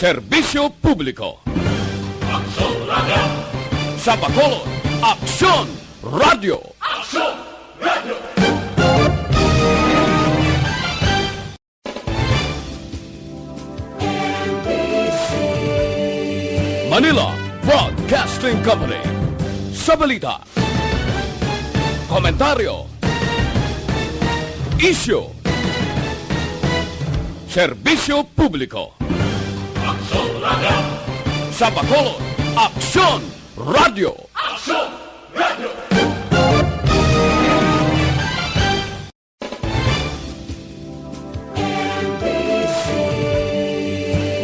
Serbisyo Publiko. Aksyon Radio! Sa Bacolod, Aksyon Radio! Aksyon Radio! Manila Broadcasting Company. Sa balita, komentaryo, isyu, serbisyo publiko. Aksyon Radio! Sa Bacolod, Aksyon Radio! Aksyon Radio!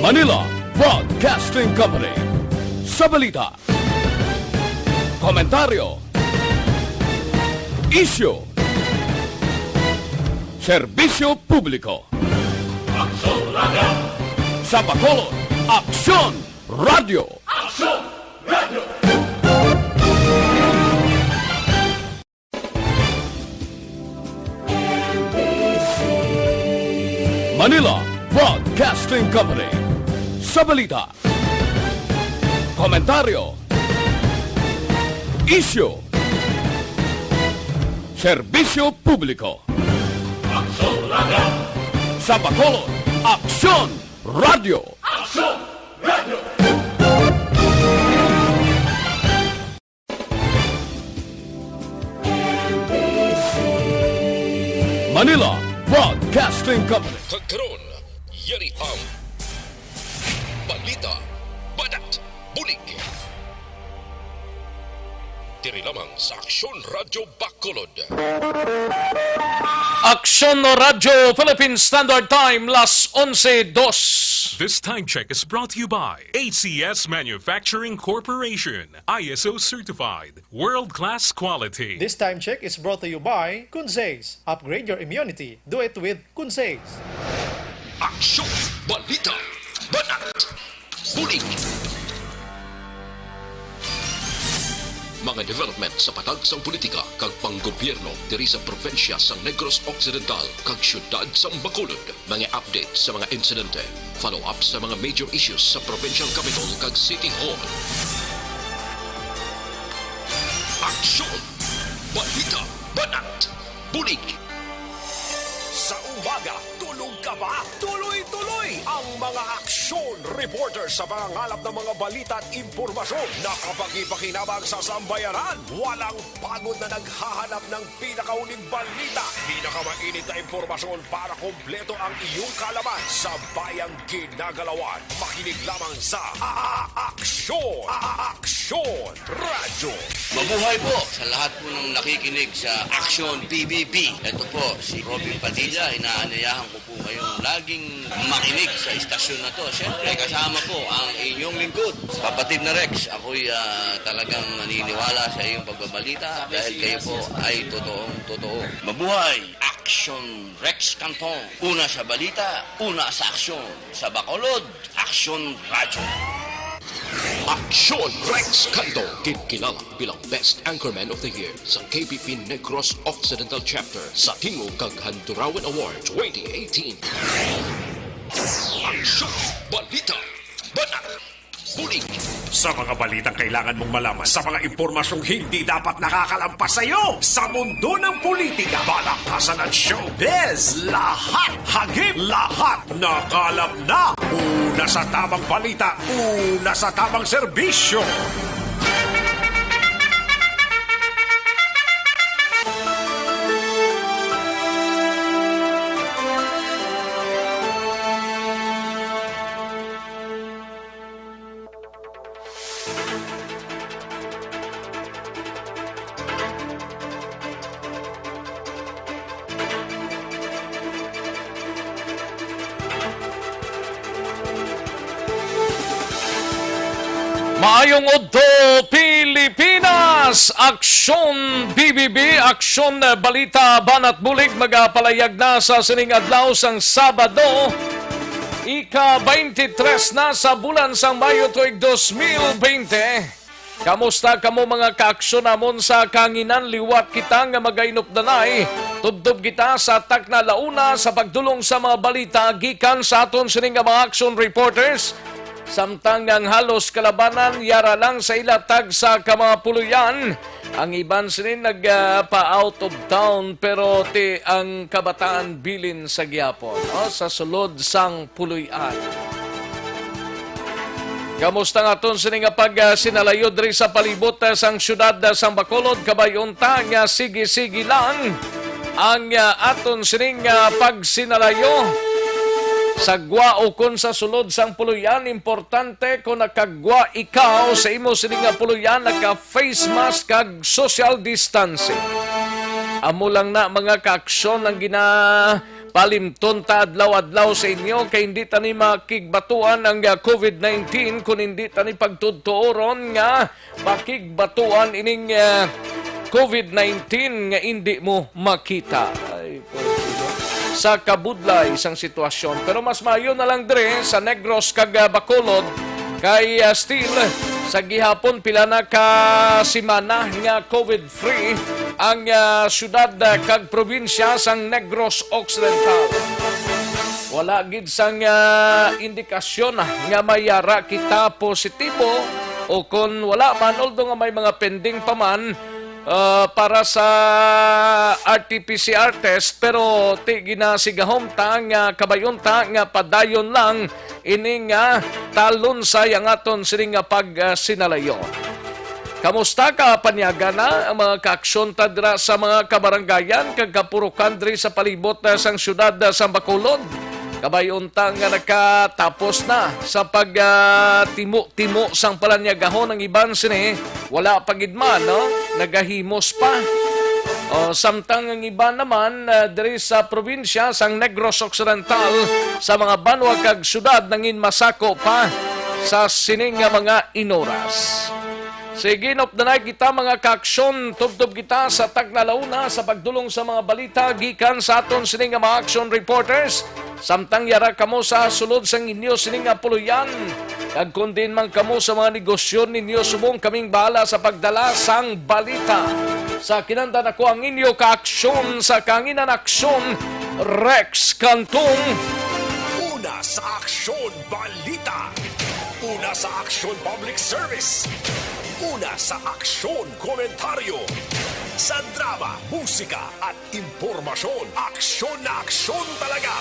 Manila Broadcasting Company. Sa balita, komentaryo, isyu, serbisyo publiko. Aksyon Radio! Sa Bacolod, Aksyon Radio! Aksyon Radio! Manila Broadcasting Company. Sa balita, komentaryo, isyu, serbisyo publiko. Aksyon Radio! Sa Bacolod, Aksyon Radio! Aksyon Radio! Manila Broadcasting Company. Kagkaroon, yari ang balita, badat, bulig. Diri lamang sa Aksyon Radio Bacolod. Aksyon Radio Philippine Standard Time, las 11:02. This time check is brought to you by ACS Manufacturing Corporation, ISO certified, world-class quality. This time check is brought to you by Kunsays. Upgrade your immunity. Do it with Kunsays. Aksyon, balita, badat, bulig. Mga development sa patagsang politika kag panggobyerno diri sa probinsya sa Negros Occidental kag syudad sa Bacolod. Mga update sa mga insidente, follow up sa mga major issues sa provincial capital kag City Hall. Aksyon, balita, banat, bulig. Sa umaga, tulog ka ba? Tuloy-tuloy ang mga aksyon reporter sa mga ngalap ng mga balita at impormasyon. Nakapag-ipakinabang sa sambayanan. Walang pagod na naghahanap ng pinakauling balita. Pinakamainit na impormasyon para kompleto ang iyong kalaman sa bayang ginagalawan. Makinig lamang sa Aksyon! Aksyon Radio! Mabuhay po sa lahat po ng nakikinig sa Aksyon PBB. Ito po si Robin Padilla. Inaanayahan ko po kayong laging makinig sa istasyon na to. Siyempre, kasama po ang inyong lingkod. Kapatid na Rex, ako'y talagang naniniwala sa iyong pagbabalita dahil kayo po ay totoong-totoo. Mabuhay! Aksyon Rex Canton. Una sa balita, una sa aksyon. Sa Bacolod, Aksyon Radio. Aksyon Rex Canto, kilala bilang Best Anchorman of the Year sa KBP Negros Occidental Chapter sa Tingog kag Handurawan Award 2018. Aksyon, balita, banat, bulig. Sa mga balitang kailangan mong malaman, sa mga impormasyong hindi dapat nakakalampas sa iyo, sa mundo ng politika, balakasan at showbiz, lahat, hagip, lahat, nakalap na. Una sa tamang balita, una sa tamang serbisyo. Maayong Udto, Pilipinas! Aksyon BBB, Aksyon Balita, Banat Bulig, magapalayag na sa sining adlaw sang Sabado, ika-23 na sa bulan sang Mayo tuig 2020. Kamusta kamo mga kaaksyon namon sa kanginan, liwat kita nga magainop danay. Tubtob kita sa takna launa sa pagdulong sa mga balita gikan sa aton sining mga action reporters. Samtang ang halos kalabanan yara lang sa ilatag sa mga puluyan. Ang iban sinin nagpa-out of town pero ang kabataan bilin sa gihapon sa sulod sang puluyan. Kamusta nga aton sini nga pag sinalayo diri sa palibot sang syudad sang Bacolod kabayunta nga sige-sige lang ang aton sini nga pag sinalayo sa gwa o kun sa sulod sang puluyan. Importante kung nakagwa ikaw sa imo sini nga puluyan naka face mask kag social distancing. Amo lang na mga kaaksyon ang palimton ta adlaw-adlaw sa inyo kay hindi tani makigbatuan ang COVID-19 kung hindi tani pagtudtuoron nga makigbatuan ining COVID-19 nga hindi mo makita. Ay, sa kabudlay isang sitwasyon. Pero mas mayo na lang dire sa Negros kag Bacolod kay still sa gihapon pila na ka simana nga COVID-free ang syudad kag probinsya sang Negros Occidental. Wala gid sang indikasyon nga mayara kita positibo o kung wala man although nga may mga pending pa man para sa RT-PCR test pero ginasigahom ta nga kabayon ta nga padayon lang ini nga talon sa yang aton sini nga pag sinalayo. Kamusta ka panyaga na ang mga kaaksyon ta dira sa mga kabarangayan kag kapurukan diri sa palibot sang syudad sa Bacolod? Kabayunta nga nakatapos na sa pagtimo-timo sang palanyagahon ng iban sini. Wala pagidman, no? Nagahimos pa. Samtang ang iba naman diri sa probinsya sang Negros Occidental sa mga banwa kag syudad nangin masako pa sa sining nga mga inoras. Sige, nopdanay kita mga kaaksyon, tubtob kita sa tagnalauna sa pagdulong sa mga balita gikan sa aton sining nga mga action reporters. Samtang yara kamo sa sulod sang inyo sining nga puluyan. Kag kundin man kamo sa mga negosyo ninyo subong kaming bahala sa pagdala sang balita. Sa kinandan ako ang inyo kaaksyon sa Kanginan Aksyon, Rex Cantong. Una sa Aksyon Balita. Una sa Aksyon Public Service. Una sa Aksyon Komentaryo. Sa drama, musika at impormasyon. Aksyon na aksyon talaga.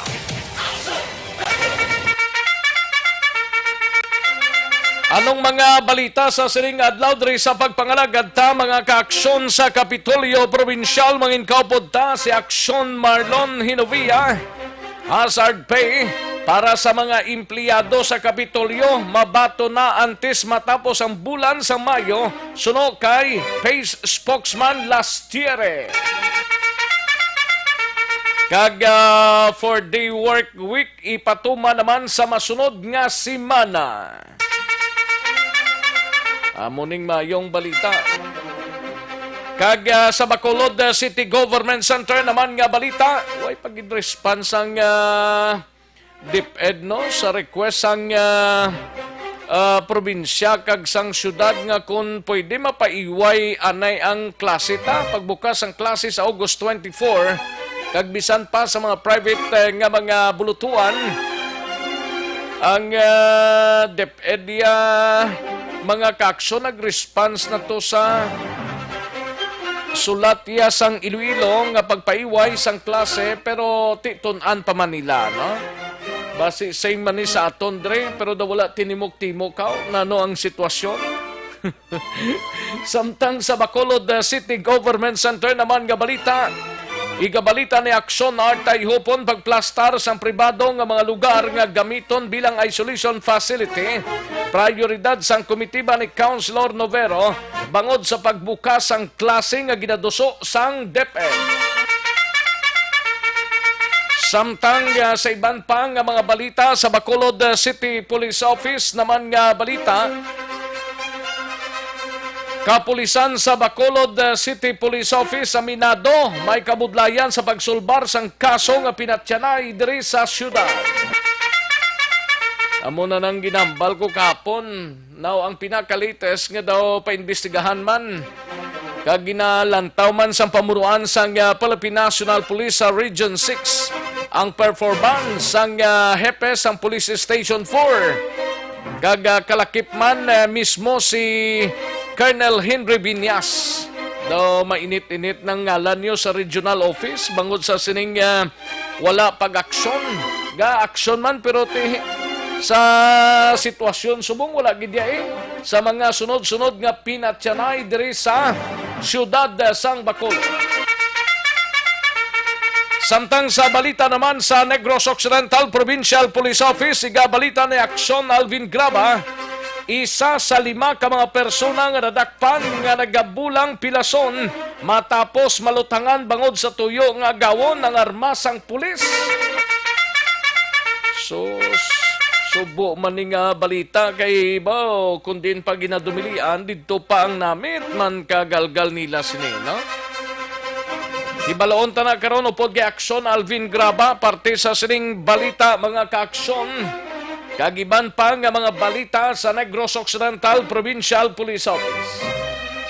Anong mga balita sa sining adlaw diri sa pagpangalagad ta mga kaaksyon sa Kapitolyo Provincial mangin kaupod ta si Aksyon Marlon Hinovia. Hazard pay para sa mga empleyado sa Kapitolyo mabato na antes matapos ang bulan sa Mayo suno kay PACE spokesman Lastiere. Kag 4-day work week ipatuma naman sa masunod nga simana. Amuning mayong balita. Kag sa Bacolod City Government Center naman nga balita, way pagid-response ang DepEd no sa request sang probinsya kag sang syudad nga kung pwede mapaiway anay ang klase ta pagbukas ang klase sa August 24 kag bisan pa sa mga private nga mga bulutuan ang DepEd mga kaaksyon nag-response na to sa sulat iya sang Iloilo nga pagpaiway sang klase pero titunan pa Manila no. Basi same man ni sa aton dre pero daw wala tinimok-timok no ang sitwasyon. Samtang sa Bacolod City Government Center naman nga balita, igabalita ni Aksyon Artay Hupon pagplastar sang pribado nga mga lugar nga gamiton bilang isolation facility. Prioridad sang komitiba ni Councilor Novero bangod sa pagbukas sang klase nga ginaduso sang DepEd. Samtang sa iban pa nga mga balita sa Bacolod City Police Office naman nga balita, Kapulisan sa Bacolod City Police Office sa Minado may kabudlayan sa pagsulbar sang kaso nga pinatyanay diri sa syudad. Amo na nang ginambal ko kapon. Now ang pinakalites nga daw paimbestigahan man kag ginalantaw man sang pamuruan sang Philippine National Police sa Region 6 ang performance sang hepe sang Police Station 4 kalakip man mismo si Colonel Henry Viñas. Do mainit-init ng ngalan niyo sa regional office bangod sa sining wala pag-aksyon. Ga-aksyon man pero sa sitwasyon subong wala gid sa mga sunod-sunod nga pinatyanay diri sa siyudad sang Bacolod. Samtang sa balita naman sa Negros Occidental Provincial Police Office, igabalita ni Aksyon Alvin Graba, isa sa 5 ka mga persona nga nadakpan nga nagabulang pilason matapos malutangan bangod sa tuyo nga gawon ng armasang pulis. Subo man nga balita kay bao kundin pa ginadumilian dito pa ang namit man kagalgal nila sini, no? Ibalaon ta na karon upod kay Aksyon Alvin Graba parte sa sining balita mga kaaksyon. Kagiban pa nga mga balita sa Negros Occidental Provincial Police Office.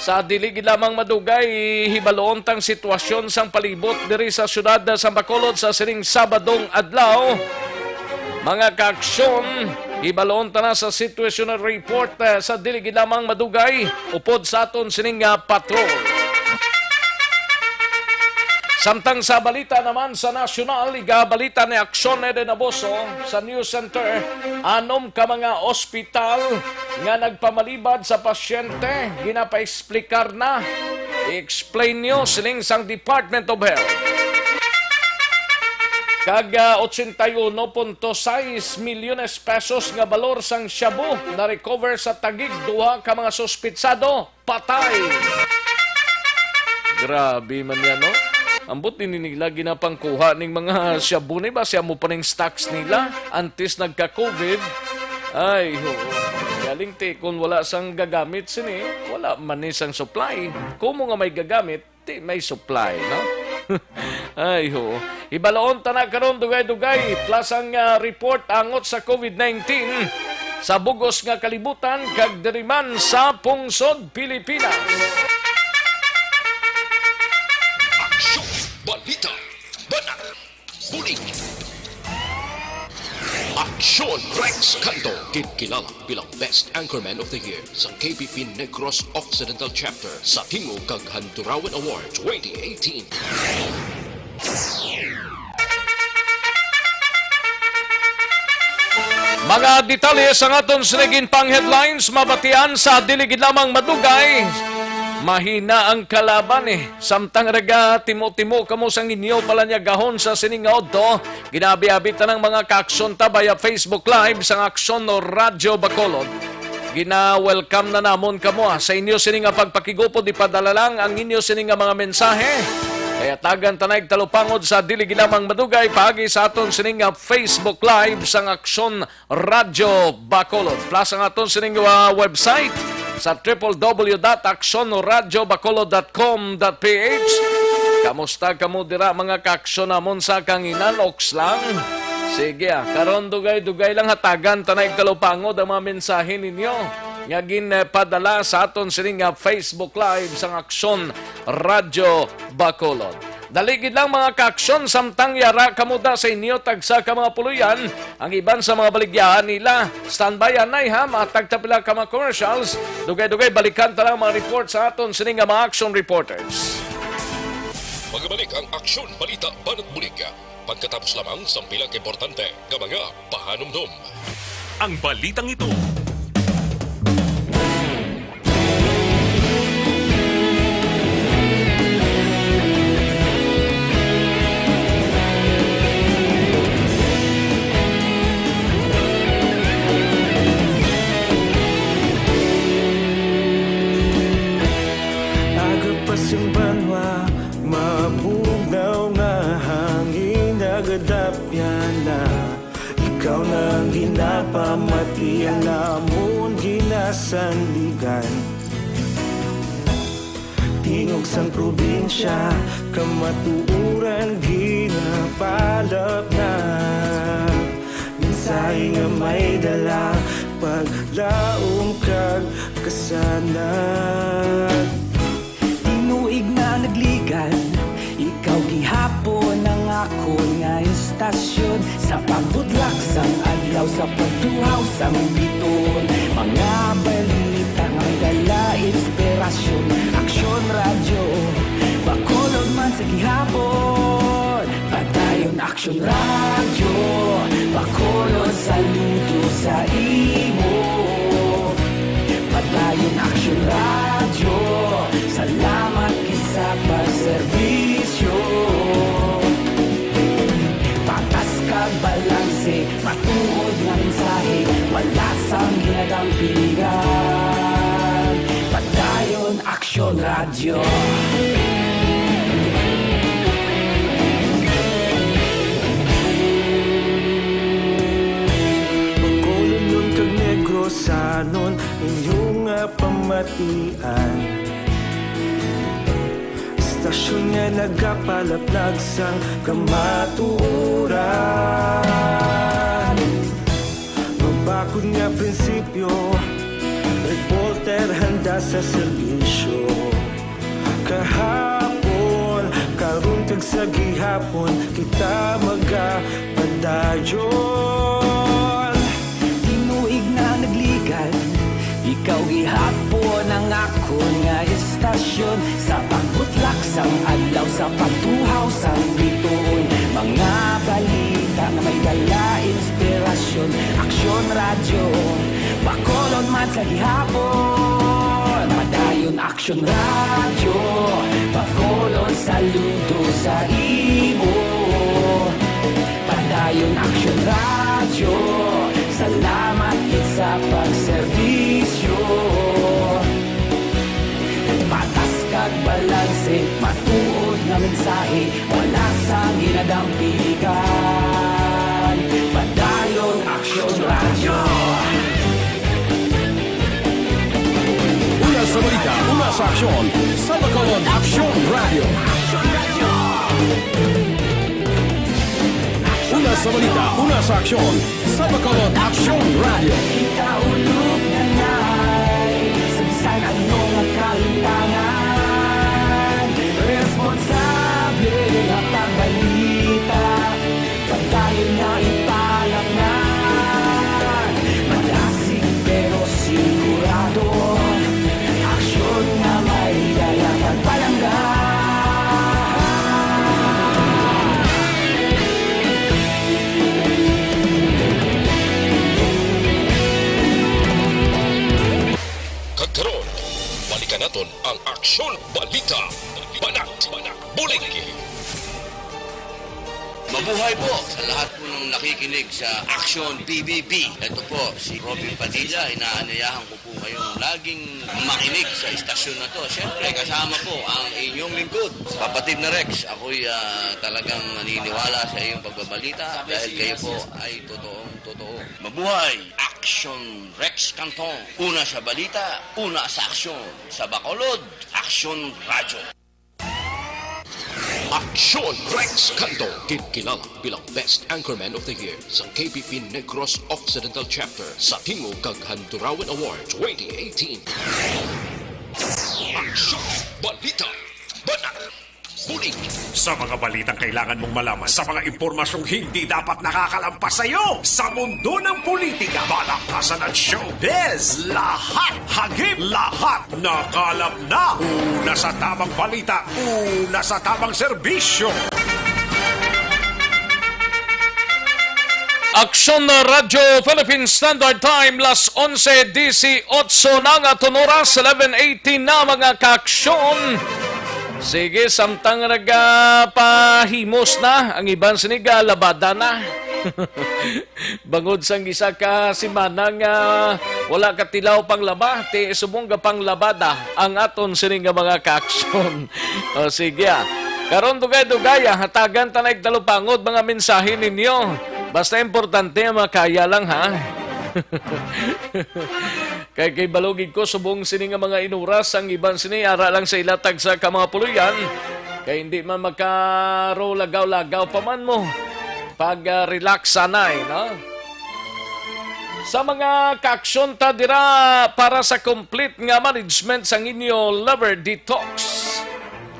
Sa dili lamang madugay hibaloon tang sitwasyon sang palibot diri sa siyudad sa Bacolod sa sining Sabadong adlaw. Mga kaaksyon, hibaloon ta na sa situational report sa dili lamang madugay upod sa aton sining patrol. Samtang sa balita naman sa nasyonal, igabalita ni Aksyon Eden Aboso sa News Center, 6 ka mga ospital nga nagpamalibad sa pasyente, ginapaexplikar na. I-explain nyo siling sang Department of Health. Kag 81.6 milyones pesos nga balor sang shabu na recover sa tagig 2 ka mga suspitsado, patay. Grabe man yan, no? Ambot din nila ginapangkuha ng mga shabu ni ba? Siya mo pa ng stocks nila antes nagka-COVID. Ay, galing kung wala sang gagamit sini, wala man ni sang supply. Kung mo nga may gagamit, may supply, no? Ay, ibalaon ta na karon dugay-dugay plus ang report angot sa COVID-19 sa bugos nga kalibutan kag diriman sa pungsod Pilipinas. Balita, Banat, Bulig. Aksyon Rex Canto, kilala bilang Best Anchorman of the Year sa KBP Negros Occidental Chapter sa Tingog kag Handurawan Award 2018. Mga detalye sa aton sinigin pang headlines, mabatian sa diligid lamang madugay. Mahina ang kalaban Samtang raga timo-timo kamo sang inyo pala niya gahon sa siningod to. Ginabi-abita ng mga kaaksyon tabaya Facebook Live sang Aksyon no Radyo Bacolod. Gina-welcome na namon kamo sa inyo sininga pagpakigupod. Ipadala lang ang inyo sininga mga mensahe. Kaya tagan tanay talupangod sa dili lamang madugay paagi sa aton sininga Facebook Live sang Aksyon Radyo Bacolod. Plus ang aton sininga website sa www.aksyonoradyobacolod.com.ph. Kamusta kamo dira mga kaaksyon namon sa kanginan oks lang? Sige karon dugay-dugay lang hatagan tanay talupangod ang mga mensahe ninyo. Nga ginpadala sa aton sining Facebook Live sang Aksyon Radyo Bacolod. Daligid lang mga kaaksyon samtang yara kamuda sa inyo tagsa ka mga puluyan ang iban sa mga baligyahan nila. Standby anay ha, matagtapila ka mga commercials. Dugay-dugay balikan talang mga report sa aton sining mga action reporters. Magbalik ang Aksyon Balita Banat Bulig. Pagkatapos lamang sa pilang importante ng mga pahanumdum. Ang balitang ito. Agapasang banwa, mabugnaw nga hangin nagadapyan na. Ikaw nang ginapamatian namon ginasandigan. Tingog sang probinsya, kamatuuran ginapalap na. Minsay nga may dala, paglaom kag kasanag. Tinuig na nagligan, ikaw gihapon ang ako nga istasyon sa pagbudlak sang adlaw. adlaw sa pagtuhaw sa biton. Mga balita nga may dala inspirasyon. Aksyon radyo, bakolod man sa gihapon. Padayon Aksyon radyo, bakolod saludo sa imo. Padayon Aksyon radyo, salamat kisa pagserbisyo. Patas kag balanse, matuod nga mensahe, wala sang ginadang piligan. Padayon Aksyon radyo. Sanon inyong pamatian. Istasyon nga nagapalaplag sang kamaturan. Mabakod nga prinsipyo, reporter handa sa serbisyo. Kahapon, karong tag sa gihapon, kita magapadayon. Ikaw gihapon ang ako nga istasyon, sa pagbutlak sang adlaw sa pagtuhaw sang biton. Mga balita nga may dala inspirasyon. Aksyon radyo, bakolod man sa gihapon. Padayon Aksyon radyo, bakolod saludo sa imo. Padayon Aksyon radyo, salamat sa pagserbisyo. Patas kag balanse, matuod nga mensahe, wala sang ginadang piligan. Padayon Aksyon radyo. Una sa balita, una sa aksyon, sa bakolod Aksyon Radio. Una sa balita, una sa aksyon, sa bakolod Aksyon Radio. Ikaulog na na'y sabisan ano nga kalintangan. Responsable nga pagbalita, pagkain na ipalaknan. Malasig pero sigurado, aksyon nga may dala pagpalanggan. Naton ang Aksyon Balita Banat Bulig. Mabuhay po sa lahat po ng nakikinig sa Aksyon PBB. Ito po si Robin Padilla. Inaanayahan ko po kayong laging makinig sa istasyon na to. Siyempre kasama po ang inyong lingkod, kapatid na Rex. Ako'y talagang naniniwala sa iyong pagbabalita dahil kayo po ay totoong-totoo. Mabuhay Aksyon Rex Canton. Una sa balita, una sa aksyon. Sa Bacolod, Aksyon Radyo. Aksyon Rex Canto, kilala bilang Best Anchorman of the Year sa KPP Negros Occidental Chapter sa Tingog kag Handurawan Award 2018. Aksyon Balita Banat Bulig. Sa mga balitang kailangan mong malaman, sa mga impormasyong hindi dapat nakakalampas sa iyo, sa mundo ng politika, balakasan at showbiz, lahat, hagip, lahat, nakalap na. Una sa tamang balita, una sa tamang serbisyo. Aksyon Radio Philippine Standard Time, las 11:18 na nga tunoras, 11:18 na mga kaaksyon. Sige, samtang nagpahimos na, ang ibang siniga, labada na. Bangod sang isa ka simana nga wala ka tilaw pang laba, ti subong ka pang labada ang aton sininga mga kaaksyon. O sige, karon dugay-dugay, hatagan tanay talupangod mga mensahe ninyo. Basta importante, makaya lang ha. Kay balugid ko subong sini nga mga inuras ang iban sini ara lang sa ilatag sa mga puluyan kay hindi man magkaro lagaw-lagaw pa man mo pag relax sanay, no? Sa mga kaaksyon ta dira para sa complete nga management sang inyo liver detox,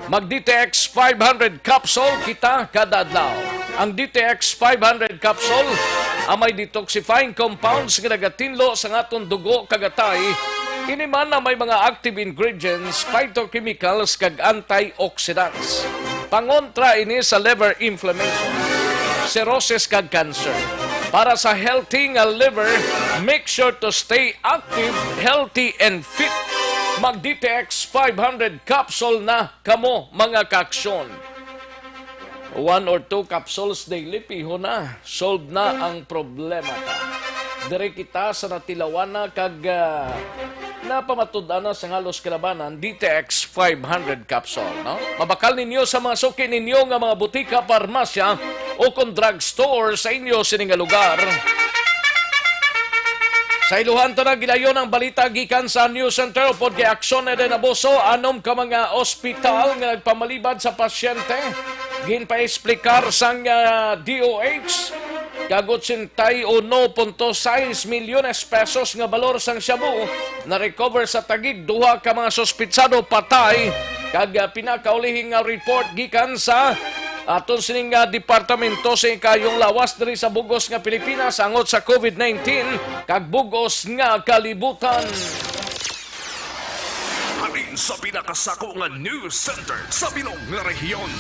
mag DTX 500 capsule kita kada adlaw. Ang DTX 500 capsule amay detoxifying compounds nga nagatinlo sa aton dugo kagatay. Kini man na may mga active ingredients, phytochemicals kag antioxidants. Pangontra ini sa liver inflammation, cirrhosis kag cancer. Para sa healthy nga liver, make sure to stay active, healthy, and fit. Mag-DTX 500 capsule na kamo mga kaaksyon. 1 or 2 capsules daily, piho na. Solve na ang problema ta. Dire kita sa natilawan na kag napamatud-ana sa halos kalabanan, DTX 500 capsule. No? Mabakal ninyo sa mga suki ninyo nga mga butika, parmasya o kung drugstore sa inyo sining lugar. Sa iluhan to na gilayon ang balita gikan sa News Center pod kay aksyon na din abuso anom ka mga ospital nga nagpamalibad sa pasyente. Ginpa-explikar sang DOH kagot 1.6 milyones pesos nga balor sang Shabu na recover sa tagig duha ka mga sospitsado patay kag pinakaulihing nga report gikan sa aton sining departamento sa ikayong lawas diri sa bugos nga Pilipinas angot sa COVID-19 kag bugos nga kalibutan. Halin sa pinakasako nga news center sa bilog nga rehiyon.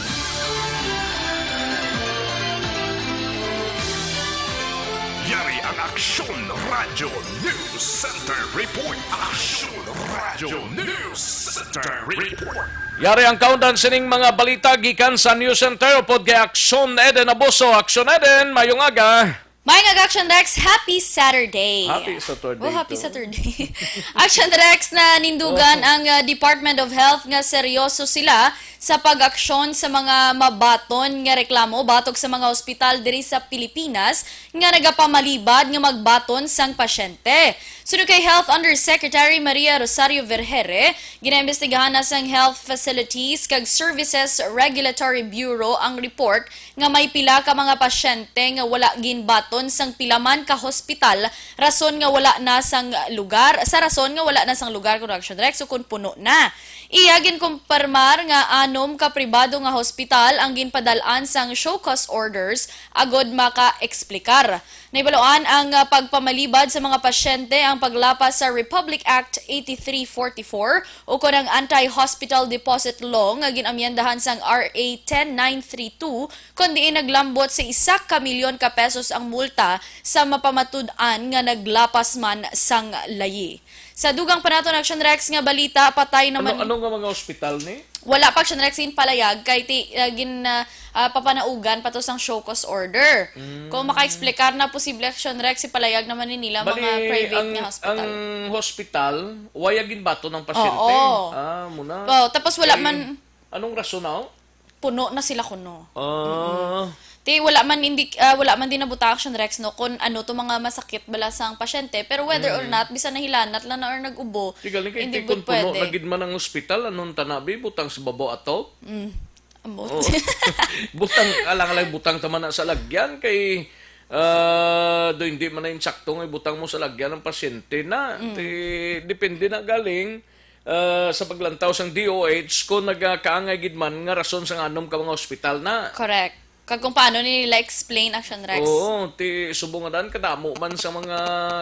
Yari ang Aksyon Radio News Center Report. Aksyon Radio News Center Report. Yari ang kaundan sining mga balita gikan sa News Center pod kay Aksyon Eden Abuso. Aksyon Eden, mayong aga. Mayong Action Rex, happy Saturday. Happy Saturday. Oh, happy Saturday. Action Rex na nindugan ang Department of Health nga seryoso sila sa pag-aksyon sa mga mabaton nga reklamo batok sa mga ospital diri sa Pilipinas nga nagapamalibad nga magbaton sang pasyente. Sunod kay Health Undersecretary Maria Rosario Vergere, ginaimbestigahan na sang Health Facilities kag Services Regulatory Bureau ang report nga may pila ka mga pasyente nga wala ginbaton sang pilaman ka hospital rason nga wala na sang lugar correction direct so kun puno na. Iya ginkumpirmar nga anom ka pribado nga hospital ang ginpadalaan sang show cause orders agod maka-eksplikar. Naibaluan ang pagpamalibad sa mga pasyente ang paglapas sa Republic Act 8344 o ang Anti-Hospital Deposit Law nga ginamyendahan sang RA 10932 kundi naglambot sa 1 milyon ka pesos ang multa sa mapamatud-an nga naglapas man sang layi. Sa dugang panaton Action Rex nga balita patay naman Ano nga mga ospital ni? Wala pa Action Rex palayag kay papanaugan pato sang show cause order. Kung maka-explicar na posible Action Rex palayag naman ni nila mga private nga hospital. Ang hospital wayagin bato ng pasyente. Oo. Muna. Tapos wala man anong rason na? Puno na sila kuno. Wala man din nabuta Action Rex no kung ano to mga masakit bala sang pasyente pero whether or not bisan nahilanat lang na or nagubo hindi kun puno nagid man ang ospital anong tanabi butang sa babaw ato. Butang alang butang taman na sa lagyan kay do hindi man na insakto nga butang mo sa lagyan ng pasyente na depende na galing sa paglantaw sang DOH kung nagkaangay gid man nga rason sang anom ka mga ospital na. Correct. Kag kung paano nila explain Action Rex. Oo, subungadan kadamo man sa mga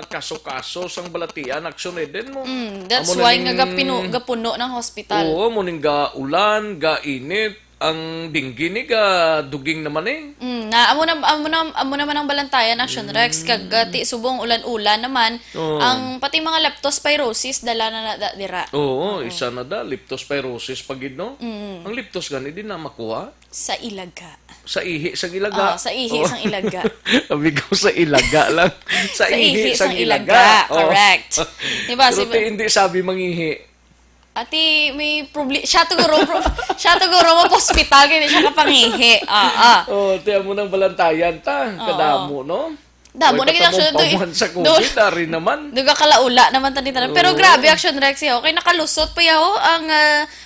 kaso-kaso sang balatian Action Eden mo. That's why nga gapuno ng hospital. Oo, muning ga ulan, ga init, ang dinggi ni ga duging naman eh. Amo naman ang balantayan Action Rex kag subong ulan-ulan naman ang pati mga leptospirosis dala na dira. Oo, isa na da leptospirosis pagid no. Ang leptos gani din na makuha sa ilaga. Sa ihi sang ilaga. Sa ihi sang ilaga. Sabi ko sa ilaga lang. Sa ihi sang ilaga. Correct. Diba? Pero hindi sabi mangihi. Ati, may problem. Siya siguro mo hospital kaya siya kapangihi. Tiyan mo ng balantayan ta. Kadamo, no? Damo na gina-action sa COVID, dari naman. Duga kalaula naman tani tanan. Pero grabe Action Rex okay nakalusot pa yaho ang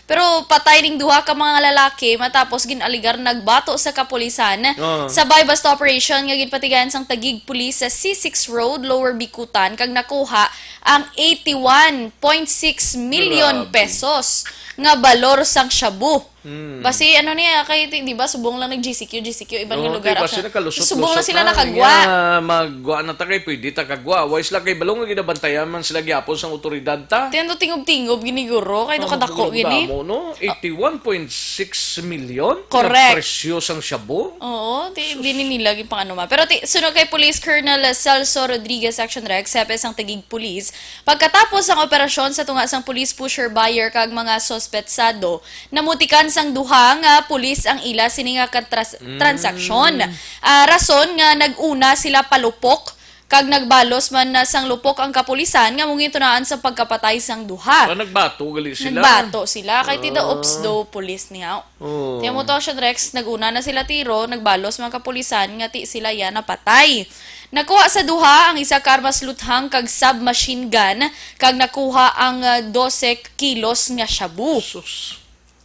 pero patay ning duha ka mga lalaki matapos ginaligar nagbato sa kapulisan. Sabay basta operation nga ginpatigayan sang tagig pulis sa C6 Road Lower Bikutan kag nakuha ang 81.6 million pesos nga balor sang shabu. Basi ano niya kay di ba subong lang nag GCQ ibang lugar Basi nakalusot-lusot subong lang sila na. nakagwa. Magwa na ta kay pwede ta kagwa. Wais lang kay balong nga ginabantayan man sila gyapon sang otoridad ta. Tendo tingob-tingob giniguro kay to kadako gini. Damo, no? 81.6 million? Correct. Na presyo sang shabu? Oo, di nila pang ano ma. Pero sunod kay Police Colonel Celso Rodriguez Action Rex, sepes ang Taguig Police, pagkatapos ang operasyon sa tunga sang police pusher buyer kag mga sospetsado, namutikan sang duha nga pulis ang ila sini nga transaksyon. Rason nga nag-una sila palupok kag nagbalos man na sang lupok ang kapulisan nga mong tunaan sa pagkapatay sang duha. Nagbato gali sila. Nagbato sila kay tida ops do police niya. Tiyan mo to siya Rex, naguna na sila tiro, nagbalos man kapulisan nga ti sila yan napatay. Nakuha sa duha ang isa ka armas luthang kag submachine gun kag nakuha ang 12 kilos nga shabu.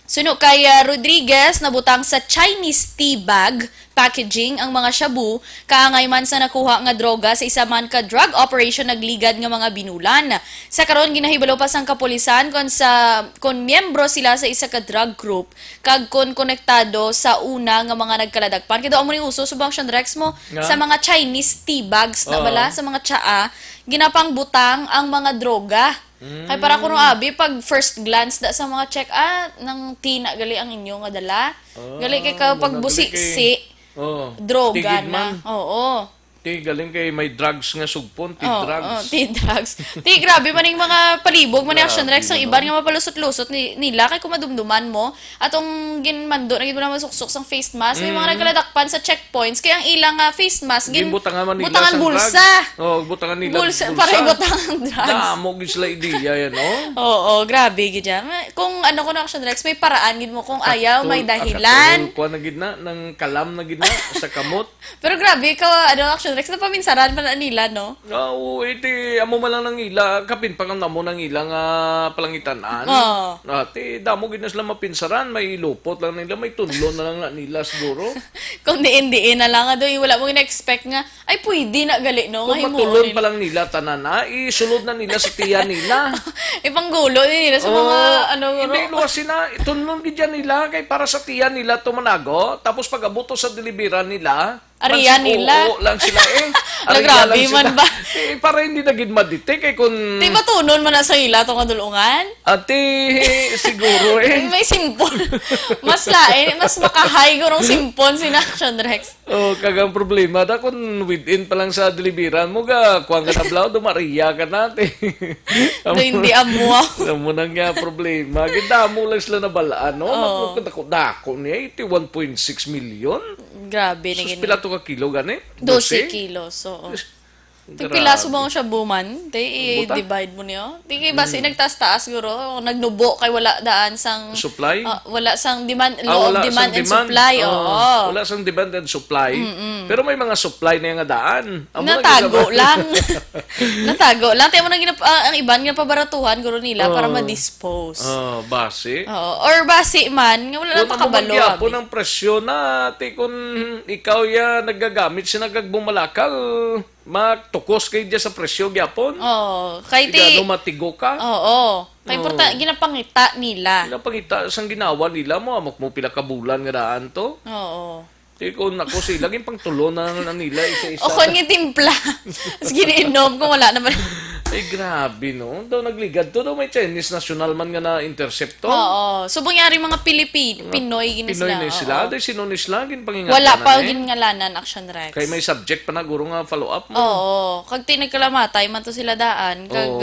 Suno kay Rodriguez, nabutang sa Chinese tea bag packaging ang mga shabu, kaangay man sa nakuha nga droga sa isa man ka drug operation nagligad nga mga binulan. Sa karon ginahibalo pa sang kapulisan kon miyembro sila sa isa ka drug group kag kon konektado sa una nga mga nagkaladagpan. Kaya amo ni uso subang siya Rex mo sa mga Chinese tea bags na bala sa mga tsaa, ginapang butang ang mga droga. Kaya para kuno abi pag first glance da sa mga check nang tina gali ang inyo nga dala. Gali kay pag busisi. Droga na. Oo. Ti galing kay may drugs nga sugpon, drugs. Drugs. Grabe man yung mga palibog man Action Rex ang iban nga mapalusot-lusot nila kay kumadumduman mo atong ginmando na gid mo na masuksok sang face mask may mga nagkaladakpan sa checkpoints kaya ang ilang face mask butangan man nila butangan bulsa. Butangan nila bulsa. Para ibutangan drugs. Damo gid sila ideya yan, no? Oo, grabe gid yan. Kung ano ko na Action Rex may paraan gid mo kung ayaw may dahilan. Kuha na gid na nang kalam na gid na sa kamot. Pero grabe ka Action Rex na paminsaran pa na nila, no? Oo, iti amo man lang nang ila, kapin pa kang namo nang ila nga palangitan-an. Ati damo gid na sila mapinsaran, may lupot lang nila, may tunlo na lang na nila siguro. Kung diin na lang do, wala mo ina-expect nga ay pwede na gali no, nga matulon pa lang nila tanan na, isulod na nila sa tiyan nila. Ipanggulo nila sa mga hindi luwasin na, tunlon gid yan nila kay para sa tiyan nila tumanago, tapos pag abuto sa deliveran nila, Ariya nila. Oo lang sila Grabe man ba? Para hindi nagid madite kay kun Di ba tunon man na sa ila tong kadulungan? Ati siguro May simpon. Mas lain, mas makahay gurong simpon si Action Rex. Kagang problema da kun within pa lang sa deliveran mo ga kuang ka tablaw do Maria ka natin. Hindi amo. Amo nang nga problema. Gida mo lang sila nabalaan no. Dako niya 81.6 million. Grabe na ganyan. Pila to ka kilo gani? 12 kilos. Oo. Pila subong siya buman, i-divide mo niyo. Di kay basi nagtaas-taas siguro, nagnubo kay wala daan sang supply. Wala sang demand, demand and supply. Oo. Wala sang demand and supply. Pero may mga supply na nga daan. Natago lang. Natago lang. Tayo mo nang ang iban nga pabaratuhan guro nila para ma-dispose. Basi. Or basi man, nga wala lang makabalo. Po ng presyo na kung ikaw ya nagagamit siya nagagbumalakal, magtukos kay diya sa presyo gyapon. Kay ti matigo ka. Kay ginapangita nila. Ginapangita sang ginawa nila mo mo pila ka bulan nga daan to. Kung ako sila, laging pang tulo na nila isa-isa. O kung nga timpla. Tapos giniinom kung wala naman. Ay, grabe, no? Daw nagligad to, daw may Chinese national man nga na-intercept to. Oo. So, bungyari mga Pinoy gini Pinoy sila. na sila. Dahil sino ni sila, ginpangingatan wala pa ginngalanan, Action Rex. Kaya may subject pa na, guro nga follow-up mo. Oo. Kag tinagkalamatay, man to sila daan. Kag,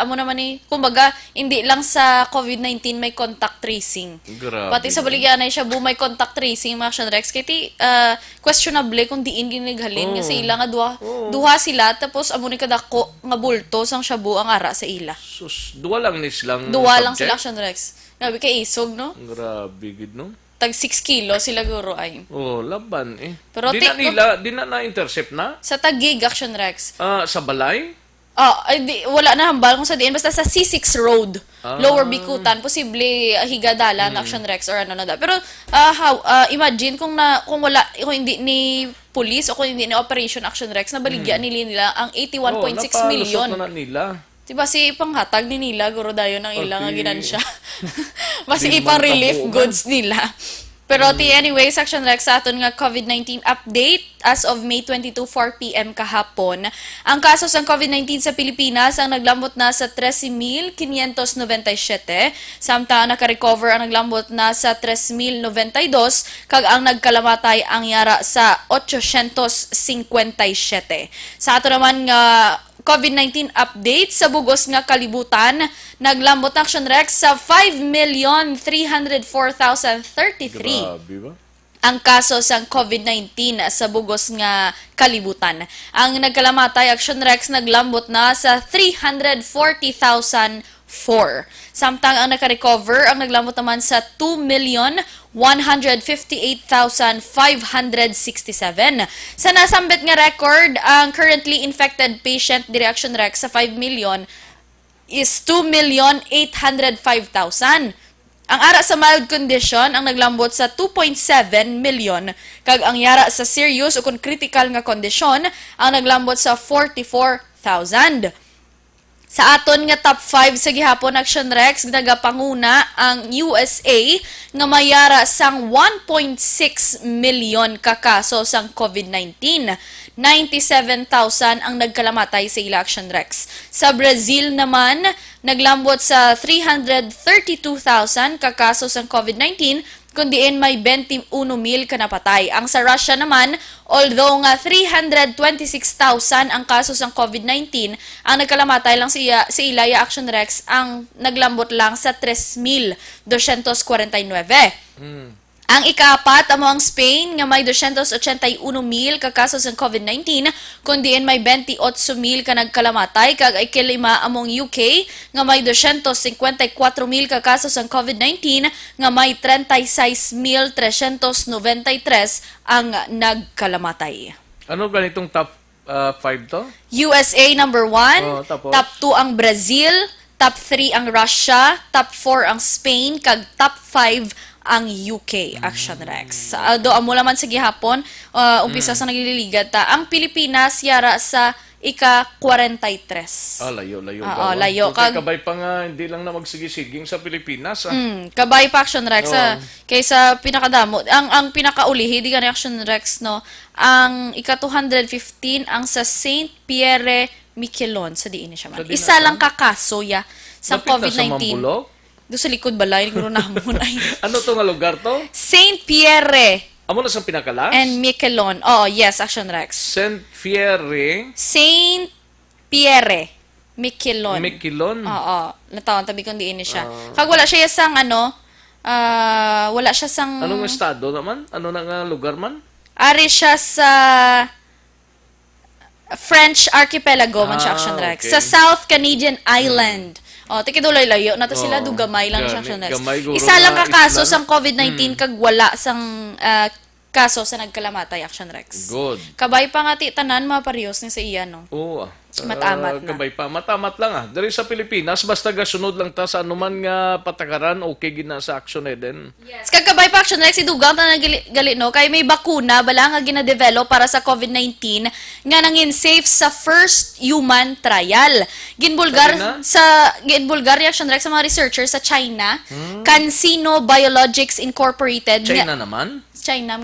amo naman kumbaga, hindi lang sa COVID-19 may contact tracing. Grabe. Pati sa baligyan ay siya may contact tracing, mga Action Rex. Kaya questionable kung diin ginighalin. Kasi ila nga duha sila, tapos amo ni kadako nga bulto sang shabu ang ara sa ila. Sus, duwa lang ni silang duwa lang sila Action Rex. Grabe kay isog, no? Grabe, gid, no? Tag 6 kilo sila guro ay. Laban Pero di na na-intercept na? Sa Taguig, Action Rex. Sa Balay? Wala na hambal kung sa diin. Basta sa C6 Road, Lower Bikutan, posible higadalan, Action Rex, or ano na da. Pero, imagine kung hindi ni police o kung hindi ni Operation Action Rex, nabaligyan nila ang 81.6 million. Na nila. Diba si panghatag ni nila, guro dayo ng ilang ginansya. Mas Di ipang man relief kabuuan. goods nila. Pero anyways, Action Rex sa aton nga COVID-19 update as of May 22, 4 p.m. kahapon. Ang kaso sa COVID-19 sa Pilipinas ang naglambot na sa 13,597, samtang naka-recover ang naglambot na sa 3,092, kag ang nagkalamatay ang yara sa 857. Sa ato naman nga COVID-19 update sa bugos nga kalibutan, naglambot na Action Rex sa 5,304,033 Grabe ba? ang kaso sa COVID-19 sa bugos nga kalibutan. Ang nagkalamatay, Action Rex, naglambot na sa 340,004. Samtang ang naka-recover, ang naglambot naman sa 2,158,567. Sa nasambit nga record, ang currently infected patient diri Action Rex sa 5 million is 2,805,000. Ang ara sa mild condition ang naglambot sa 2.7 million, kag ang yara sa serious o kung critical nga kondisyon ang naglambot sa 44,000. Sa aton nga top 5 sa gihapon Action Rex, nagapanguna ang USA nga mayara sang 1.6 million ka kaso sang COVID-19. 97,000 ang nagkalamatay sa ila Action Rex. Sa Brazil naman, naglambot sa 332,000 ka kaso sang COVID-19, kundiin may 21,000 ka napatay. Ang sa Russia naman, although nga 326,000 ang kaso ng COVID-19, ang nagkalamatay lang sa Ilaya Action Rex, ang naglambot lang sa 3,249. Ang ika-4 amo ang Spain nga may 281,000 ka kaso ng COVID-19, kundiin may 28,000 ka nagkalamatay, kag ikilima among UK nga may 254,000 ka kaso ng COVID-19 nga may 36,393 ang nagkalamatay. Ano ganitong top 5 to? USA number 1, tapos? top 2 ang Brazil, top 3 ang Russia, top 4 ang Spain, kag top 5 ang UK Action Rex. Do amo laman sa gihapon, umpisa sa naglililigad ta. Ang Pilipinas yara sa ika-43. Layo. Layo. Kabay pa nga, hindi lang na magsigisiging sa Pilipinas. Kabay pa Action Rex. Kaysa pinakadamo. Ang pinakaulihi, di ka na Action Rex, no? Ang ika-215 ang sa St. Pierre, Miquelon. Sa diin siya man. Isa lang kakaso ya sa COVID-19. Doon sa likod balay, hindi ko na hamon. Ano to nga lugar to? St. Pierre. Amo na sa pinakalas? And Miquelon. Oh, yes, Action Rex. St. Pierre. St. Pierre. Miquelon. Miquelon? Oo. Natawan, tabi kong diin siya. Kag wala siya sang wala siya sang... Anong estado naman? Ano na nga lugar man? Ari siya sa French archipelago man siya, Action Rex. Okay. Sa South Canadian Island. Tikiduloy layo. Nato sila dugamay lang siya, Action Rex. Isa lang ka kaso sang COVID-19 kag wala sang kaso sa nagkalamatay, Action Rex. Good. Kabay pa nga tanan maparehos ni sa iya, no? Oo. Matamat na. Kabay pa. Matamat lang Dari sa Pilipinas, basta gasunod lang ta sa anuman nga patakaran, okay gina sa action din. Yes. Kagabay pa Action Rex, idugang na gali, no? Kaya may bakuna, bala nga gina-develop para sa COVID-19 nga nangin safe sa first human trial. Ginbulgar Action Rex sa mga researchers sa China, CanSino Biologics Incorporated. China naman? China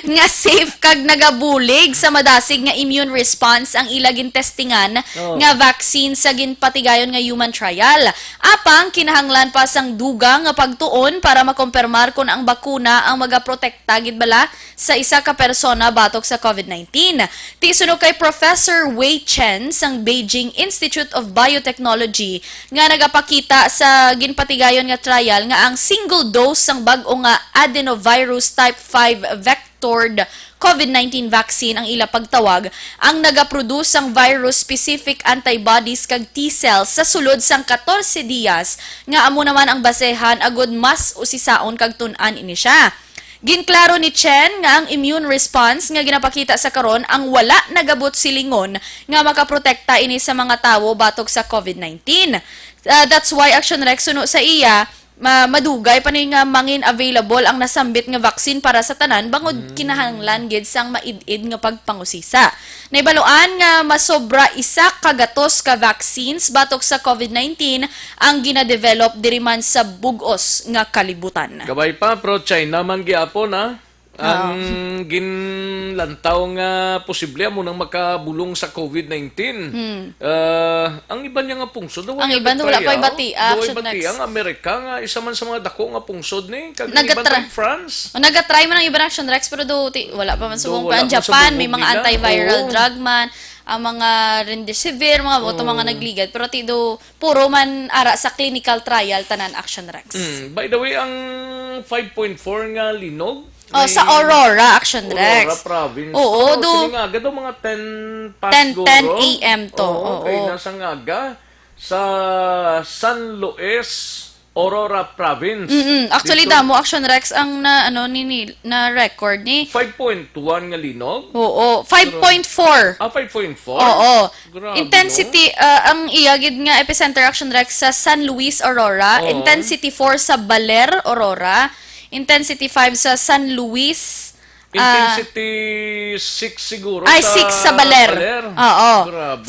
nga safe kag nagabulig sa madasig nga immune response ang ilagin testingan nga vaccine sa ginpatigayon nga human trial. Apang kinahanglan pa sang dugang nga pagtuon para makompirmar kung ang bakuna ang magaprotekta gid bala sa isa ka persona batok sa COVID-19. Tisuno kay Professor Wei Chen sang Beijing Institute of Biotechnology nga nagapakita sa ginpatigayon nga trial nga ang single dose sang bag-o nga adenovirus type 5 vectored COVID-19 vaccine ang ila pagtawag ang nagaproduce ang virus-specific antibodies kag T-cells sa sulod sang 14 dias nga amo naman ang basehan agud mas usisaon kag tun-an ini siya. Ginklaro ni Chen nga ang immune response nga ginapakita sa karon ang wala nagabot silingon nga makaprotekta ini sa mga tawo batok sa COVID-19. That's why Action Rex suno sa iya madugay pa nga mangin available ang nasambit nga vaccine para sa tanan bangod kinahanglan gid sang maid-id nga pagpangusisa. Naibaluan nga masobra isa kagatos ka vaccines batok sa COVID-19 ang gina-develop diri man sa bug-os nga kalibutan. Gabay pa pro China man gyapon ha. Ang ginlantaw nga posible mo nang makabulong sa COVID-19. Ang iba niya nga pungsod. Ang iba wala pa ibati. Ang Amerika nga isa man sa mga dako nga pungsod ni. Kag iba tayong France. Nagatry man ang iba Action Rex pero wala pa man subong pa. Ang Japan may mga antiviral drug man. Ang mga remdesivir, mga nagligad. Pero puro man ara sa clinical trial tanan Action Rex. By the way, ang 5.4 nga linog, sa Aurora, Action Rex. Aurora Province. Oo, Siningaga daw mga 10 a.m. to. Okay, nasa ngaga sa San Luis, Aurora Province. Actually, damo Action Rex ang na record ni 5.1 nga linog. Oo, 5.4. 5.4. Oo. Grabe, Intensity ang iyagid nga epicenter Action Rex sa San Luis, Aurora. Intensity 4 sa Baler, Aurora. Intensity 5 sa San Luis. Intensity 6 siguro ay, 6 sa Baler. Oo.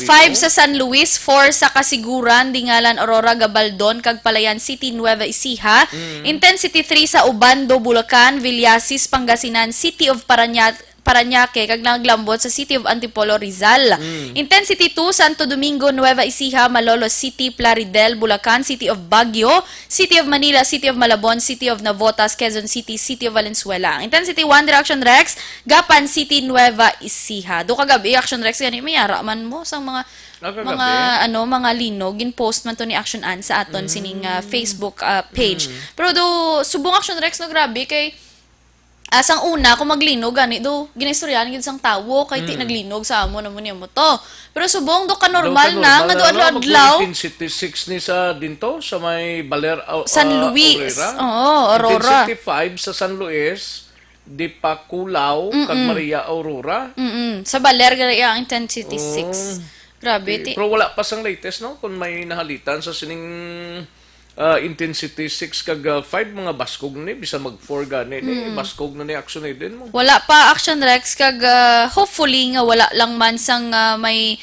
5 sa San Luis, 4 sa Kasiguran, Dingalan, Aurora, Gabaldon, kag Palayan City, Nueva Ecija. Intensity 3 sa Ubando, Bulacan, Villasis, Pangasinan, City of Parañaque, kag naglambot sa City of Antipolo, Rizal. Intensity 2, Santo Domingo, Nueva Ecija, Malolos City, Plaridel, Bulacan, City of Baguio, City of Manila, City of Malabon, City of Navotas, Quezon City, City of Valenzuela. Intensity 1, Action Rex, Gapan City, Nueva Ecija. Do kagabi Action Rex gani may ara man mo sang mga linog gin-post man to ni Action An sa aton sining Facebook page. Pero subong Action Rex no grabe kay asang una, kung maglinog, ginistoryan, gid sang tawo, kay ti naglinog sa amo naman niya mo to. Pero subong, ka normal na, nga adlaw. Intensity 6 ni sa dinto, sa may Baler, San Luis. Aurora. Intensity 5 sa San Luis, di pa Culaw, kag Maria Aurora. Sa Baler, ang intensity 6. Grabe. Pero wala pa sang latest, no? Kung may nahalitan sa sining intensity 6 kag 5 mga baskog ni bisan mag 4 gani baskog na ni action din mo. Wala pa Action Rex kag hopefully nga wala lang man sang may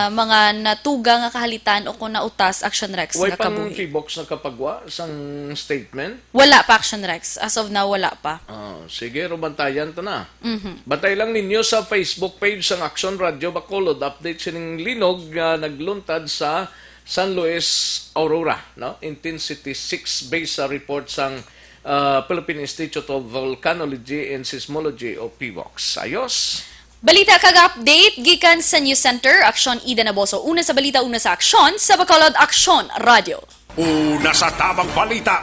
mga natuga nga kahalitan o kung nautas Action Rex nga kabuhi. Why pa box na kapagwa sang statement? Wala pa Action Rex. As of now wala pa. Sige, bantayan to na. Bantay lang ninyo sa Facebook page sang Action Radio Bacolod. Update sining linog nagluntad sa San Luis, Aurora, no? Intensity 6 based sa report sang Philippine Institute of Volcanology and Seismology o PVOX. Ayos. Balita kag update gikan sa News Center, Aksyon Ida Naboso. Una sa balita, una sa aksyon sa Bacolod Aksyon Radio. Una sa tamang balita,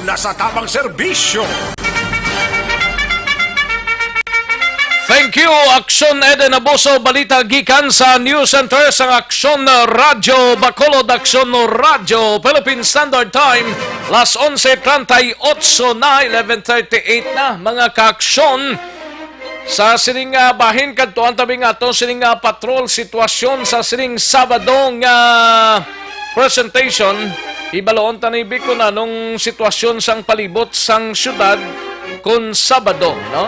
una sa tamang serbisyo. Thank you, Aksyon Eden Naboso. Balita gikan sa News Center sa Aksyon Radio Bacolod, Aksyon Radio Philippine Standard Time. Las 11:38 na, 11:38 na, mga kaaksyon. Sa sining bahin kadtuan tabi nga to sining patrol sitwasyon sa sining Sabado nga presentation. Ibaloon tanibig ko na nung sitwasyon sang palibot sang syudad kun Sabado, no?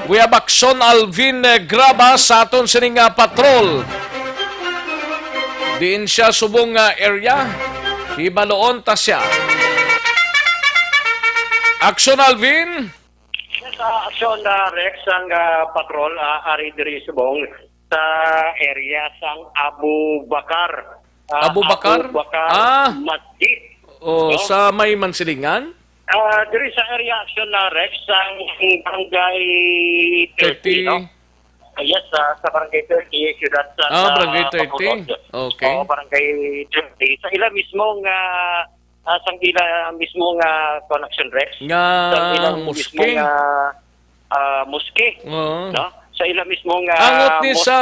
We have Aksyon Alvin Graba sa aton sining patrol. Diin siya subong area. Ibaloon ta siya. Aksyon Alvin. Sa Aksyon Rex ang patrol ari diri subong sa area sang Abu Bakar. Abu Bakar? Masjid. Sa may Mansilingan? Diri sa area Aksyon Rex sang barangay 30, no? Yes, sa barangay 30, siyudad sa barangay 30. Okay. Barangay 30. Sa ila mismong sang ila mismong Connection Rex. Nga muske. Muske. No? Sa ila mismong angot ni sa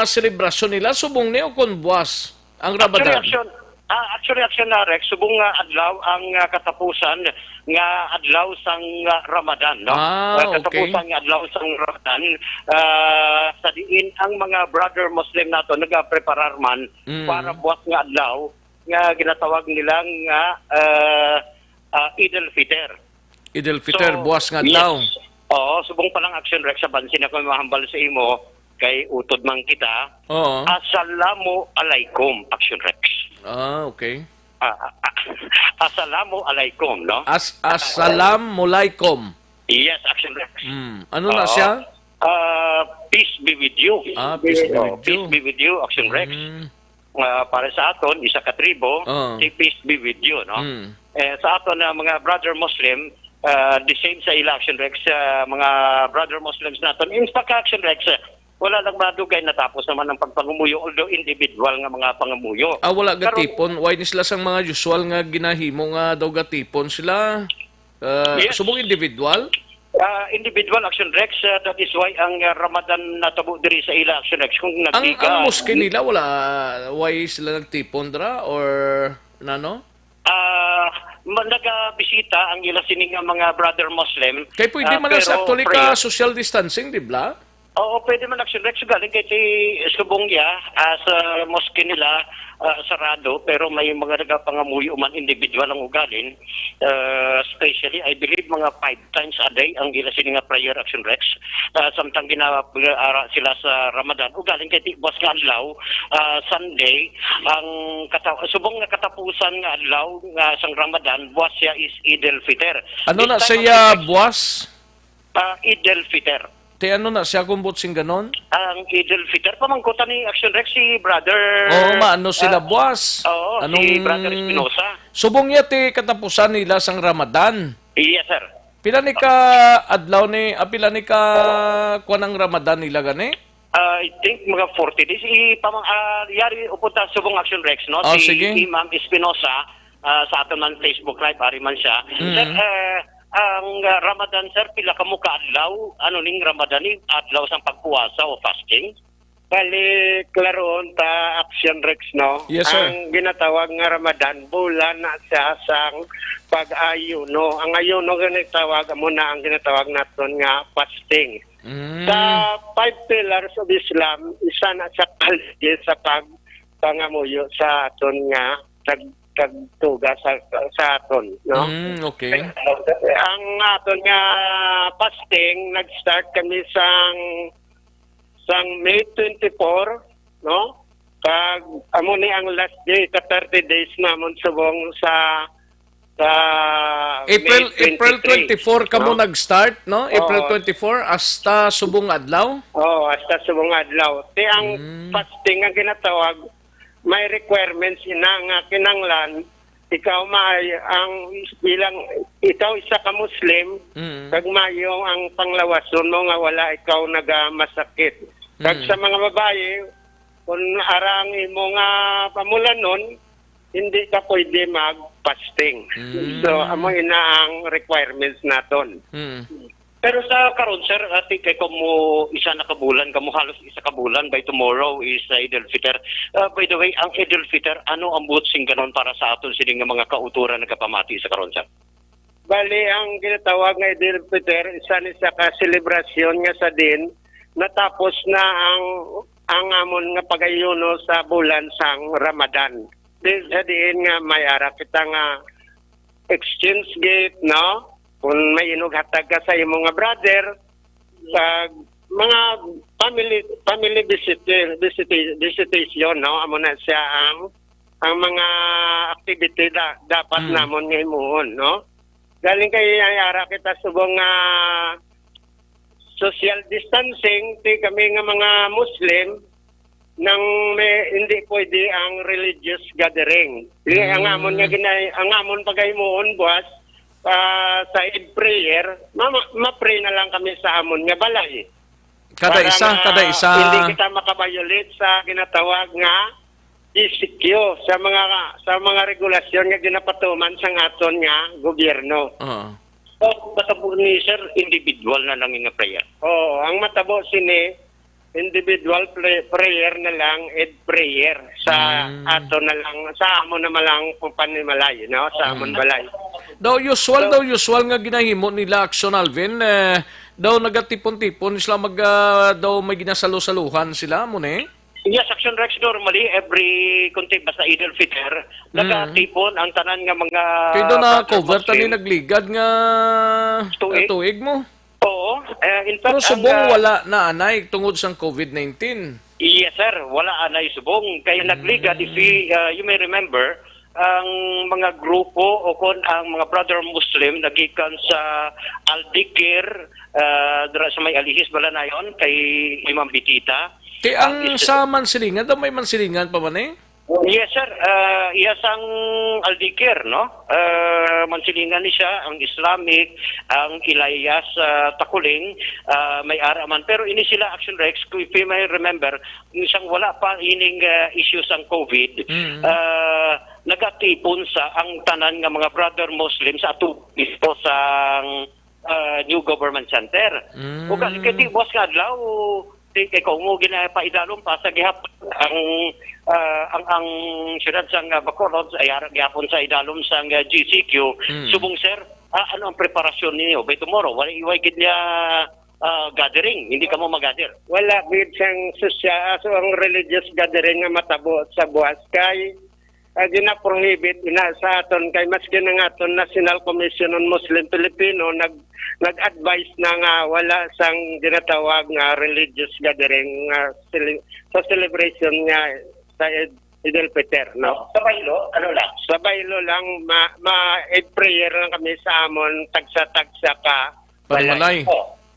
selebrasyon nila subong ni o kon buwas ang Ramadan. Actually, Aksyon Rex, subong adlaw ang katapusan nga adlaw sang Ramadan, no? Katapusan nga adlaw sang Ramadan, sa diin ang mga brother Muslim nato nagapreparar man para buwas nga adlaw nga ginatawag nilang Eid al-Fitr. Eid al-Fitr, buwas nga adlaw. Yes. Oo, subong pa lang Action Rex sa bansin ako mahambal sa imo kay utod man kita. Oo. Assalamu alaikum, Action Rex. Okay. Assalamu alaikum, no? Assalamu alaikum. Yes, Action Rex. Ano na siya? Peace be with you. Peace be with you. Peace be with you, Action Rex. Para sa aton, isa ka tribo, si peace be with you, no? Sa aton na mga brother Muslim, the same sa Action Rex, mga brother Muslims naton. In fact, Action Rex, wala lang madugay natapos naman ang pagpangumuyo, although individual nga mga pangamuyo. Wala gatipon. Why ni sila sang mga usual nga ginahimo nga daw gatipon sila? Yes. Subong individual? Individual, Action Rex. That is why ang Ramadan natabo diri sa Action Rex. Kung ang moske nila, wala, why sila nagtipon dra? Or, nano? Nagabisita ang ila sining mga brother Muslim. Kaya pwede man sa actually ka social distancing, di ba? Oo, pwede man Action Rex. Galing kay Subongya sa moske nila sarado, pero may mga nagapangamuyo man individual ang ugalin. Especially, I believe mga 5 times a day ang gila sila nga prayer, Action Rex. Samtang ginaara sila sa Ramadan. Ugaling kay Tibos nga adlaw, Sunday, ang subong nga katapusan nga adlaw sang Ramadan, buwas siya is Eid al-Fitr. Ano na siya buwas? Eid al-Fitr. Te ano na siya kumbot sing ganon? Ang Eid al-Fitr, pamangkutan ni Action Rex si Brother... maano sila buwas? Si Brother Espinosa. Subong niya ti katapusan nila sang Ramadan. Yes, sir. Pila ni ka adlaw ni, pila ni ka kuanang Ramadan nila gani? I think mga 40 days. Yari upunta subong Action Rex, no? Sige. Imam Espinosa, sa aton man Facebook Live, ari man siya. Sir, ang Ramadan, sir, pila ka mo ka adlaw? Ano ning Ramadan ni adlaw sang pagpuasa o fasting? Bali, klaron ta Action Rex, no? Yes, sir. Ang ginatawag nga Ramadan, bulan na siya sang pag-ayuno. Ang ayuno ginatawag mo na ang ginatawag naton nga fasting. Sa 5 pillars of Islam, isa na sa kalye sa pangamuyo sa aton nga tagtuga sa aton, no? Okay. Ang aton nga fasting nag-start kami sang May 24, no? Kag amo ni ang last day ka 30 days namon subong sa April 24 kamo no? nag-start, no? April 24 hasta subong adlaw? Hasta subong adlaw. Ti ang fasting nga ginatawag may requirements ina nga kinanglan ikaw ang bilang ikaw isa ka Muslim kag mayo ang panglawason mo nga wala ikaw nagamasakit. Kag sa mga babae kung arang imo nga pamulanon hindi ka pwede mag-fasting. So amo ina ang requirements naton. Pero sa karon, sir, ati kay mo isa na kabulan, kamo halos isa kabulan, by tomorrow is Eid al-Fitr. By the way, ang Eid al-Fitr, ano ang butsing ganon para sa aton sining nga mga kauturan na kapamati sa karon, sir? Bali, ang ginatawag nga Eid al-Fitr, isa ni sa ka-selebrasyon nga sa din, natapos na ang amon nga pagayuno sa bulan sang Ramadan. Sa diin nga may ara kita nga exchange gift, no? Kung may inughatag ka sa imong mga brother, sa mga family visitation, no? Amo na siya ang mga activity dapat namon nga imuhon, no? Galing kay ayara kita subong social distancing, ti kami nga mga Muslim nang hindi pwede ang religious gathering. Ang amon nga ang amon pagaymuon buwas sa Eid prayer, ma-pray na lang kami sa amon nga balay. Kada isa. Hindi kita makabayolate sa ginatawag nga ECQ sa mga regulasyon nga ginapatuman sa aton nga gobyerno. So, matabo ni sir, individual na lang yung prayer. Ang matabo sini individual prayer na lang, Eid prayer sa ato na lang, sa amon na malang panimalay, no? Sa amon balay. Daw usual nga ginahimo nila Action Alvin, daw nagatipon-tipon sila daw may ginasalo-saluhan sila mo ne? Yes, Action Rex, normally every kunti basta Eid al-Fitr, nagatipon ang tanan nga mga Kaya doon na brother cover Muslim. tani nagligad nga tuig mo. Oo. In fact, Pero subong wala na anay tungod sa COVID-19. Yes, sir. Wala anay subong. Kaya nagligad, if you may remember, ang mga grupo o kon ang mga brother Muslim nagikan sa Al-Dikir, dira sa may Alihis Balanayon, kay Imam Bitita. Kaya ang sa Mansilingan, daw may Mansilingan pa man eh? Yes, sir. Yes, ang Al-Dikir, no? Mansilingan ni siya, ang Islamic, ang Ilayas, Takuling, may araman. Pero ini sila, Action Rex, if you may remember, isang wala pa ining issues ang COVID, nagatipon sa ang tanan nga mga brother Muslim sa dito sa New Government Center. O kasi kaya boss nga adlaw, kay kung mo ginapaidalom pa sa gihapon ang syudad sang Bacolod ay gihapon sa idalom sang GCQ. Subong sir, ano ang preparasyon niyo by tomorrow? Wala iway gid niya gathering, hindi ka mo mag-gather. Wala gid sang social, so ang religious gathering nga matabo sa buwas kay gina-prohibit ina sa aton kay maski nga aton National Commission on Muslim Filipino nag-advise na nga wala sang ginatawag nga religious gathering sa celebration nga sa Eid al-Fitr, no? Sa Baylo, ano lang? Sa Baylo lang, Eid prayer lang kami sa amon, tagsa-tagsa ka. Panimalay.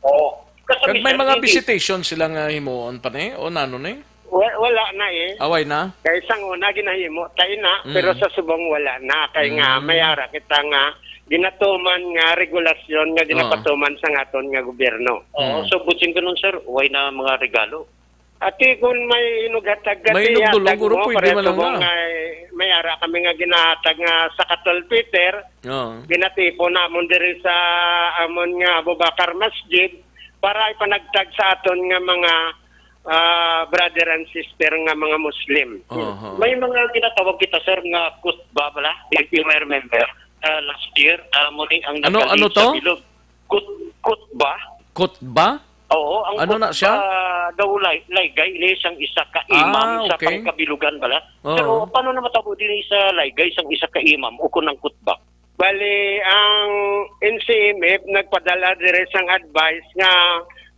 Oo. Kag may mga visitation silang himuon pa ni o nano ni? Wala na eh. Away na? Kaya isang una ginahimo tayo na, pero sa subong wala na. Kaya nga mayara kita nga ginatuman nga regulasyon nga ginapatuman sa aton nga gobyerno. So buting ko nun sir, why na mga regalo? Ati kung may inugatag may inugdulog, guro pwede man lang na. Mayara kami nga ginahatag nga sa Katol Peter, ginatipo namon diri sa amon nga Abubakar Masjid para ipanagtag sa aton nga mga brother and sister nga mga Muslim. May mga ginatawag kita sir nga kutba bala, if you may remember, last year, muli ang ano to? Kutba. Kutba? Oo, ang ano na siya? Daw laygay, ini isang isa ka imam sa pangkabilugan bala. Pero paano na matabo din sa laygay, isang isa ka imam o kunang kutba? Bali, ang NCMF nagpadala dire sang advice nga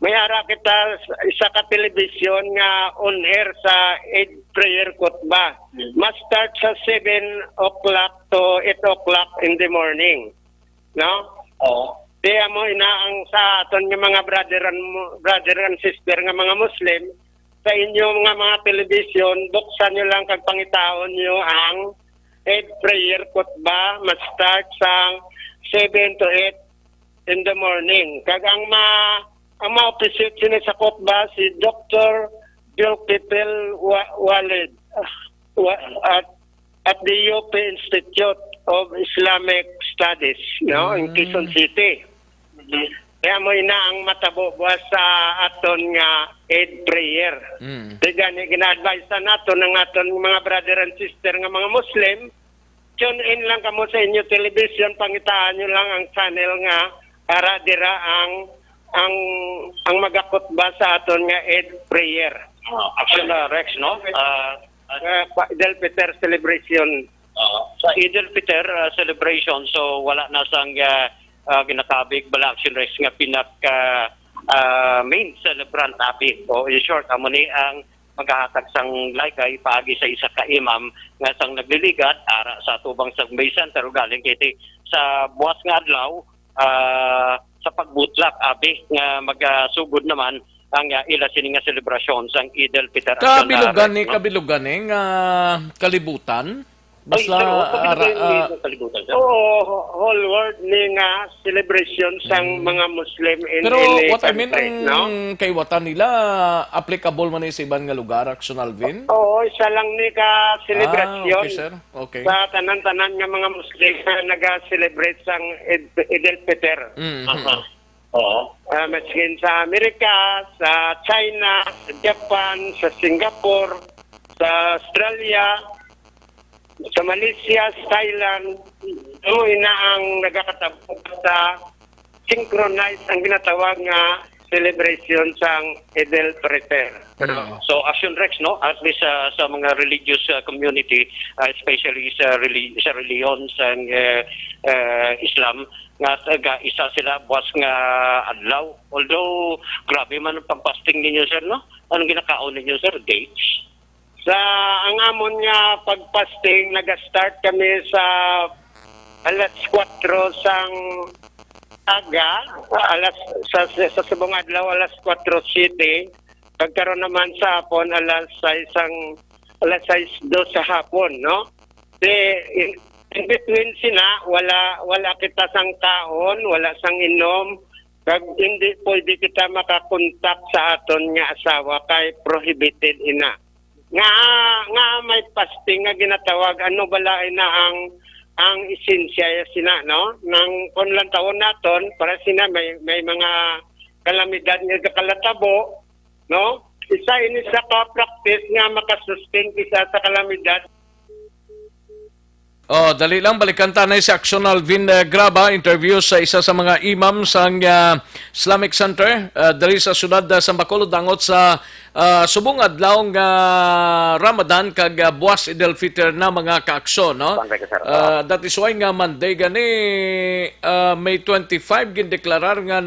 may ara kita isa ka telebisyon nga on air sa Eid prayer khutbah. Must start sa 7 o'clock to 8 o'clock in the morning. No? Oo. Kaya mo inaang sa aton nga mga brother and sister nga mga Muslim sa inyong mga telebisyon, buksan nyo lang kag pangitaon nyo ang Eid prayer khutbah must start sa 7 to 8 in the morning. Kag ang ma-officiate sini sa khutbah si Dr. Bilkifil Walid at the UP Institute of Islamic Studies, no, in Quezon City. Kaya mo ina ang matabo buwas sa aton nga Eid prayer. Gani gina-advise nato ng aton mga brother and sister nga mga Muslim, tune in lang kamo sa inyo television, pangitaan nyo lang ang channel nga para dira ang magakutba sa aton nga Eid prayer. Action Rex, no? Eid al-Fitr celebration. Sa Eid al-Fitr celebration, so wala na sang ginakabig bala Action Rex nga pinaka main celebrant abi. O in short, amo ni ang maghahatag sang laygay paagi sa isa ka imam nga sang nagliligat ara sa tubang sa Bay Center galing kiti sa buwas nga adlaw sa pagbutlak abi nga magasugod naman ang ila sini nga selebrasyon sang Eid al-Fitr. Kabilugan ni nga kalibutan. Basta kalibutan. Whole world ni nga celebration sang mga Muslim in pero what I country, mean, no? kay watan nila applicable man sa ibang nga lugar, Action Alvin? Oo, isa lang ni ka celebration. Okay, sir. Okay. Sa tanan-tanan nga mga Muslim na naga-celebrate sang Eid al-Fitr. Oo. Maskin sa Amerika, sa China, sa Japan, sa Singapore, sa Australia, sa Malaysia, sa Thailand, ina ang nagakatabot sa synchronize ang ginatawag nga celebration sang Idel Fitr. So Action Rex, no, at least sa mga religious community, especially sa reliyon sa Islam, nga isa sila buwas nga adlaw. Although grabe man ang pagpasting ninyo, sir, no? Anong ginakaon ninyo, sir? Dates? Sa ang amon nga pagpasting, nag-start kami sa alas 4 sang aga, sa subong adlaw alas 4:07, pagkaroon naman sa hapon alas 6:02 sa hapon, no? In between sina, wala kita sang taon, wala sang inom, kag hindi pwede kita makakontak sa aton nga asawa kay prohibited ina. Nga may fasting nga ginatawag, ano bala na ang esensya sina, no? Nang kunlang taon naton, para sina may mga kalamidad nga kalatabo, no? Isa ini sa ka-practice nga makasustain isa sa kalamidad. Dali lang, balikan tanay si Action Alvin Graba, interview sa isa sa mga imam sa Islamic Center dali sa syudad sa Bacolod, dangot sa subong adlaw nga Ramadan kag buwas Idel Fitr na mga kaaksyon, no? That is why nga Monday gani May 25 gindeklarar nga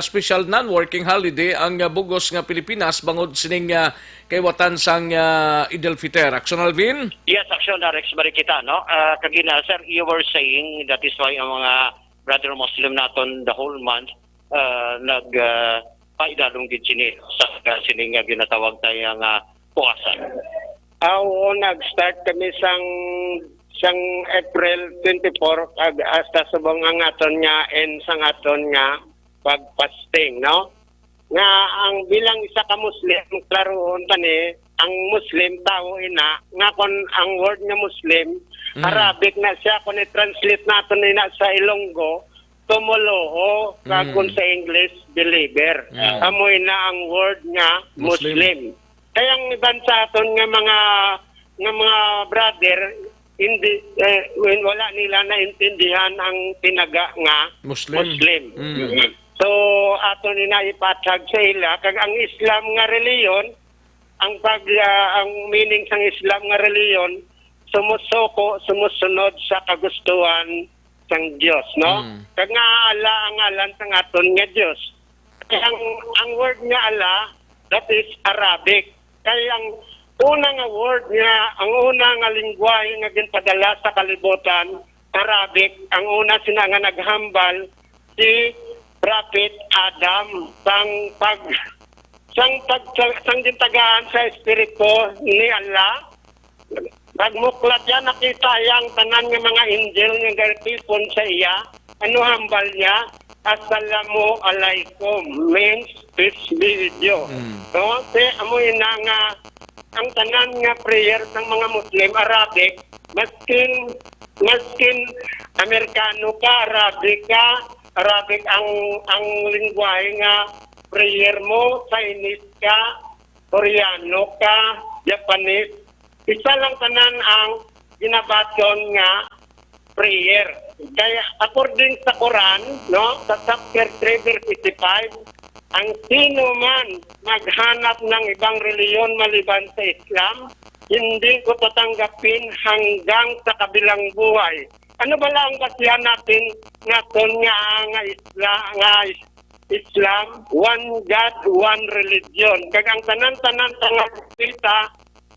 special non-working holiday ang bugos nga Pilipinas bangod sining kaywatan sang Idel Fitr. Action Alvin? Yes, Action Rex Marikita, no? Kagina, sir, you were saying that is why ang mga brother Muslim naton the whole month paidalong gid sini sa sining ginatawag tayong puwasan. Oo, nag-start kami sang April 24 hasta subong ang aton nga sang aton nga pagpasting, no? Nga ang bilang isa ka Muslim, klaroon tani, ang Muslim tao ina, nga kon ang word nga Muslim, Arabic na siya, kung i-translate natin na sa Ilonggo, tumuloo, kung sa English, believer. Amoy na ang word nga Muslim. Kaya ang iban sa aton nga mga brother, hindi wala nila naintindihan ang tinaga nga Muslim. So aton ina ipatag sa ila kag ang Islam nga reliyon, ang meaning sang Islam nga reliyon, sumusunod sa kagustuhan sang Dios, no? Kag nga ala ang ngalan sang aton nga Dios. Kaya ang word nga ala, that is Arabic. Kaya ang una nga word nga, ang una nga lingwahe nga ginpadala sa kalibutan, Arabic. Ang una sina nga naghambal si Prophet Adam sang gintagaan sa espiritu ni Allah. Nagmuklat yan, nakita yang tanan ng mga angel nga garpipon sa iya. Ano hambal niya? Assalamu alaikum, means peace be with you. No? Amoy na nga ang tanan nga prayer ng mga Muslim, Arabic, maskin Amerikano ka, Arabic ang lingwahe nga prayer mo, Chinese ka, Koreano ka, Japanese. Isa lang tanan ang ginabaton nga prayer. Kaya according sa Quran, no, sa chapter 3 verse 55, ang sino man maghanap ng ibang reliyon maliban sa Islam, hindi ko tatanggapin hanggang sa kabilang buhay. Ano ba lang basihan natin naton nga Islam, one God, one religion. Kag ang tanan-tanan nga kita,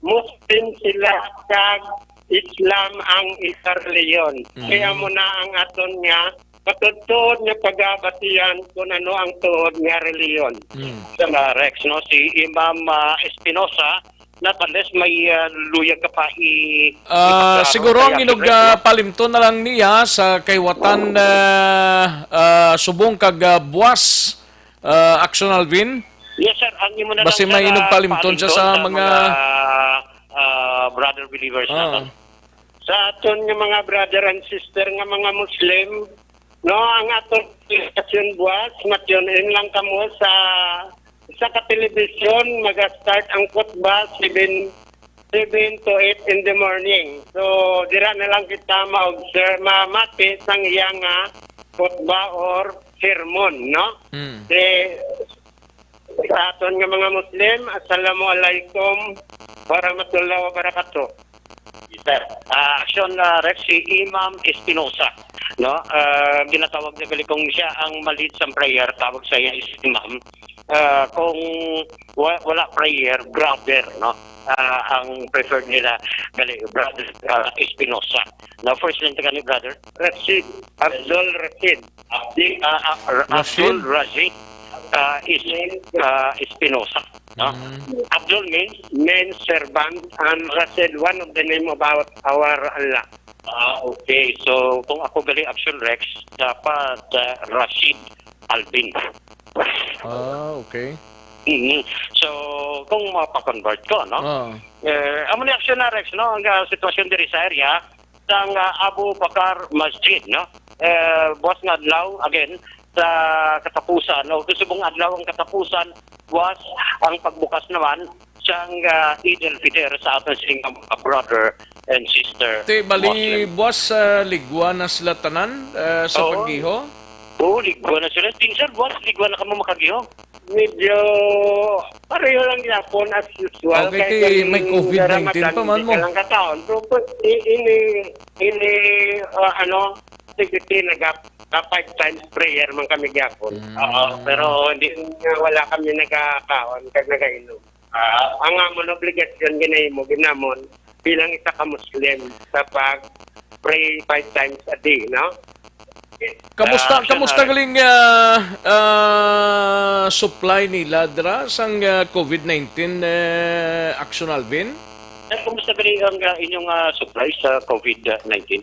Muslim sila kag Islam ang isa reliyon. Kaya mo na ang aton nga patutod nga pagabatian kung ano ang tuod nga reliyon. Rex, no? Si Imam Espinosa, natales may luyag ka pa siguro ang inog palimto na lang niya sa kaywatan subong kag buwas Action Alvin. Yes sir, ang imo na basi may inog palimton siya sa mga brother believers natin. Sa aton nga mga brother and sister nga mga Muslim, no, ang aton kasyon buwas, matyonin lang kamo sa ka-television, mag-start ang khutbah 7 to 8 in the morning. So, dira na lang kita ma-observe, mamati sang iyang khutbah or sermon, no? Sa aton nga mga Muslim, Assalamualaikum warahmatullahi wabarakatuh. Yes, sir. Action Rex, si Imam Espinosa. No? Ginatawag na gali kung siya ang malit sa prayer, tawag sa iya is Imam. Kung wala prayer, brother, no? Ang preferred nila gali brother Espinosa. Now first name gali brother Rashid, Abdul Rashid. Abdul Rashid Espinosa. No? Abdul means servant, and Rashid, one of the name of our Allah. Okay. So, kung ako gali Action Rex, dapat Rashid Alvin. Okay. So, kung mapakonvert ko, no? Amo ni Action Rex, no? Ang sitwasyon diri sa area sang Abu Bakar Masjid, no? Buwas nga adlaw, again, sa katapusan, no? Subong adlaw ang katapusan was ang pagbukas naman siyang Eid al-Fitr sa aton sining mga brother and sister. Bali, buwas ligwa na sila tanan sa paggiho? Oo, ligwa na sila. Tingsan, buwas, ligwa na kamo makagiho. Medyo pareho lang yapon as usual. Okay, may COVID-19 pa man mo. Lang kataon. So, sigiti nag-5 times prayer man kami gyapon. Pero hindi wala kami nagkakaon kag nagainom. Ang amon obligasyon ginamon bilang isa ka Muslim sa pag pray 5 times a day, no? Kamusta galing supply nila dra sang COVID-19 Action Alvin? Kamusta galing ang inyong supply sa COVID-19?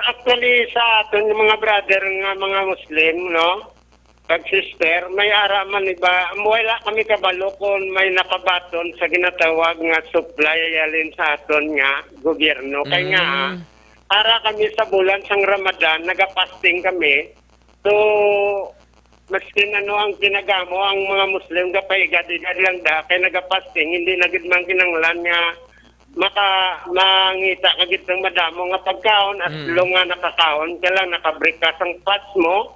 Actually, sa aton mga brother nga mga Muslim, no? Kag sister, may araman iba. Wala kami kabalo kung may nakabaton sa ginatawag nga supply yalin sa aton nga gobyerno. Kaya nga, para kami sa bulan sang Ramadan, nagapasting kami. So, maski ang kinagamo, ang mga Muslim kapay gadi lang da, kaya nagapasting, hindi nagidman kinanglan nga mangita kagit ng madamo nga pagkaon at nga nakakaon kailang nakabreak ka sang fast mo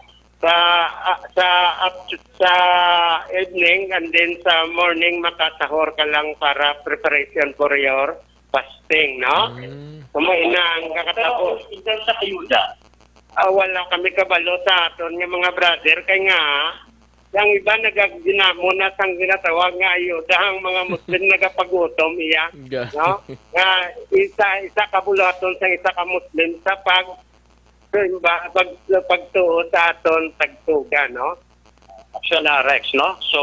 sa evening and then sa morning makasahor ka lang para preparation for your fasting, no? Kumain na ang kakatapos. Sa ayuda. Wala kami kabalo sa aton nga mga brother kay nga ang iba nagaginamo na sang ginatawag nga ayuda ang mga Muslim nagapagutom iya, no? Nga isa kabulaton sa isa ka Muslim sa pagtuo sa aton tagtuga, no? Action Rex, no? So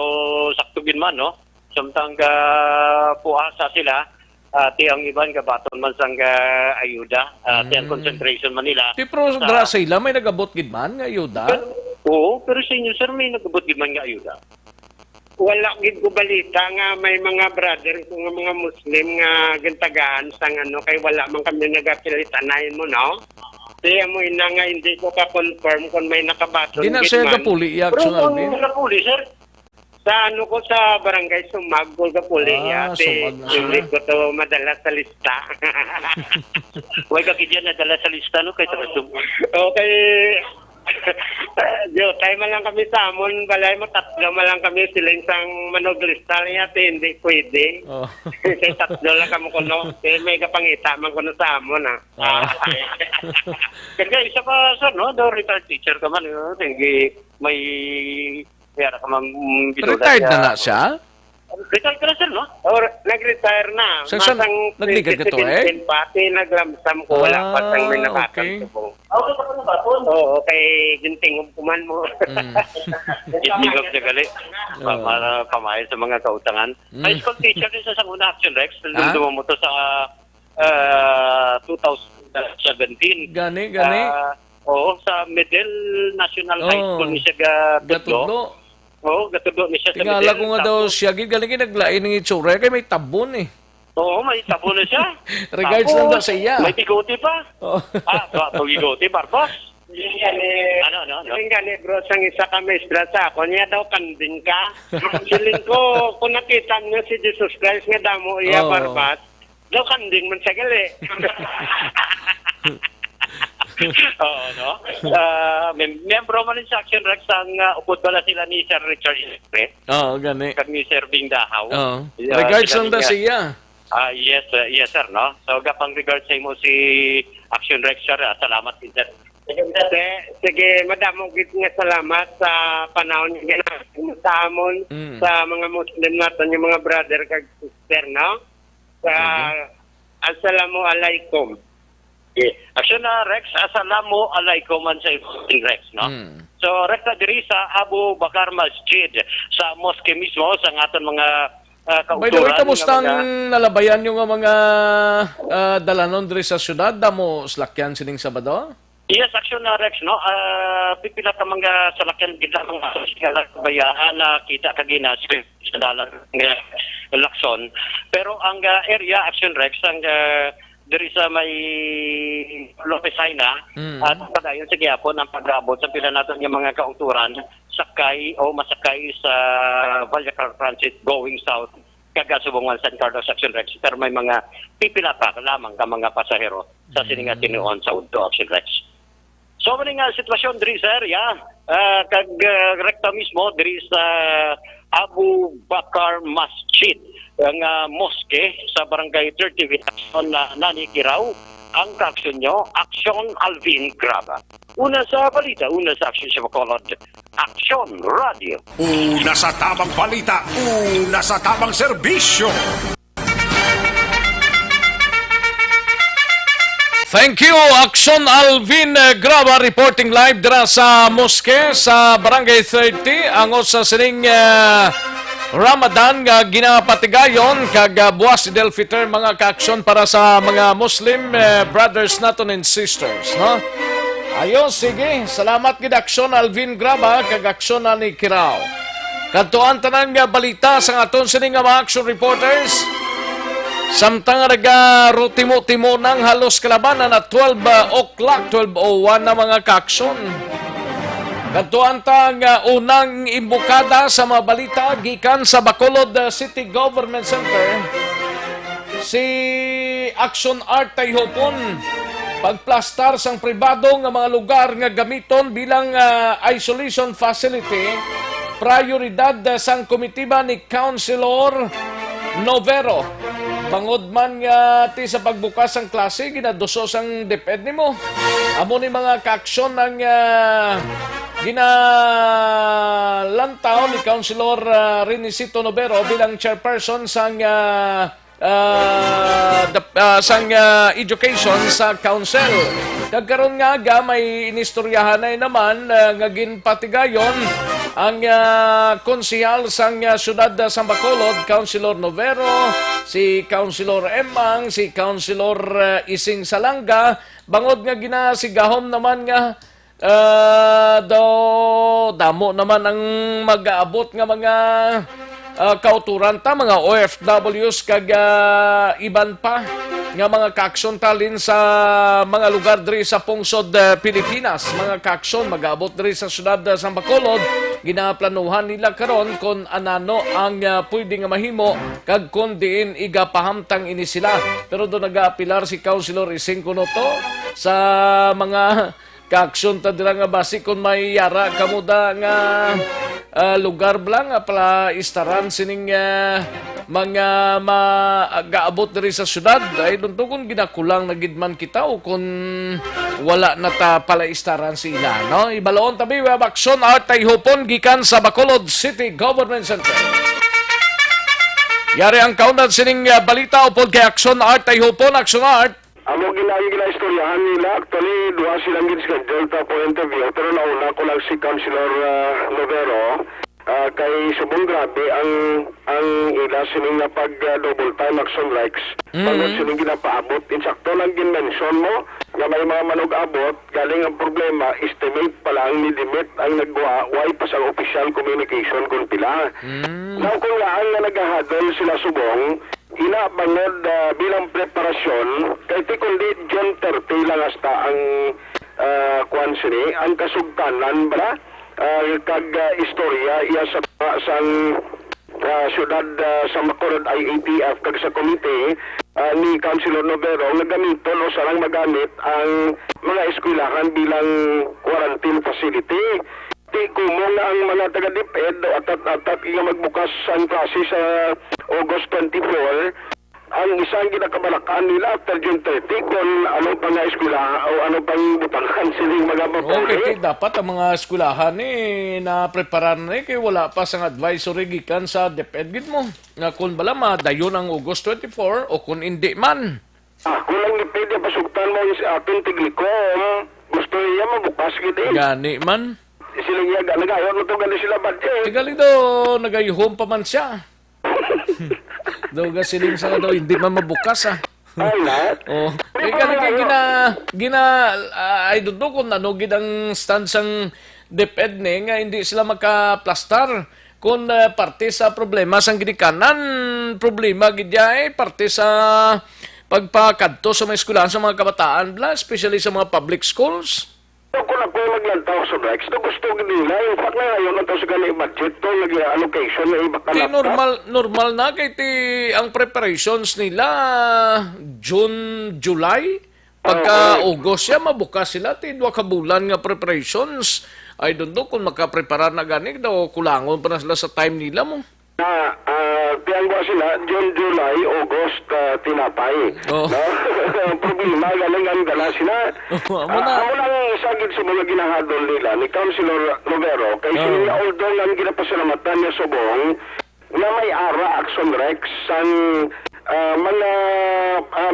saktugin man, no? Samtang puasa sila, ti ang iban gabaton man sang ayuda, ti ang concentration man nila. Ti pro dra sa ila may nagabot gid man nga ayuda. Oo, pero sa inyo, sir, may nagabot gid man nga ayuda. Wala gid ko balita nga may mga brother nga mga Muslim nga gintagaan sang kay wala man kami nagapilitanayin mo, no? Kaya mo ina nga hindi ko ka-confirm kung may nakabaton gid man. Di na siya kapuli Action Alvin. Pero kapuli, sir? Sa ko sa barangay Sumag, Gulgapuli, hindi ko to madala sa lista. Huwag ka kidyan nadala sa lista, no? Kay Okay. Tayo man lang kami sa amon, balay mo, tatlo man lang kami silang sang manoglista niya, hindi pwede. Kaya tatlo lang kami kuno. Kaya may kapangita man kuno sa amon, Kaya isa pa, sir, no? Do retired teacher ka man, hindi may kaya ka man retired na siya? Retired ka na, sir, no? Or nag-retire na. Nagligad ka to, Pati naglamsam ko, wala pa sang may nakatang subong. Okay pa ka na ba? Oo, kay gintingog kuman mo. Gintingog na gali. Para pamahay sa mga kautangan. High school teacher din sa Sanguna Action Rex. Nandun mo to sa 2017. Gani. Oo, sa Middle National High School ni siya Gatudlo. Oo, Gatudlo ni siya sa Middle. Tingala ko nga daw siya, galing naglain ng itsura, kaya may tabon eh. Oo, may tabon na siya. Regards lang daw sa iya. May bigote pa. Bigote, barbos. Ano? Yung gani bro, sang isa ka maestra sa ako, niya daw kanding ka. Siling ko, kung nakita niyo si Jesus Christ nga damo iya barbas, daw kanding man siya gali. Oo, no? Miyembro man rin sa Action Rex ang upod bala sila ni Sir Richard Ilestre. Oo, gani. Kag ni Sir Bing Dahaw. Oo. Regards lang da siya. Yes, sir, no? So, gapang regards sa imo si Action Rex, sir. Salamat din, sir. Sige, madamong git nga salamat sa panahon nga sa amon sa mga Muslim natin, yung mga brother kag sister, no? Assalamualaikum. Action Rex, assalamu alaikum man sa Rex, no? So, Rex na diri sa Abu Bakar Masjid, sa mosque mismo, sa aton mga kauturan. By the way, kamusta ang nalabayan yung mga dalanon diri sa syudad? Damo slakyan sining Sabado? Yes, Action Rex, no? Pipila ka mga salakyan kita mga bayaan na kita kagina sa dalang Lacson. Pero ang area, Action Rex, ang diri sa may Lopesina at padayon sa Quiapo ang pag-abot sa pila natin yung mga kauturan sakay o masakay sa Vallecar Transit going south kagasubungan San Carlos Action Rex, pero may mga pipila pa lamang ka mga pasahero sa sininga tinuon sa Udto Action Rex. So maning sitwasyon diri sir, kag rekta mismo diri sa Abu Bakar Masjid, ang mosque sa barangay 30 na nanikiraw ang kaaksyon nyo, Action Alvin Graba. Una sa balita, una sa Action sa Bacolod, Action Radio. Una sa tamang balita, una sa tamang serbisyo. Thank you, Action Alvin Graba reporting live dira sa mosque sa Barangay 30 angos sa sining Ramadan nga ginapatigayon kag buwas Idul Fitr mga ka-aksyon para sa mga Muslim brothers naton and sisters, no? Ayo, sige, salamat gid Action Alvin Graba kag aksyon na ni Kirao. Kadtuan tanan nga balita sa aton sining mga action reporters. Samtang rutimo-timo ng halos kalabanan at 12 o'clock, 12:01 na mga ka-aksyon. Kadtuan tang unang imbukada sa mga balita gikan sa Bacolod City Government Center. Si Action Art Tayhopon pagplastar sang pribado nga mga lugar nga gamiton bilang isolation facility, prioridad sang komitiba ni Councilor Novero. Bangod man nga ti sa pagbukas ang klase, ginadusos ang DepEd nimo. Amo ni mga ka-aksyon ng ginalantaw ni Councilor Renisito Novero bilang chairperson sang education sa council. Kagkaroon nga may inistoryahan na naman nga ginpatigayon ang konsihal sang syudad sa Bacolod, Councilor Novero, si Councilor Emang, si Councilor Ising Salanga, bangod nga ginasigahom naman nga damo naman ang mag-aabot nga mga kauturan ta, mga OFWs kag iban pa nga mga kaaksyon talin sa mga lugar diri sa pungsod Pilipinas. Mga kaaksyon mag-aabot diri sa syudad sa Bacolod, ginaplanuhan nila karon kon anano ang pwede nga mahimo kag kun diin igapahamtang ini sila. Pero do nagaapilar si Councilor Ising Kunoto sa mga kaaksyon ta dira nga basi kun may yara kamuda nga lugar blang pala istaran sining mga mag-aabot diri sa syudad ay dunto kung ginakulang na gidman kita o kung wala na ta pala istaran sila, no? Ibaloon tabi web Action Art Tayhopon gikan sa Bacolod City Government Center. Yari ang kaunad sining balita upod kay Action Art Tayhopon. Action Art. Amo gina-istoryahan nila. Actually, duha silang gin-schedule ta for interview. Pero nauna ko lang si Councilor Novero. Kay subong grabe ang ila sining na pag-double time action likes. Pagod sining ginapaabot. Insakto lang gin-mention mo na may mga manog-abot. Galing ang problema, estimate pa lang ni Dimit ang nagwa. Why pa sa official communication kung pila. Now kung laan na naghahadol sila subong, inabangod bilang preparasyon kay ti kundi June 30 lang hasta ang kuan sini ang kasugtanan bra kag istorya iya sa sang syudad sa Bacolod IATF kag sa komite ni Councilor Novero nga gamiton o sarang magamit ang mga eskwelahan bilang quarantine facility. Di kumo nga ang mga taga-DepEd atat nga magbukas ang klase sa August 24, ang isang ginakabalakan nila after June 30 kung ano pang eskwela o ano pang butangan silang mga mapuli. Okay, dapat ang mga eskwelahan na preparan na kay wala pa sang advisory gikan sa DepEd gid mo. Nga kung bala madayon ang August 24 o kung hindi man. Kung lang DepEd pasugtan mo sa ating Tiglikom, gusto niya mabukas gid Gani man. Sila niya nagayon mo to gali sila budget. Tigali do nagayuhom pa man siya. Daw gasiling sa daw hindi man mabukas Ay na. Oh, I don't know kung ano gid ang stance ang DepEd nga hindi sila makaplastar kung parte sa problema sang ginikanan problema gid parte sa pagpakadto sa mga eskwelahan sa mga kabataan especially sa mga public schools. Kung ako maglantaw sa Rex, gusto nila. In fact, ngayon ito sa ganang budget to, allocation na iba Ti normal na kay ang preparations nila June, July. Pagka August siya, mabukas sila. Ti 2 ka bulan nga preparations. I don't know kung makaprepara na ganig daw kulangon pa na sila sa time nila mo. Tiyangwa sila, June, July, August, tinapay. Oh. No? Problema, galing ang gala sila. Amo lang isagid sa mga ginahadol nila ni Councilor Novero, kay sila although ang ginapasalamatan niya subong, na may ara Action Rex ang mga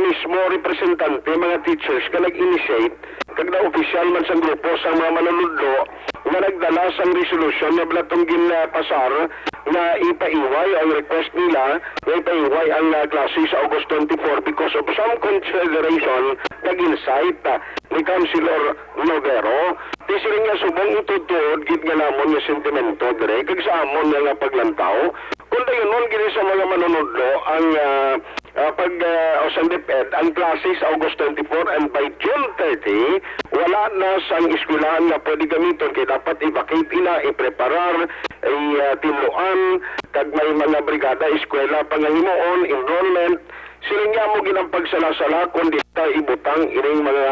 mismo representante, mga teachers ka nag-initiate kagda opisyal man sa grupo sa mga manunudlo nga nagdala sang resolution na blatong ginapasar na ipaiway ang request nila na ipaiway ang klase sa August 24 because of some consideration nag-insight ni Councilor Novero. Di sila nga subong itutuod gid nga namon nga sentimento dire kag sa amon nga paglantaw. Kung dayon nun gini sa mga manunudlo ang DepEd ang klase sa August 24 and by June 30 wala na sang eskwelahan nga pwede gamiton kay dapat i-vacate ina, i-preparar, tinuan kag may mga brigada eskwela pangahimuon, enrollment. Sila nga mo ginang pagsalasala kung di ta ibutang ining mga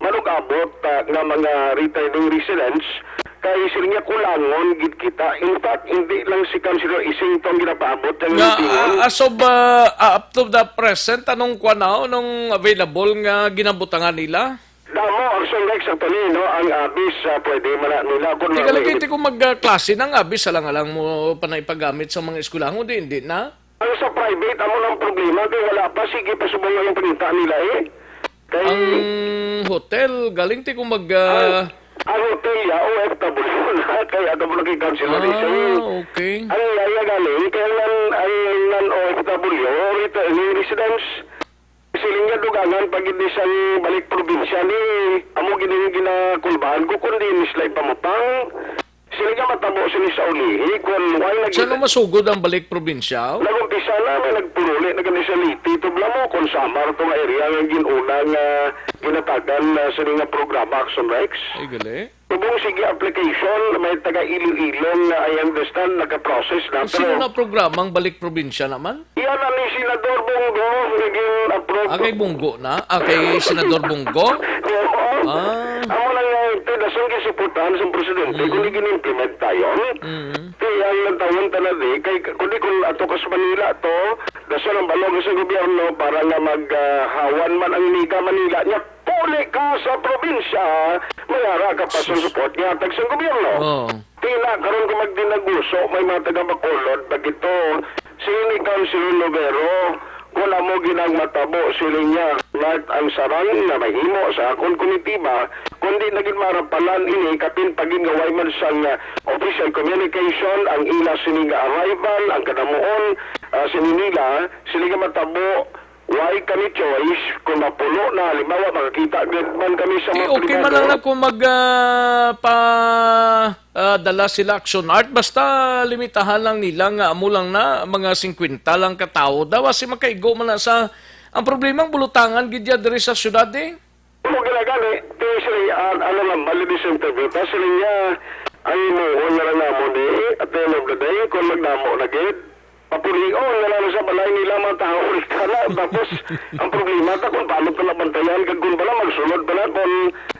manugabot nga mga returning residents kay sila nga kulangon gid kita. In fact, hindi lang si Councilor Ising tong ginapaabot ang as of up to the present, anong anong available nga ginabutangan nila? Damo, Orson Rex, actually, no, ang abis pwede mana nila. Tika lang kayo kung magklase ng abis, alang-alang mo pa na ipagamit sa mga eskwelahan, hindi na? Ang sa private, amo ng problema, kaya wala pa, sige pa subong yung panita nila Kay, ang hotel, galing ti kung ang hotel ya, OFW na, kaya ito mo na kay Councilor okay. Ang yaya galing, kaya ang non-OFW, returning residents, siling nga dugangan pag hindi siyang balik probinsya ni amo ginakulbahan ko kundi mislay pamutang sila nga matabo sila sa ulihi kung why saan masugod ang balik probinsya? Nagumpisa na may nagpuruli na ganun sa liti tubla mo kung samar itong area ng ginunang ginatagan sa nga programa Action Rex ay gali tubong sige application may taga Iloilo na I understand nagka-process na sino na programang balik probinsya naman? Iyan na ni Senador Bongo naging approve kay Bongo na? Kay Senador Bongo? Amo lang ito dasong kisuputan sa presidente kundi gini-implement tayo kaya ang nagtawon tanadi kundi kung ato ka sa Manila to dasong ang balong sa gobyerno para nga maghawan man ang Nika Manila niya puli ka sa probinsya mayara ka pa sa support niya tag sa gobyerno tina karon kung magdinaguso may mga taga-Bacolod pag ito sini Councilor Novero kung mo ginang matabo sila niya lahat ang sarang na mahimo sa akong komitiba kundi naging marapalan ini kapin pagingaway man sang official communication ang ila siniga arrival ang kadamuon sininila sila matabo why kami choice kung mapulo na halimbawa makakita man kami sa mga okay man lang na kung dala sila Action Art basta limitahan lang nila nga amo lang na mga 50 lang katao daw kasi makaigo man na sa ang problemang bulutangan gidya diri sa syudad Mo gani sila ano lang malibis interview ta sila niya ay mo wala na mo at the end of the day kung magnamo na gid papulion na lang sa balay nila mga tao na. Tapos ang problema ta kung paano pala bantayan kag kung pala magsunod pala kung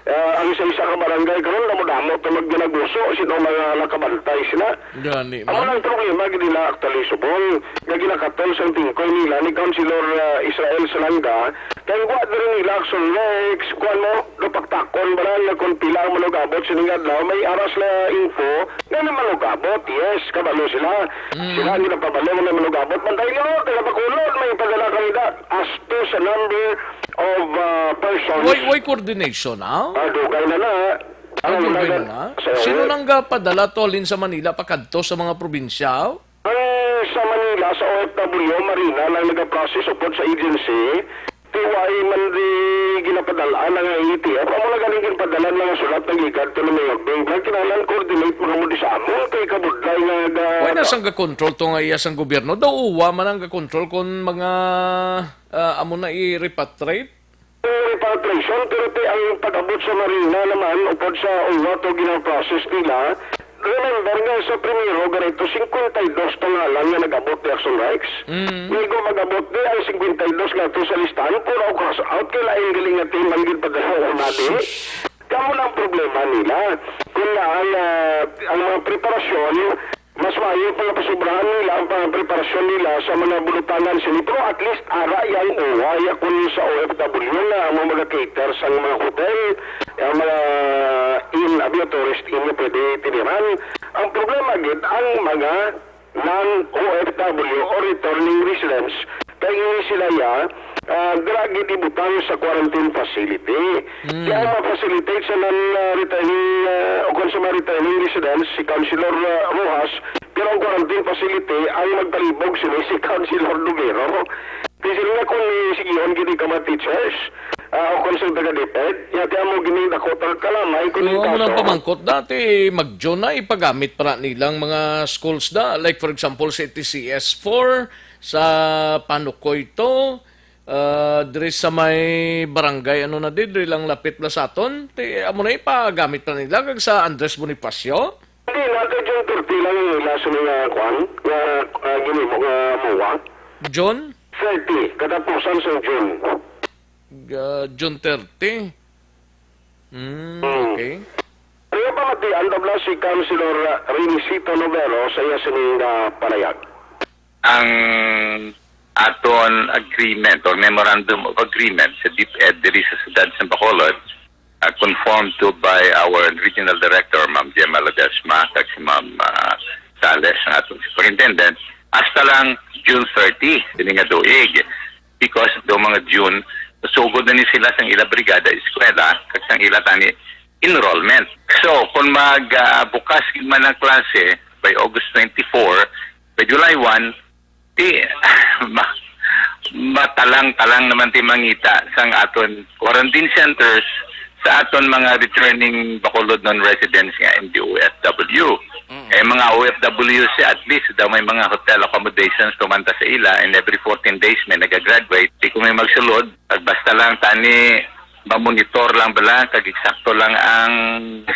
ang isa-isa ka barangay karon namudamot na magginaguso sino mga nakabantay sila. Gani Ang man. mga problema gid nila actually subong nga ginakatol sa tingkoy nila ni Councilor Israel Salanga kay wa diri nila action Rex kuan mo dupaktakon barang nga kung pila ang manugabot sining adlaw may aras na info nga na manugabot yes kabalo sila. Sila ang ginapabalo na manugabot bantay nyo taga Bacolod may padala kanila as to sa number of persons. Way coordination, ah? Dugay na na. Dugay na na? Sino nang padala tolin sa Manila pakadto sa mga probinsya? Sa Manila, sa OFW, Marina, lang nag-process upod sa agency, tiwai man di ginapadalaan ng ETF. Amo na galing ginapadalaan ng sulat ng gigad to na may magbing. Kinalan coordinate mo mo di sa amon kay kabudlay nga Why nasang ga-control to nga iyas ang gobyerno? Daw uwa man ang ga-control kung mga amo na i-repatriate? Repatriation, pero ang pag-abot sa Marina naman, upod sa uwa to ginaprocess nila, remember nga sa primero, ganito, 52 pangalan nga nag-abot ni Action Rex. Migo mag-abot di ang 52 nga to sa listahan, puro cross out, kaya laing galing nga team ang ginpadala natin. Kamo na ang problema nila. Kung na ang mga preparasyon, mas maayo pang pasubrahan nila ang preparasyon nila sa mga bulutanan sila. Pero at least ara yung uway kung sa OFW na ang mga caterers ang mga hotel, ang mga tourist inn na pwede tiniran. Ang problema gid ang mga non-OFW o returning residents kaya hindi sila dragi dibutang sa quarantine facility. Kaya ma-facilitate sa non-returning o consumer returning residents si Councilor Rojas, pero ang quarantine facility ang magpalibog sila si Councilor Lugero. Kasi nga kung si Ion gini ka mga teachers o kung sa taga-deped, kaya mo gini dakotal kalamay kung yung Ano kaso. nang pamangkot dati, mag-John na ipagamit para nilang mga schools da. Like for example, sa TCS4, sa Panukoy to, diri sa may barangay, ano na diri lang lapit na sa aton. Amo na ipagamit pa nila kag sa Andres Bonifacio. Hindi, natin yung turti lang yung laso ng kwan, gini mo muwa. John? 30, katapusan sa June. June 30. Okay. Kaya pa mati, ang tabla si Councilor Renisito Novero sa iya sining panayag. Ang aton agreement or memorandum of agreement sa DepEd diri sa siyudad sa Bacolod conformed to by our regional director Ma'am Gemma Ledesma kag si Ma'am Sales ang atong superintendent hasta lang June 30 din nga doig because do mga June sugod na ni sila sang ila brigada eskwela kag sang ila tani enrollment. So kung bukas man ang klase by August 24 by July 1 matalang-talang naman ti mangita sang aton quarantine centers sa aton mga returning Bacolod non-residents nga MDOFW. Mga OFW at least daw may mga hotel accommodations tumanta sa ila and every 14 days may nagagraduate. Di ko may magsulod at basta lang tani mamonitor lang bala kag eksakto lang ang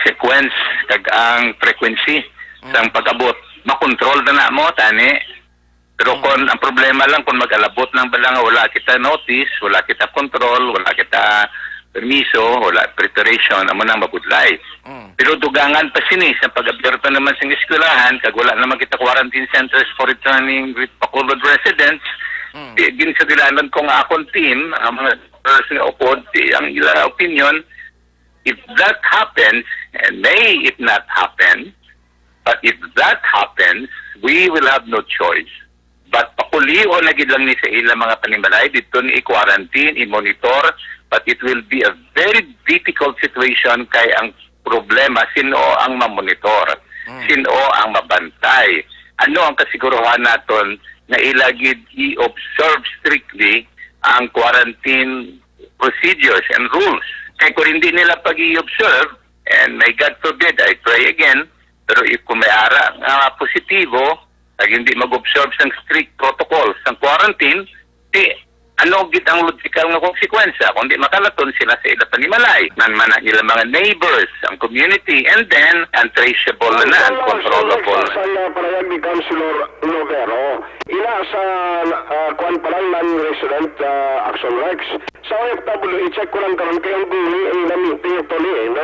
sequence kag ang frequency sang pag-abot makontrol na mo tani. Pero kung ang problema lang kung mag-alabot lang ba lang wala kita notice, wala kita control, wala kita permiso, wala preparation, amo nang mabudlay. Pero dugangan pa sini sa pag-abierto naman sa eskwelahan, kag wala naman kita quarantine centers for returning Bacolod residents, ginsagilanan ko nga akong team, ang mga person upod, ang ila opinion, if that happens, and may it not happen, but if that happens, we will have no choice. But pakuliho na gid lang ni sa ila mga panimalay dito ni i-quarantine, i-monitor, but it will be a very difficult situation kay ang problema sino ang mamonitor, sino ang mabantay. Ano ang kasiguruhan naton na ilagid i-observe strictly ang quarantine procedures and rules. Kaya kung hindi nila pag-i-observe, and may God forbid, I pray again, pero if kung may ara nga positibo, at hindi mag-observe ng strict protocols ng quarantine, ano gid ang logical nga konsekwensya kundi makalaton sila sa ila panimalay nan man ang ilang mga neighbors ang community and then untraceable na uncontrollable. Sa parayag ni Councilor Lovero, ila sa kuan pa lang non-resident Action Rex. Sa OFW, i-check ko lang karon kay ang guli ay na-meeting actually na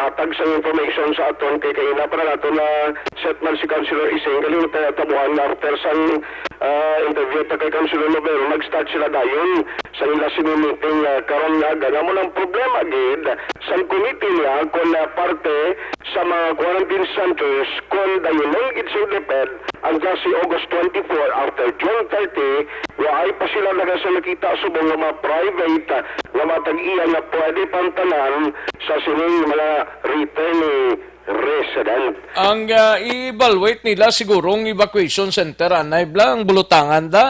atag sa information sa aton kay kaina para nato na setman si Councilor Ising galing tabuhan after sang interview ta kay Councilor Lovero nag-start sila dayon sa ila sini-meeting karon nga gana mo ng problema gid sa committee niya kung parte sa mga quarantine centers kung dayon gid sa DepEd hanggang si August 24 after June 30 waay pa sila nakita subong nga mga private nga matag-iya nga pwede pantanan sa sining mga returning resident. Ang i-evaluate nila sigurong evacuation center anay bla ang bulutangan da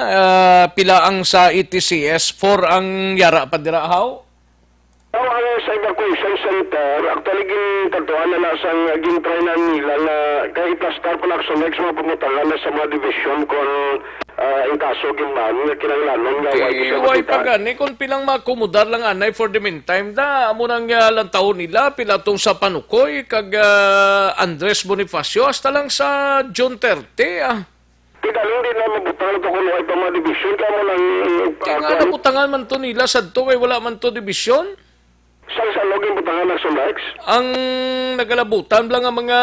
pila ang sa ETCS for ang yara pa dira how? Ang sa evacuation center, actually gintatuan na nasang gintrainan nila na kay i-plaster pa na sa next mga pumutangan na sa mga division kung in kaso ginman, kinanglanon nga way pa gani, kung pilang makomodar lang anay for the meantime da, amo nang lantaw nila, pila tong sa Panukoy, kag Andres Bonifacio, hasta lang sa June 30 Tigaling din na mabutangan ito kung ay pa mga division, kaya mo lang... Kaya nga nabutangan man to nila sa to, kaya wala man to division. Saan sa login butangan ng Sumex? Ang nagalabutan lang ang mga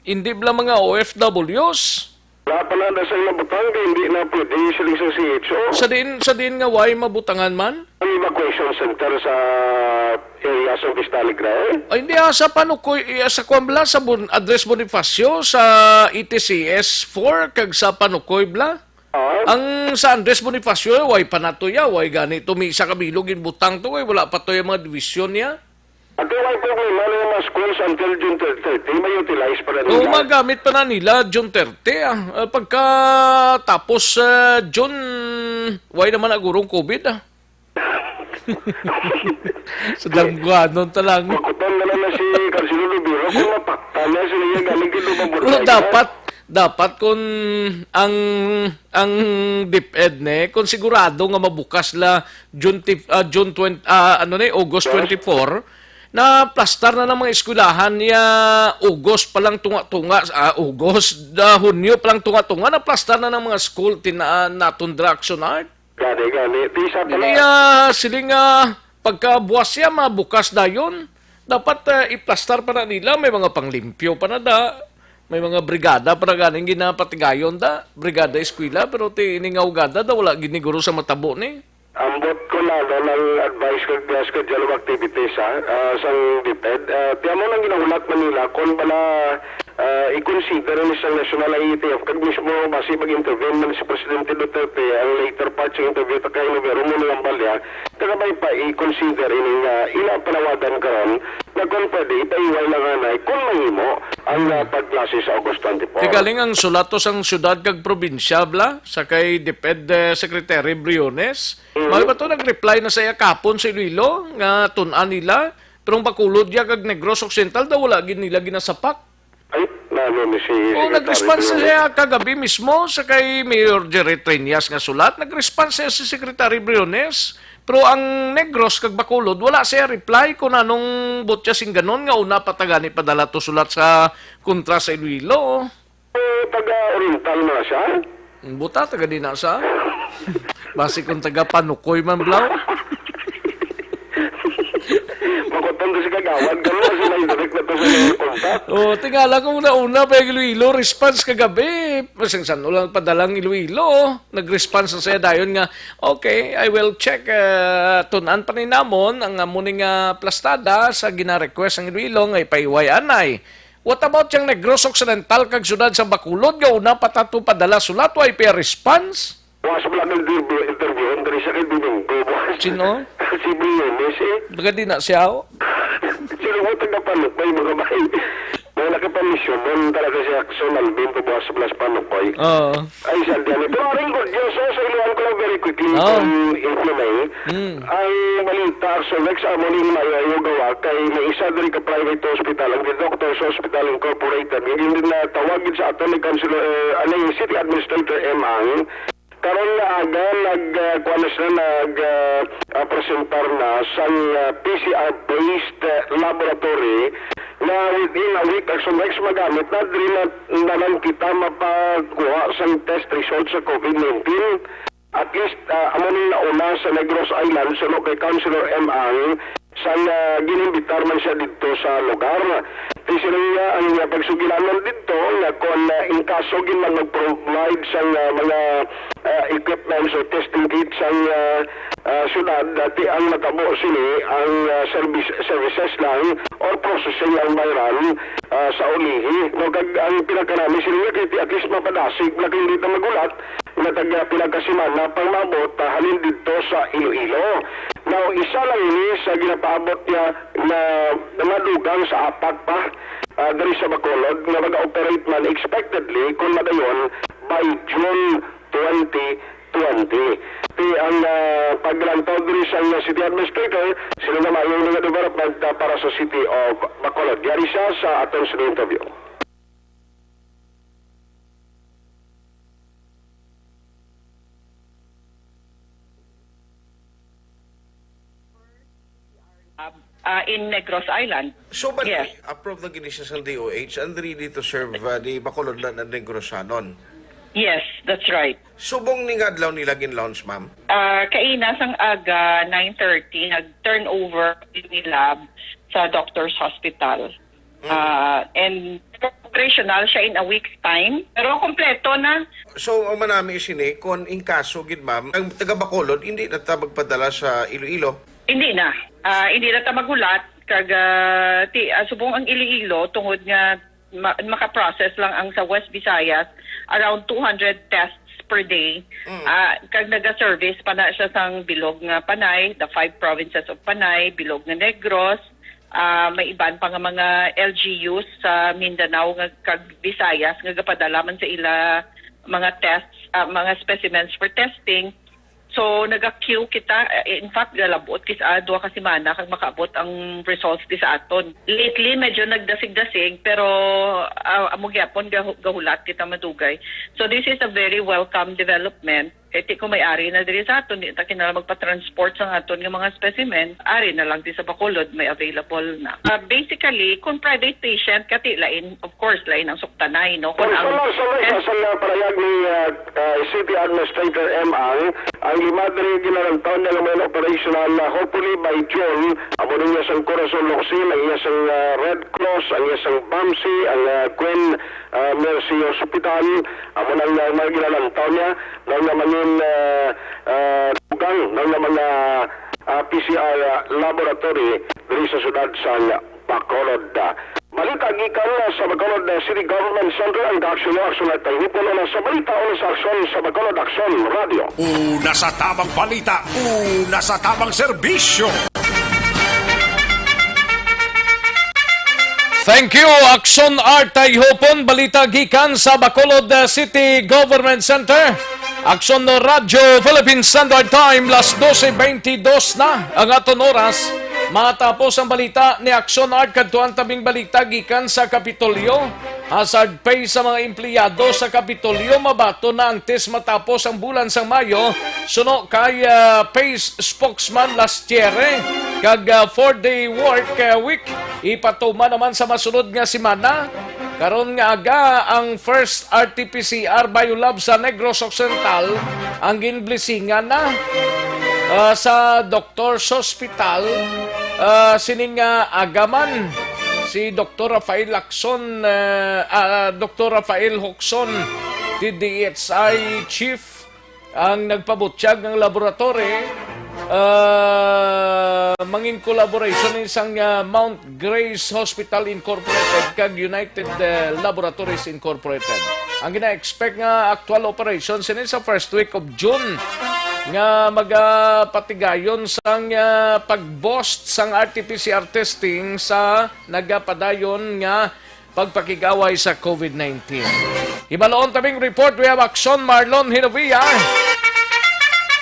hindi lang mga OFWs. Wala pa na sa nabutang hindi na pwede sila sa CHO. Sa din nga why mabutangan man? Ang evacuation center sa area sa Vistaligra Ay hindi sa Panukoy sa Kuambla sa Andres Bonifacio sa ETCS 4 kag sa Panukoy bla. Ang sa Andres Bonifacio, way pa na to ya, way gani tumisa kabilog in butang to, way wala pa to yung mga division niya. At yung problema ng mga schools until June 30, may utilize pa na nila. Oo, magamit pa na nila June 30. Pagka tapos June, way naman agurong COVID Sa damguanon talang. Makutan na lang si Councilor Lovero kung mapakta na sila yung galing kilo mabutay. Dapat kung ang DepEd kung sigurado nga mabukas la August 24 na plastar na ng mga eskwelahan niya August pa lang tunga-tunga Hunyo pa lang tunga-tunga na plastar na ng mga school naton Action Art. Gani. Siling pagkabuwas siya mabukas na yun. Dapat iplastar pa na nila, may mga panglimpyo pa na da. May mga brigada para ganing ginapatigayon da. Brigada eskwela, pero tiningawgada da, wala giniguro sa matabo ni. Ambot ko na ng advice ko class ko dialog activities sa DepEd. Tiyan mo nang ginahulat Manila kung bala i-consider ni sa National IETF kag mismo base mag-intervene man si Presidente Duterte ang later part sa interview ta kay Lovero mo ng balya kagabay pa i-consider ini nga ila panawagan karon na kung pwede ipaiway lang anay kung mahimo ang pagklase sa August 24. Tigaling ang sulatos ang syudad kag probinsya bla sa kay DepEd Secretary Briones. May ba to nag-reply na sa kapon sa Iloilo nga tun-an nila pero ang bakulod ya kag Negros Occidental daw wala gid nila ginasapak. Ay, nag-response siya kagabi mismo sa kay Mayor Jerry Triñas nga sulat. Nag-response siya sa Secretary Briones. Pero ang Negros kag Bacolod, wala siya reply kung anong botya sing ganon nga una patagani padala to sulat sa kontra sa Iloilo. Taga-oriental na siya? Buta, taga di na siya. Basi kung taga Panukoy man blaw. Makutan si kagawad, gano'n sila indirect na to sa kontak. Tingala ko una pa yung Iloilo, response kagabi. Masangsan ulang padalang Iloilo. Nag-response na siya dayon nga, okay, I will check. Tunan pa ni namon ang amuning plastada sa gina-request ang Iloilo nga ipaiway anay. What about yung Negros Occidental kag syudad sa Bacolod? Nga una patato padala sulat, ay pa response? Wasa pala ng interview, dari siya kay Domingo. Sino? Si Briones Baga di na siya ako? Sino mo taga-Panukoy, mga bay? Wala ka pa misyon, doon talaga si Action Alvin, pabukas sa Blas Panukoy. Ay, siya diyan. Pero aring good news, sa iluhan ko lang very quickly, kung implement, ang balita, Action Rex, amunin mayayo gawa, kay may isa dari ka private hospital, ang Doctors Hospital Incorporated, hindi na tawagin sa ato ni Councilor, City Administrator M. Ang, karon nga aga presentar na sang PCR-based laboratory na within a week action next magamit na diri na lang kita mapakuha sang test result sa COVID-19. At least amonin na una sa Negros Island sa kay Councilor M.Ang sang ginimbitar man siya dito sa lugar. Sila nga ang pagsugilanan dito na kung in kaso man mag-provide sa mga equipments o testing kits sa syudad, dati ang natabo sila ang services lang or processing lang mayroon sa ulihi. No, ang pinakarami sila nga kaya at least mapadasig na kung dito magulat na pinagkasimana pang mabot halin dito sa Iloilo. Now, isa lang ini sa ginapaabot niya na madugang sa apat pa dari sa Bacolod na mag-operate man expectedly kung madayon by June 2020. Ang paglantaw diri sa City Administrator, sila na mayroon nga development para sa City of Bacolod. Yari siya sa atong sa interview. In Negros Island. So, but yes. Approve na ginisya sa DOH and ready to serve di Bacolod na Negrosanon? Yes, that's right. Subong ni nga adlaw nila gin-launch, ma'am? Kainas ang aga 9:30, nag-turnover ni lab sa Doctor's Hospital. And operational siya in a week's time. Pero kompleto na. So, ang manami isini, kung in kaso, gid ma'am, ang taga Bacolod, hindi na ta magpadala sa Iloilo? Hindi na. Hindi na ta magulat. Subong ang Iloilo, tungod nga makaprocess lang ang sa West Visayas, around 200 tests per day. Kag naga-service pa na siya sang bilog nga Panay, the 5 provinces of Panay, bilog nga Negros, may iban pa nga mga LGUs sa Mindanao nga kag Visayas nga gapadala man sa ila mga tests, mga specimens for testing. So naga-queue kita, in fact galabot kisa duha ka semana kag makaabot ang results di sa aton. Lately medyo nagdasig-dasig pero amo gyapon gahulat kita madugay. So this is a very welcome development. Kaya ko may-ari na diri sa aton, di ta kinala magpa-transport sa aton nga mga specimen, ari na lang di sa Bacolod may available na. Basically, kung private patient, kati lain, of course, lain ang suktanay, no? Kung ang parayag ni City Administrator M.Ang, ang lima diri ginarantaw na may operational hopefully by June, amo din niya sang Corazon Locsin, ang iya sang Red Cross, ang iya sang BAMSI, ang Queen Mercy Hospital, amo nang mga ginarantaw niya, nang naman dugang ng mga PCR laboratory diri sa siyudad sa Bacolod. Balita gikan sa Bacolod City Government Center ang aksyon at tayo na sa balita o sa aksyon sa Bacolod Aksyon Radio. Una sa tamang balita, una sa tamang serbisyo. Thank you, Aksyon Art Tayhopon, balita gikan sa Bacolod City Government Center. Aksyon no Radyo Philippine Standard Time, las 12:22 na ang aton oras. Matapos ang balita ni Aksyon Art kadtuan tabing balita gikan sa Kapitolyo. Hazard pay sa mga empleyado sa Kapitolyo mabato na antes matapos ang bulan sa Mayo. Suno kay PACE spokesman Lastiere kag 4-day work week ipatuma naman sa masunod nga semana. Karon nga aga ang first RT-PCR biolab sa Negros Occidental ang ginblisingan na sa Doctor's Hospital. Sining agaman si Dr. Rafael Lacson, Dr. Rafael Hoxon, DDHI Chief, ang nagpabutyag ng laboratory. Mangin collaboration isang Mount Grace Hospital Incorporated kag United Laboratories Incorporated. Ang gina-expect nga actual operation sinin sa first week of June nga magapatigayon sang pag-boost sang RT-PCR testing sa nagapadayon nga pagpakigaway sa COVID-19. Hibaloon tabing report, we have Aksyon Marlon Hinovia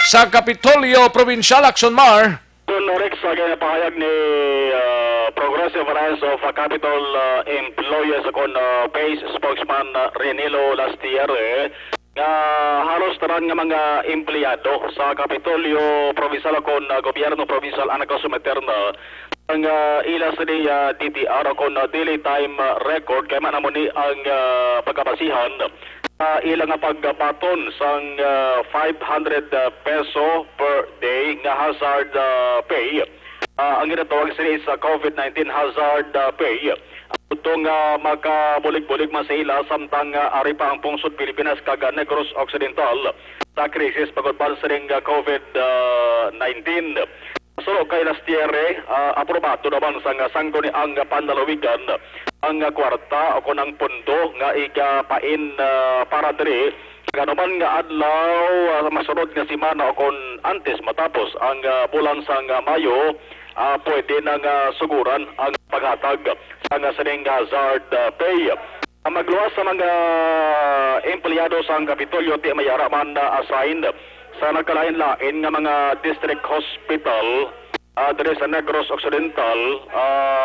sa Kapitolyo Provincial. Aksyon Mar. Rex, pahayag ni Progressive Alliance of Capital Employees kon PACE spokesman Renilo Lastiere halos tanan nga mga empleyado sa Kapitolyo Provincial kon Gobyerno Provincial ang nagasumeterna ang ila sa DTR kon daily time record kay man ni ang pagkabasihan ilang pagbaton sang 500 peso per day nga hazard pay. Ang ginatawag sila sa COVID-19 hazard pay. Itong makabulig-bulig man sa ila samtang ari pa ang pungsod Pilipinas kag Negros Occidental sa krisis pagod sa ring COVID-19. So kay Lastiere, aprobado naman sa sanggo ni ang panlalawigan ang kwarta o ng pondo nga ikapain para diri ganuman nga adlaw masunod nga semana o kon antes matapos ang bulan sang Mayo pwede nang suguran ang paghatag sa saning hazard pay. Magluwas sa mga empleyado sa Kapitolyo ti mayara man assigned sa nagkalain-lain nga mga district hospital diri sa Negros Occidental,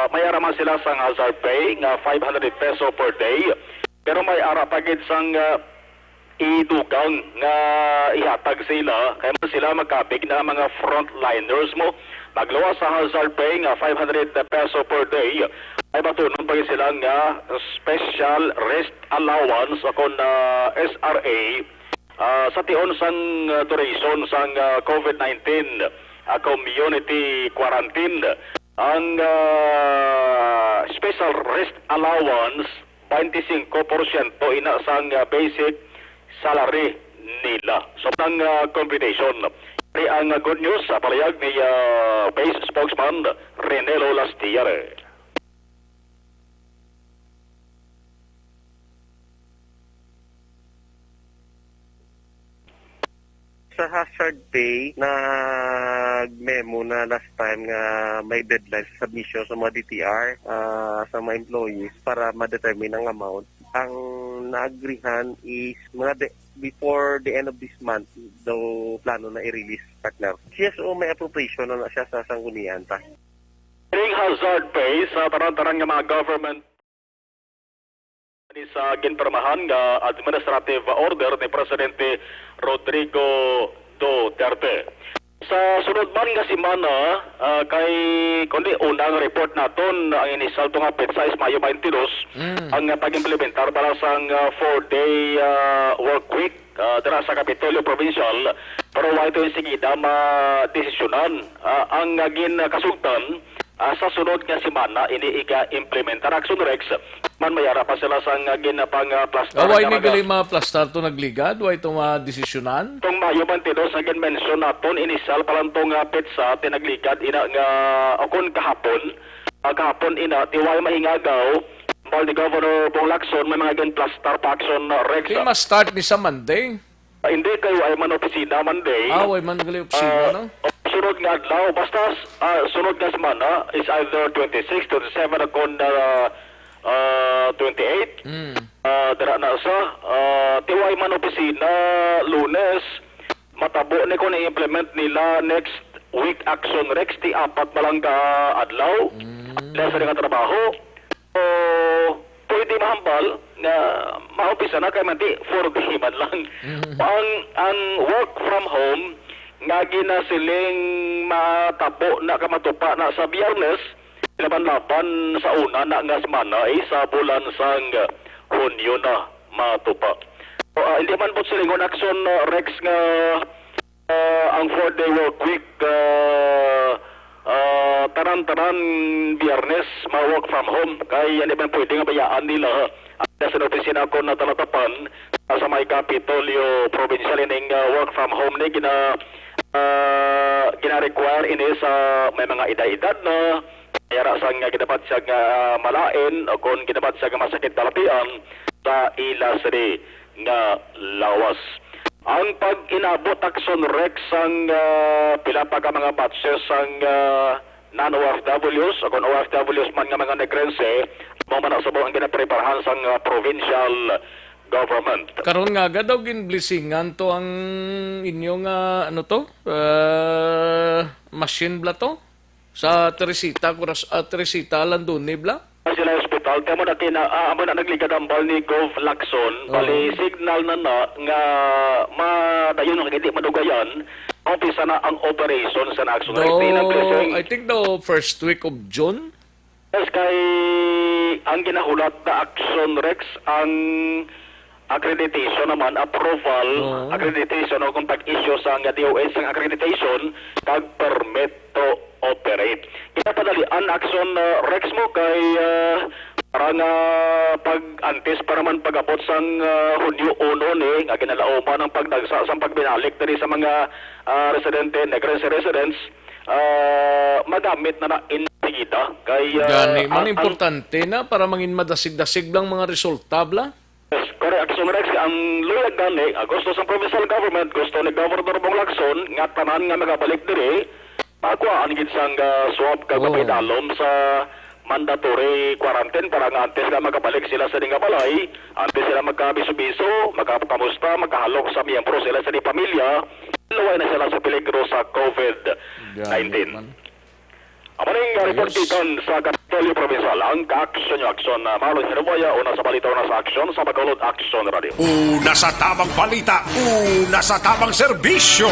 mayara man sila sang hazard pay nga 500 peso per day. Pero may ara pagid sang idugang nga ihatag sila kaya man sila magkabig na mga frontliners mo magluwas sa hazard pay nga 500 peso per day ay batunon pa sila nga special rest allowance akon SRA sa tion sang duration sang COVID-19 community quarantine. Ang special rest allowance 25% ina sang basic salary nila. So ang combination ay ang good news sa palayag ni base spokesman Renelo Lastiere. Sa hazard pay, nag-memo na last time nga may deadline sa submission sa mga DTR sa mga employees para ma-determine ang amount. Ang na-agreehan is before the end of this month, daw plano na i-release, partner. CSO may appropriation na siya sa sanggunian pa. Hazard pay sa taran-taran nga mga government sa ginpermahan nga administrative order ni Presidente Rodrigo Duterte. Sa sunod man nga semana kay kundi unang report naton ang inisalto nga petsa is Mayo 22 ang pag-implementar para sang 4-day work week dira sa Kapitolyo Provincial pero wa ito yung sigida ma-desisyonan ang ginkasultan sa sunod nga semana ini iga-implementar action Rex man mayara pa sila sa ginapang plastar. Away ni gali ma-plastar to nagligad? Way ito ma-desisyonan? Itong Mayo 22 sa gin-mention naton inisal palang itong petsa tinagligad ina nga akon kahapon ina tiway mahingagaw Paul ni Governor Bong Lacson may mga gin-plastar pa action Rex. Kaya ma-start ni sa Monday? Hindi kayo ay man opisina Monday. Way man gali opisina no? Sunod nga adlaw basta sunod nga semana is either 26, 27 akon 28 dira na sa tiway man opisina Lunes matabo ni ko na-implement nila next week action Rex ti apat malang ka adlaw nasa nga trabaho pwede mahambal na maupisa na kay manti 4 day man lang ang work from home nga ginasiling matabo na kamatupa na sa Biyernes laban-laban sa una na nga semana ay sa bulan sang Hunyo na matupa. Hindi man po silingon action Rex nga ang 4-day work week taran-taran Biyernes ma-work from home kay hindi man pwede nga bayaan nila sa opisina ko na talatapan sa may Kapitolyo Provincial ining work from home ni gina-require ini sa may mga edad-edad na kaya sa nga ginabat siya nga malain o kung ginabat siya nga masakit talatian sa ilasri nga lawas. Ang pag-inabot action Rex ang pila pa ka mga batches ang non-OFWs o kung OFWs man nga mga negrense mga sa buong ginapreparahan sa provincial government. Karon nga agad daw ginblisingan to ang inyong ano to? Machine bla to? Sa Teresita, Teresita Landunib bla? Sila hospital Bal temo na amo na naglikadambal ni Gov Lacson, bali signal na nga madayon nga hindi madugayan. Umpisa na ang operation sa Action Rex. I think the first week of June. Yes, kay ang ginahulat na Action Rex ang accreditation naman, approval, accreditation o kung pag-issue sa DOH ang accreditation, pag-permit to operate. Kinapadalian Action Rex mo kay parang pag-antis para man pag-abot sa Hunyo 1 ni, nga ginalauma ng pagdagsa sa pagbinalik diri sa mga residente, Negrense residents, magamit na insigida. Kay, gani, man importante na para mangin madasig-dasig lang mga resulta, bla? Yes, correct. Action Rex, ang luyag gani, gusto sa provincial government, gusto ni Governor Bong Lacson, nga tanan nga magabalik diri, makuha ang ginsang swab kagpapidalom sa mandatory quarantine para nga antes nga magabalik sila sa Dingabalay, antes sila magkabiso-biso, magkakamusta, magkahalok sa miyembro sila sa di pamilya, luway na sila sa peligro sa COVID-19. Amaring report tikan sa Kapitolyo Provincial, ang ka-action Marlon Herboya, una sa balita, una sa action, sa Bacolod Action Radio. Una sa tamang balita, una sa tamang serbisyo.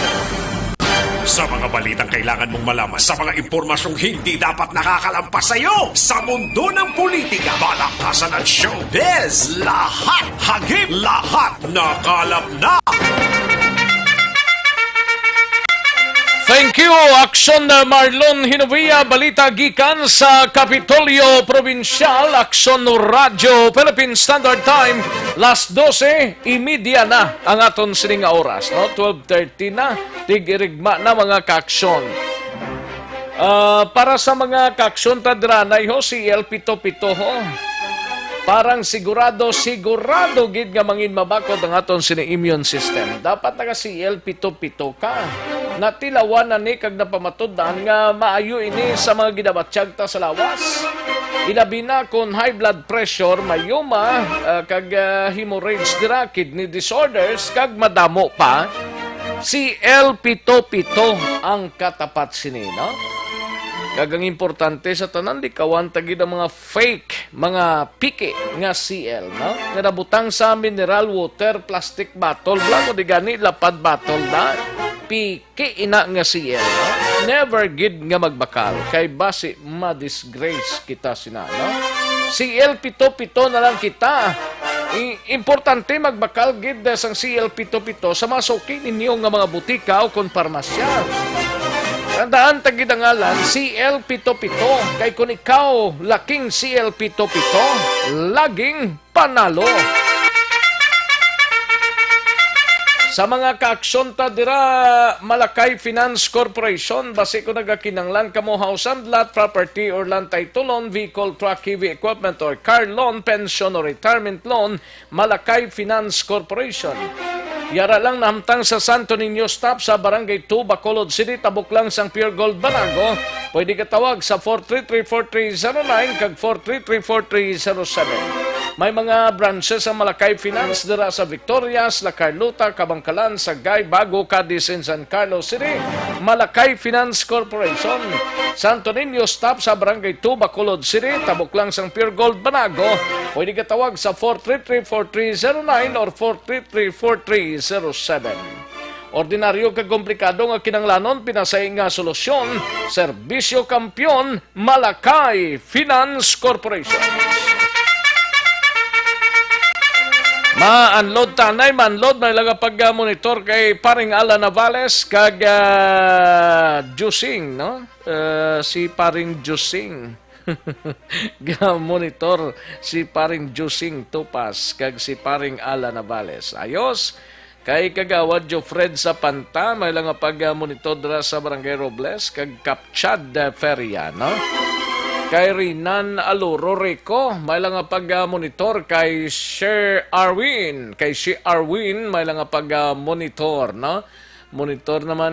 Sa mga balitang kailangan mong malaman, sa mga impormasyong hindi dapat nakakalampas sa iyo, sa mundo ng politika, balakasan at showbiz, lahat, hagip, lahat, nakalap na! Thank you, Action Marlon Hinovia, balita gikan sa Kapitolyo Provincial, Action Radio, Philippine Standard Time, last 12:30 na ang aton sining oras, no? 12:30 na, tig-irigma na mga ka-aksyon. Para sa mga ka-aksyon tadranay ho, si El Pito-Pito ho, parang sigurado gid nga mangin mabakod ang aton sini immune system. Dapat na si El Pito-Pito ka. Natilawan na ni kag napamatud-an nga maayo ini sa mga gidabatsyag ta sa lawas. Ilabi na kung high blood pressure, mayuma, kag hemorrhage dira, kidney disorders, kag madamo pa. Si El Pito-Pito ang katapat sini, no? Kagang importante sa tanan, di kawan tagid ang mga fake, mga piki nga CL, no? Nga nabutang sa mineral water, plastic bottle, blanco di gani, lapad bottle na, piki ina nga CL, no? Never gid nga magbakal, kay basi ma-disgrace kita sina, no? CL Pito-Pito na lang kita. Importante magbakal gid sang CL Pito-Pito sa masuki ninyo nga mga butika o kon parmasya. Tandaan tagid ang ngalan, CL Pito-Pito. Kay kung ikaw laking CL Pito-Pito, laging panalo. Sa mga ka-aksyon ta dira, Malakay Finance Corporation, basi ko nagakinanglan kamo house and lot, property or land title loan, vehicle, truck, heavy equipment or car loan, pension or retirement loan, Malakay Finance Corporation. Yara lang nahamtang sa Santo Niño Stop sa Barangay 2, Bacolod City, tabok lang sang Pure Gold Banago. Pwede ka tawag sa 433-4309 kag 433-4307. May mga branches sa Malakay Finance dira sa Victorias, La Carlota, Kabangkalan, Sagay, Bago, Cadiz, and San Carlos City. Malakay Finance Corporation. Santo Niño Stop sa Barangay 2, Bacolod City, tabok lang sang Pure Gold Banago. Pwede ka tawag sa 433-4309 or 433-4307. Ordinaryo kag komplikado nga kinanglanon, pinasay nga solusyon, serbisyo kampiyon, Malakay Finance Corporation. Ma-unload tanay, ma-unload, may laga pag-monitor kay paring Alan Navales kag Jusing, no? Si paring Jusing. Monitor si paring Jusing Tupas kag si paring Alan Navales. Ayos. Kay kagawad Jo Fred sa Panta, may lang pag-monitor dira sa Barangay Robles kag Kapchad Feria, no? Kay Rinan Aluro Rico, may lang pag-monitor kay Sir Arwin. Kay si Arwin, may lang pag-monitor, no? Monitor naman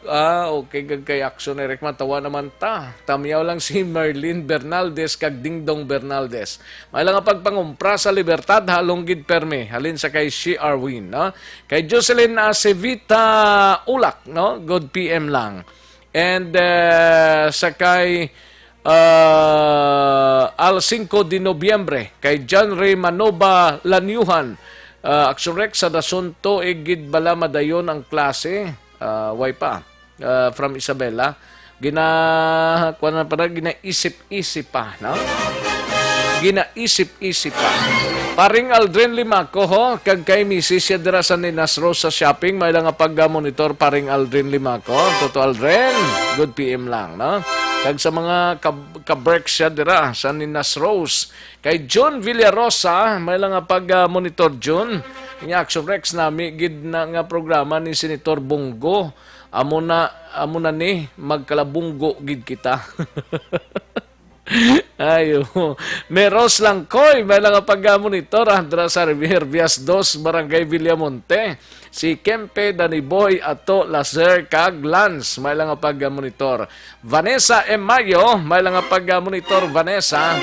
okay, kay Action Eric matawa naman ta. Tamiyaw lang si Merlin Bernaldez kag Dingdong Bernaldez. May lang pagpangumpra sa Libertad halong gid perme. Halin sa kay si Arwin, no? Kay Jocelyn Acevita Ulak, no? Good PM lang. And sa kay al 5 de Nobyembre kay John Ray Manova Lanyuhan. Action Rex sa dasunto igid bala madayon ang klase. Way pa. From Isabela. Ginaisip-isip pa, no? Ginaisip-isip pa. Paring Aldrin Limaco, ho, kag kay Mrs. siya dira sa Ninas Rose sa shopping, may lang pag-monitor paring Aldrin Limaco. Toto Aldrin, good PM lang, no? Kag sa mga ka-break siya dira sa Ninas Rose. Kay John Villarosa, may lang pag-monitor John. Yung Action Rex na gid na nga programa ni Senator Bongo. Amo na ni magkalabunggo gid kita. Ayo. Meros lang koy, may lang pag-monitor dra sa Herbias 2, Barangay Villamonte. Si Kempe Daniboy ato Lazer kag Lance, may lang pag-monitor. Vanessa M. Mayo, may lang pag-monitor Vanessa.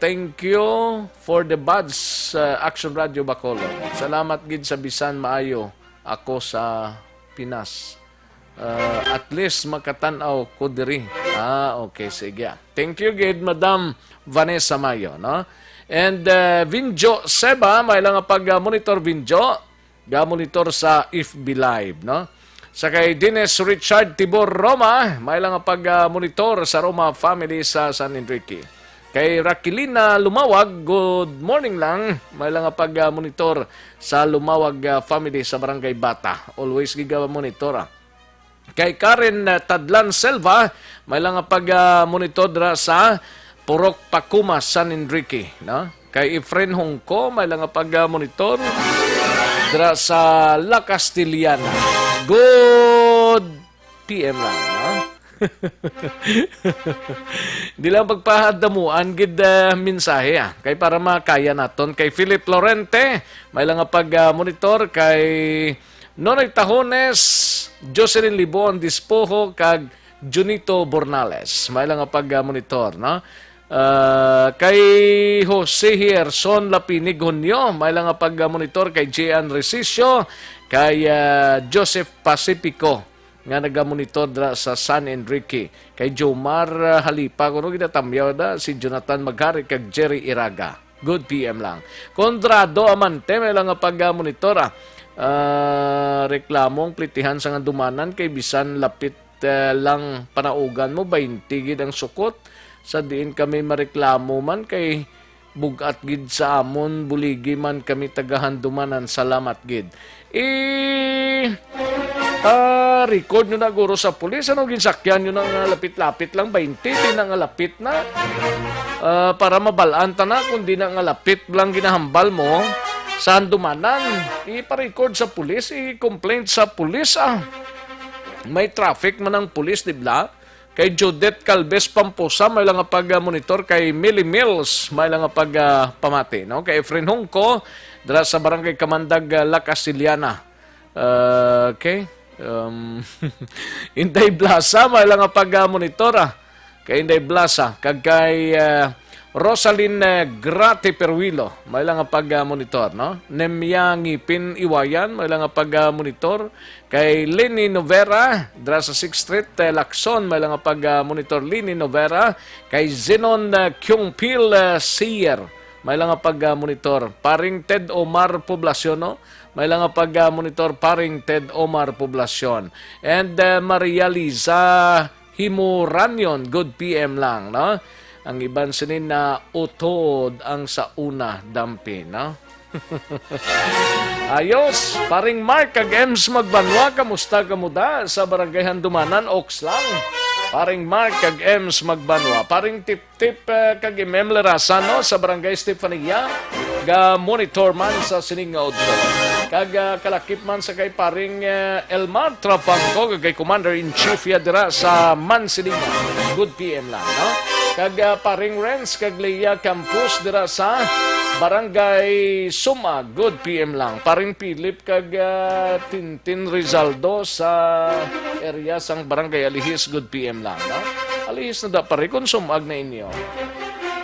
Thank you for the buds, Action Radio Bacolod. Salamat gid sa bisan maayo ako sa Pinas. At least makatanaw ko diri. Okay, sige. Thank you gid, Madam Vanessa Mayo, no? And Vinjo Seba, may lang pag-monitor Vinjo, ga-monitor sa FB Live, no? Sa kay Dines Richard Tibor Roma, may lang pag-monitor sa Roma family sa San Enrique. Kay Raquelina Lumawag, good morning lang. May lang pag-monitor sa Lumawag family sa Barangay Bata. Always giga-monitor. Kay Karen Tadlan Selva, may lang pag-monitor sa Purok Pakuma, San Enrique. No? Kay Efren Hongko, may lang pag-monitor dra sa La Castillana. Good PM lang. No? Di lang pagpahadamuan gid mensahe kay para makaya naton. Kay Philip Lorente, may lang pag-monitor. Kay Nonoy Tajones, Jocelyn Libon Dispojo kag Junito Bornales, may lang pag-monitor, no? Kay Jose Hierson Lapinig Hunyo, may lang pag-monitor. Kay Jean Resicio, kay Joseph Pacifico nga nagamonitor sa San Enrique. Kay Jomar Halipa, kuno ginatamyaw da si Jonathan Maghari kag Jerry Iraga. Good PM lang. Condrado Amante, may lang pag-monitor. Reklamong plitihan sa nga dumanan kay bisan lapit lang panaugan mo 20 gid ang sukot. Sa diin kami mareklamo man kay bugat gid sa amon, buligi man kami tagahandumanan. Salamat gid. Record nyo na guro sa pulis. Ano ginsakyan nyo ng lapit-lapit lang? 20, di na nga lapit na. Para mabalaan ta na, kung di na nga lapit lang ginahambal mo, saan dumanan? Ipa-record sa pulis, i-complaint sa pulis. May traffic man ang pulis, di ba? Kay Judith Calves Pamposa, may lang pag-monitor. Kay Millie Mills, may lang pamati. No? Kay Efren Hongko, dala sa Barangay Kamandag, La Castillana. Okay. Inday Blasa, may lang pag-monitor. Kay Inday Blasa, kag kay Rosaline Grate Perwilo, may lang pag-monitor, no? Nemya Ngipin Iwayan, may lang pag-monitor. Kay Lenny Novera, dra sa 6th Street, Lacson, may lang pag-monitor Lenny Novera. Kay Zenon Kyungpil Seyer, may lang pag-monitor. Paring Ted Omar Poblacion, no? May lang pag-monitor paring Ted Omar Poblacion. And Maria Liza Himuranyon, good PM lang, no? Ang iban sinin na utod ang sa una dampi, no? Ayos, paring Mark kag Ems Magbanwa, kamusta kamuda sa Barangay Handumanan, Oaks lang. Paring Mark kag Ems Magbanwa, paring tip-tip kag Mem Lerasa, no, sa Barangay Stefania, ga monitor man sa sining nga udto. Kag kalakip man sa kay paring Elmar Trapangco, kag Commander-in-Chief yadira sa Mansilinga. Good PM lang, no? Kag paring Renz kag Leia Campus dira sa Barangay Suma, good PM lang. Paring Philip kag Tintin Rizaldo sa area sang Barangay Alihis, good PM lang, no? Alihis na da pare kung sumag na inyo.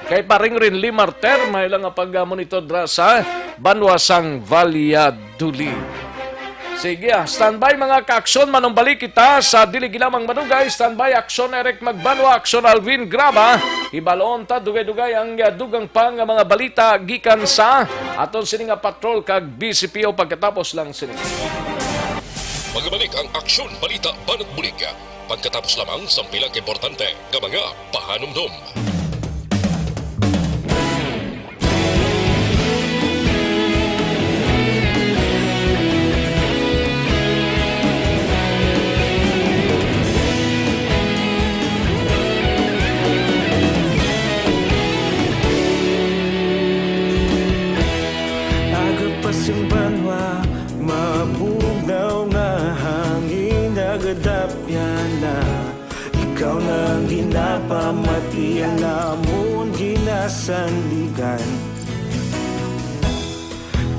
Kay paring Rinli Marter, may lang pag-monitor dra sa Banwasang Valladolid. Sige, standby mga ka-aksyon, manumbalik kita sa dili gilamang manugay, standby aksyon Eric Magbanwa, aksyon Alvin Graba, ibaloon ta dugay-dugay ang dugang pang mga balita gikan sa aton sini nga patrol kag BCPO pagkatapos lang sini. Magbalik ang aksyon balita banat bulig pagkatapos lamang sa pilang importante nga mga pahanumdum. Simbanwa, mabugnaw nga hangin nagadapyan na ikaw nang ginapamatian namon ginasandigan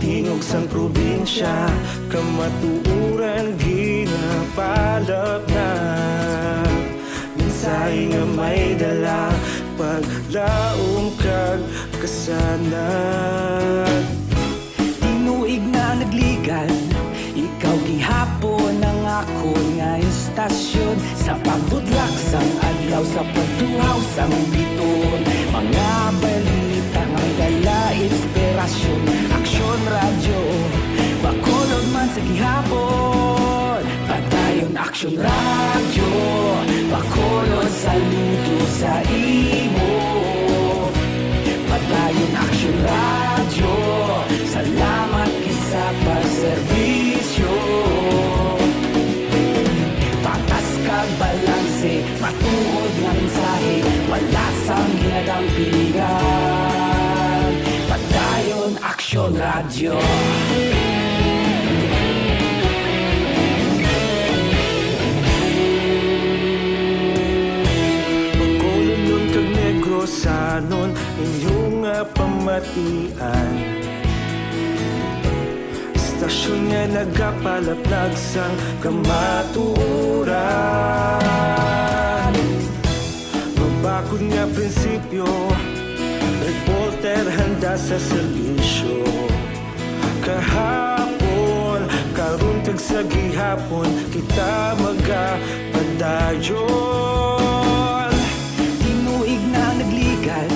tingog sang probinsya kamatuuran ginapalap na minsay nga may dala paglaom kag kasanag tuig na nagligan, ikaw gihapon ang ako nga istasyon sa pagbudlak sang adlaw sa pagtuhaw sang biton mga balita nga dala inspirasyon aksyon radyo bakolod man sa gihapon patayon aksyon radyo bakolod saludo sa imo patayon aksyon radyo salamat sa pagserbisyo patas kag balanse matuod nga mensahe wala sang ginadampingan padayon aksyon radyo Bacolod kag Negros sanon inyong pamatian Stasyon nga nagapalaplag sang kamaturan Mabakod nga prinsipyo Reporter handa sa servisyo Kahapon, karon kag sa gihapon Kita magapadayon Tinuig na nagligan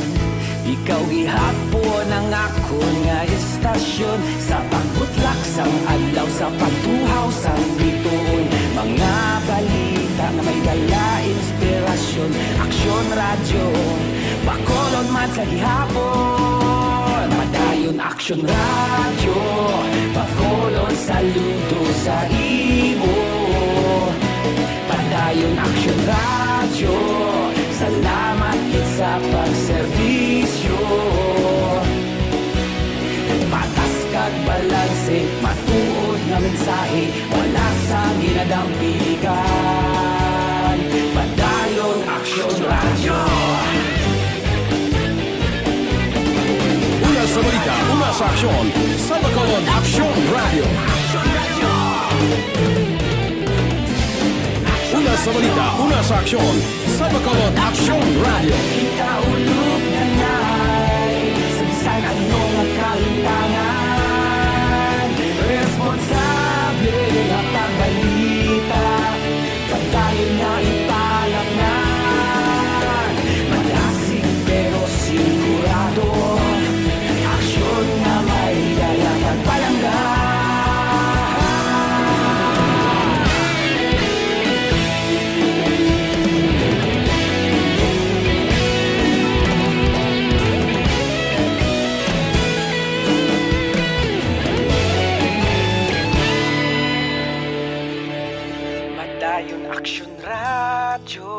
Ikaw gihapon ang ako nga istasyon Sa pagbutlak sang adlaw Sa pagtuhaw sang bituon Mga balita na may dala inspirasyon Aksyon radyo Bacolod man sa gihapon Madayon aksyon radyo Bacolod saludo sa imo Madayon aksyon radyo Salamat sa pagserbisyo Patas kag balanse Matuod nga mensahe Wala sa ginadampigan Padayon aksyon radyo Una sa balita, una sa aksyon sa Bacolod Aksyon Radio. Una sa balita, una sa aksyon sa Bacolod Aksyon Radio. Ikaulog na na'y Sabisan ano nga kalintangan Responsable na pagbalita Pagdayon na ipalak na Malasig pero sigurado Aksyon na may dala pagpalanggan Aksyon radyo,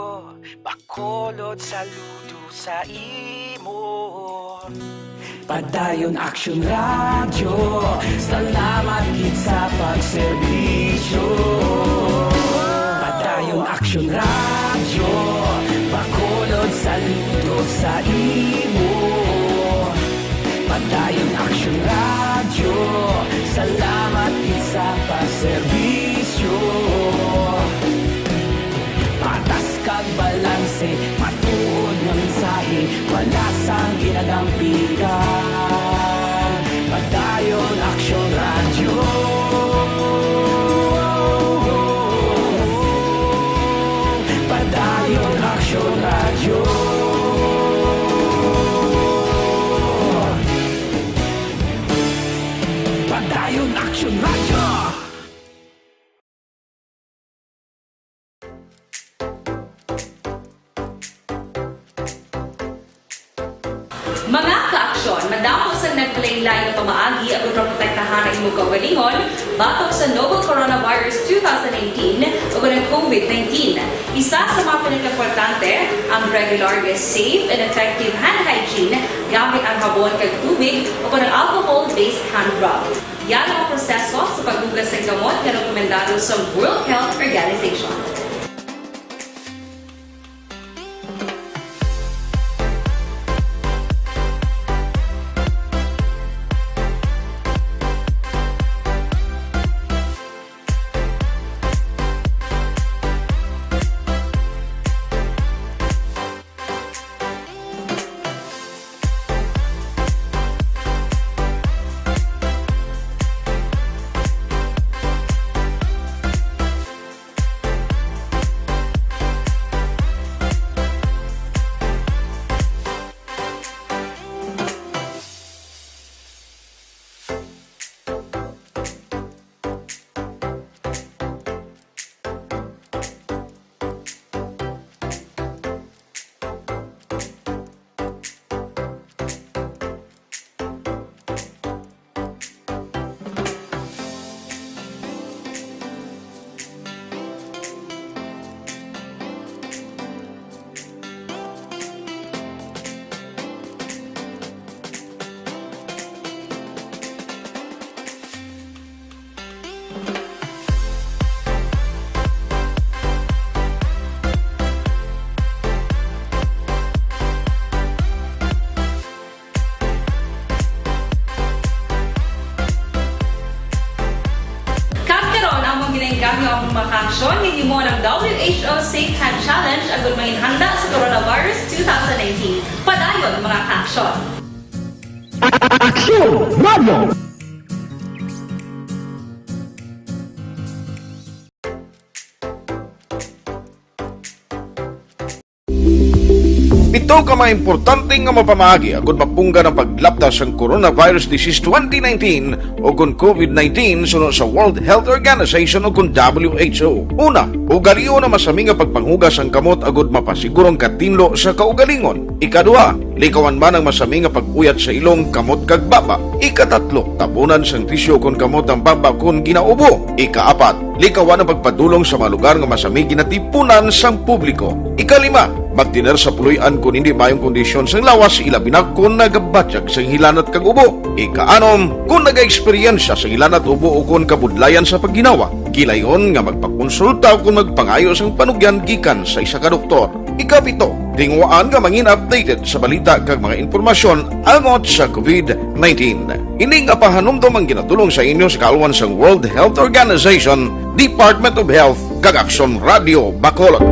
Bacolod saludo sa imo. Padayon aksyon radyo, salamat gid sa pagserbisyo. Padayon aksyon radyo, Bacolod saludo sa imo. Padayon aksyon radyo, salamat gid sa pagserbisyo. Patas kag balanse, matuod nga mensahe, wala sang ginadampigan. Padayon aksyon radyo. Action Radio. Padayon Action Radio. Mga ka-aksyon, madamo sa naglaylay na pamaagi at protektahan ang imong kaugalingon batok sa novel coronavirus 2018 o ng COVID-19. Isa sa mga pinaka-importante ang regular, safe, and effective hand hygiene gamit ang habon kag tubig o ng alcohol-based hand rub. Yan ang proseso sa paghugas ng gamot na rekomendado sa World Health Organization. Kami ang makaksyon hindi mo ng WHO Safe Hand Challenge agad may handa sa coronavirus 2019. Padayon mga kaksyon! Action Radio! Ito ka mga importante nga mapamagi agad mapungga ng paglaptas ang Coronavirus Disease 2019 o kung COVID-19 sunod sa World Health Organization o kung WHO. Una, ugaliyo na masami nga pagpanghugas ang kamot agad mapasigurong katinlo sa kaugalingon. Ikadua, likawan man ang masami nga pag-uyat sa ilong kamot kag baba. Ikatatlo, tapunan sang tisyo kung kamot ang baba kung ginaubo. Ikaapat, likawan ang pagpadulong sa mga lugar nga masami ginatipunan sang publiko. Ikalima, magtiner sa puluyan kung hindi mayong kondisyon sang lawas ilabi na kung nagabatyag sang hilanat kag ubo. Ikaanom, kung nag-eksperyensya sa hilanat ubo o kung kabudlayan sa pagginawa. Gilayon nga magpakonsulta kung magpangayo sang panugyan gikan sa isa ka doktor. Ikapito, tingwaan nga mangin updated sa balita kag mga impormasyon angot sa COVID-19. Ini nga pahanumdom ang ginatulong sa inyo sa kalwan sang World Health Organization, Department of Health kag Action Radio Bacolod.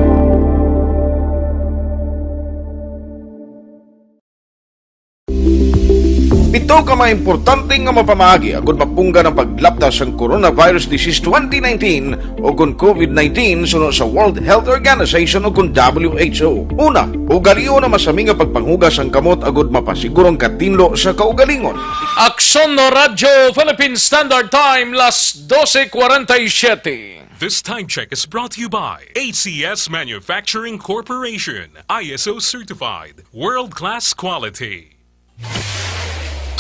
Ito ka mga importante nga mapamagi agad mapungga ng paglaptas ang Coronavirus Disease 2019 o kung COVID-19 sunod sa World Health Organization o kung WHO. Una, ugaliyo na masami nga pagpanghugas ang kamot agad mapasigurong katinlo sa kaugalingon. Action Radio Philippine Standard Time, las 12:47. This time check is brought to you by ACS Manufacturing Corporation, ISO certified, world-class quality.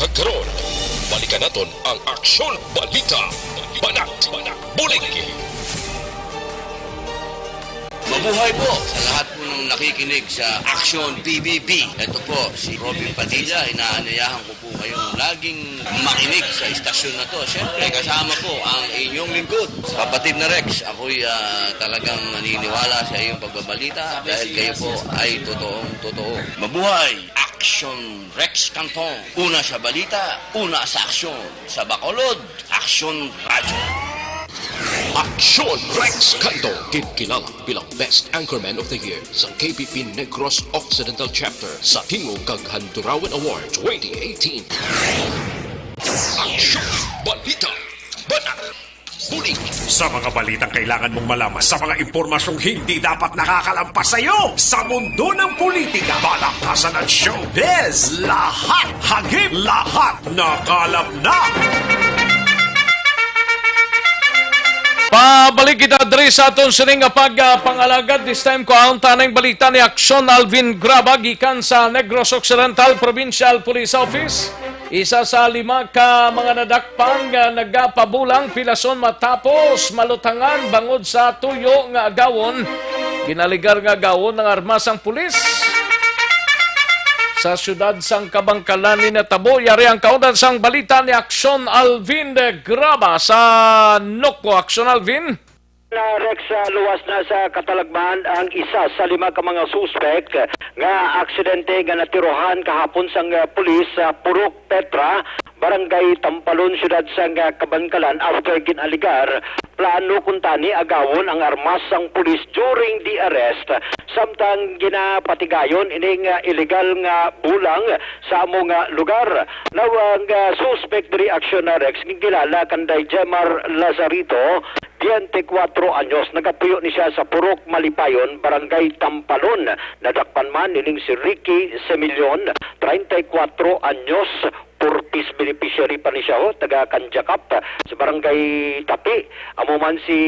Kagkaroon, balikan naton ang Aksyon Balita, Banat, Bulig. Mabuhay po sa lahat po ng nakikinig sa Action PBB. Ito po si Robin Padilla. Inaanayahan ko po kayong laging makinig sa istasyon na to. Siyempre, kasama po ang inyong lingkod. Kapatid na Rex, ako'y talagang naniniwala sa iyong pagbabalita dahil kayo po ay totoong-totoo. Mabuhay! Action Rex Canton. Una sa balita, una sa aksyon. Sa Bacolod, Action Radio. Aksyon Rex Canto, kilala bilang Best Anchorman of the Year sa KPP Negros Occidental Chapter sa Tingog kag Handurawan Award 2018. Aksyon Balita, Banat, Bulig. Sa mga balitang kailangan mong malaman, sa mga impormasyong hindi dapat nakakalampas sa'yo, sa mundo ng politika, balakasan at showbiz, lahat hagip, lahat nakalap na. Pabalik kita diri sa aton sining pag-pangalagad. This time ko ang tanang balita ni Aksyon Alvin Graba gikan sa Negros Occidental Provincial Police Office. Isa sa 5 ka mga nadakpan nga nagapabulang pilason matapos malutangan bangod sa tuyo nga agawon. Ginaligar nga agawon ng armasang pulis sa syudad sang Kabangkalan ni Natabo. Yari ang kaunan sang balita ni Aksyon Alvin Graba sa Noko. Aksyon Alvin. Rex, luwas na sa Katalagman ang isa sa 5 ka mga suspect nga aksidente nga natirohan kahapon sang pulis sa Purok Petra, Barangay Tampalon, syudad sang Kabangkalan after ginaligar plano kuntani agawon ang armas sang pulis during the arrest samtang ginapatigayon ining illegal nga bulang sa among lugar. Now ang suspect diri aksyon na Rex gilala kanday Jemar Lazarito, 24 anyos, nagapuyo ni siya sa Purok Malipayon, Barangay Tampalon. Nadakpan man nining si Ricky Semillon, 34 anyos, purpose beneficiary pa ni siya, taga Kanjakap sa Barangay Tapi. Amo man si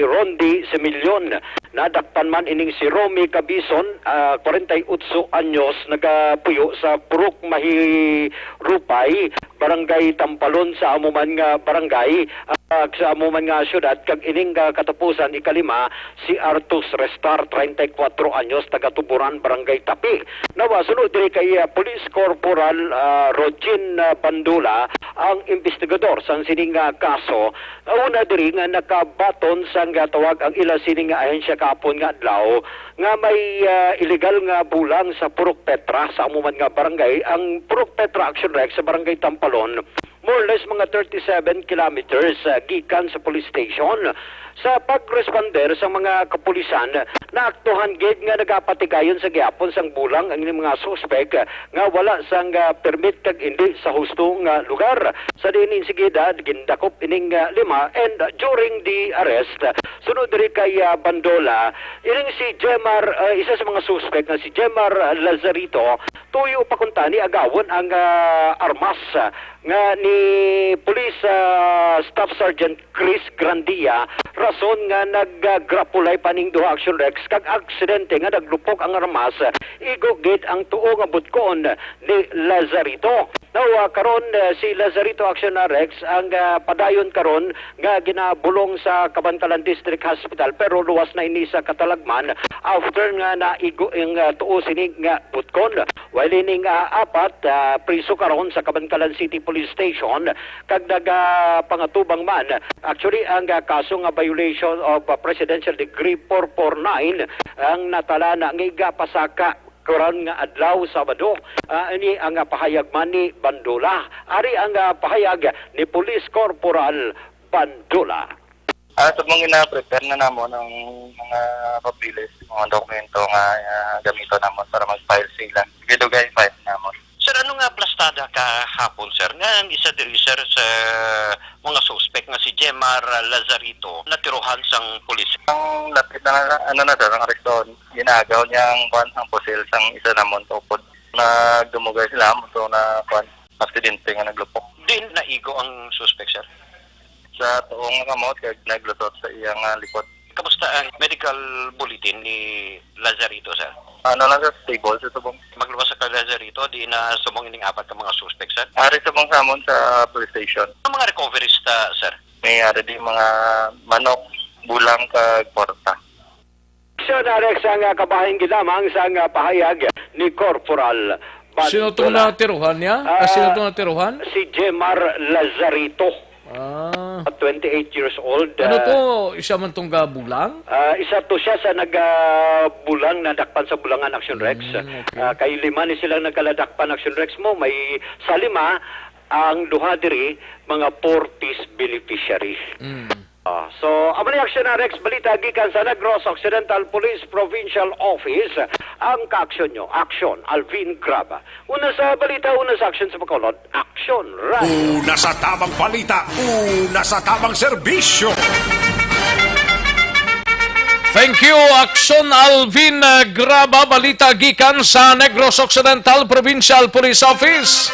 Rondi Semillon, nadakpan man ining si Romy Cabison, 48 anyos, nagapuyo sa Purok Mahirupay, Barangay Tampalon sa amuman nga barangay, sa amuman nga syudad. Kag ining katapusan ikalima si Artus Restar, 34 anyos, taga Tuburan, Barangay Tapi. Nawa sunod diri kay Police Corporal Rogin Bandula ang investigador sa sining kaso. Una diri nga nakabaton sang tawag ang ila sining ahensya kapon nga adlaw nga may illegal nga bulang sa Purok Petra sa amuman nga barangay. Ang Purok Petra Action Rex sa Barangay Tampalon, more or less mga 37 kilometers gikan sa police station. Sa pag-responder sa mga kapulisan, naaktuhan gid nga nagapatigayon sa gihapon sang bulang ang mga suspect nga wala sang permit kag indi sa hustong lugar. Sa diin sigida gindakop ining 5 and during the arrest sunod diri kay Bandola, ining si Jemar, isa sa mga suspect nga si Jemar Lazarito, tuyo pa kuntani agawon ang armas nga ni Police Staff Sergeant Chris Grandia, rason nga naggrapulay paning duha action Rex kag aksidente nga naglupok ang armas igo gid ang tuo nga butkon ni Lazarito. Now karon si Lazarito action Rex ang padayon karon nga ginabulong sa Kabangkalan District Hospital pero luwas na ini sa Katalagman after nga naigo ang tuo sining nga butkon. While ining apat priso karon sa Kabangkalan City Police Station kag pangatubang man. Actually ang kaso nga violation of Presidential Decree 449 ang natala na nga pasaka karon nga adlaw Sabado. Ini ang pahayag man ni Bandula. Ari ang pahayag ni Police Corporal Bandula. Sa mga ina-prepare na namo ng mga papilis, mga dokumento nga gamito namo para mag-file sila. Gidugay file namo. Sir, ano nga plastada kahapon, sir? Nga ang isa diri, sir, sa mga suspect nga si Jemar Lazarito, natiruhan sang pulis. Ang lapit na, ang areston, ginagaw niyang ang pusil sang isa namon tupod. Nagdumugay sila mo to na aksidente nga naglupok. Din naigo ang suspect, sir? Sa tuong kamot, kag naglutot sa iyang likod. Kamusta ang medical bulletin ni Lazarito, sir? Ano lang sa stable sa subong. Magluwas sa Lazarito, di na subong ining apat ka mga suspect, sir? Ari subong samon sa police station. Ang mga recoveries, sir? May ari di mga manok, bulang kag porta. So Rex ang kabahin gilamang sa pahayag ni Corporal Bandula. Sino itong natiruhan niya? Sino itong natiruhan? Si Jemar Lazarito. 28 years old. Ano to? Isa man itong bulang? Isa to siya sa nagbulang, nadakpan sa Bulangan Action Rex. Okay. Kay 5 ni silang nagkaladakpan Action Rex mo. May sa 5, ang duha diri, mga Portis beneficiaries. So, ang reaksyon na Rex Balita gikan sa Negros Occidental Police Provincial Office ang ka-aksyon nyo. Aksyon, Alvin Graba. Una sa balita, una sa aksyon sa Bacolod. Aksyon, right? Una sa tamang balita, una sa tamang serbisyo. Thank you, Aksyon Alvin Graba, balita gikan sa Negros Occidental Provincial Police Office.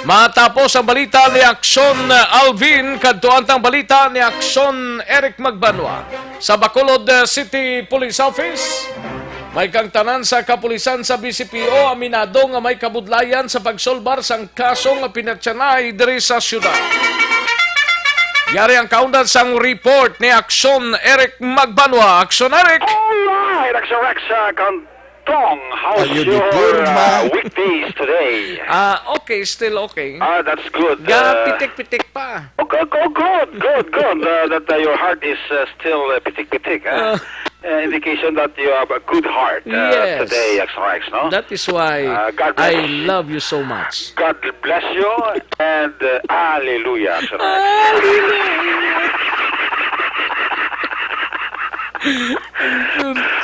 Matapos ang balita ni Aksyon Alvin, kadtuantang balita ni Aksyon Eric Magbanwa sa Bacolod City Police Office. May kangtanan sa kapulisan sa BCPO aminado nga may kabudlayan sa pagsolbar sang kaso nga pinatsanay diri sa syudad. Yari ang kaundan sang report ni Aksyon Eric Magbanwa. Aksyon Eric! Alright, Aksyon Rex, Tong, how's your weekdays today? Okay, still okay. That's good. Pitik-pitik pa. Okay, good. That your heart is still pitik-pitik. Indication that you have a good heart today, X, no? That is why I love you so much. God bless you and hallelujah, X.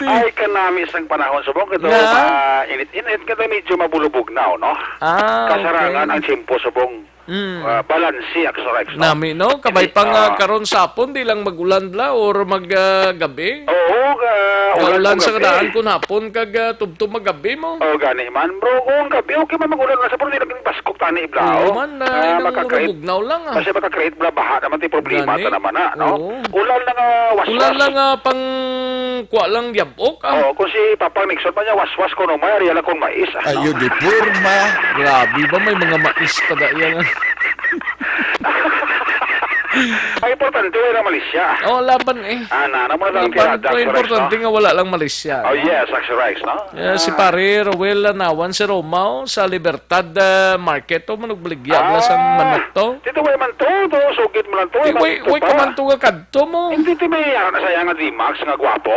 Ay kanami isang panahon subong ito init-init kada medyo mabulubog na no? Kasarangan ang tiyempo subong balansi X. Nami no? Kabay pang karon sapon di lang magulan or maggabi? Oo, ulan sa kadaan kun hapon kag tubtub maggabi mo? Oo, gani man bro. Kung gabi okay man magulan na sapon di lang baskok tani iblao. Oo man na rubugnaw lang Kasi makakreate bla baha naman ti problema ta naman no? Ulan lang waswas. Ulan lang pang kuha lang diabok. Oo, kung si Papang Nixon pa niya waswas ko no may ariya kung mais. Ayo di purma. Grabe ba may mga mais pa da yan? Ay, importante wala Malaysia. Laban naman lang laban, importante nga wala lang Malaysia. Oh, yes, X, no? Si pare Rowel Nawan, si Romao, sa Libertad Market, manugbaligyan na sa manok to. Dito way man to, sugit mo lang to. Way ka man to kadto mo. Hindi ti may na sayang nga D-Max nga gwapo.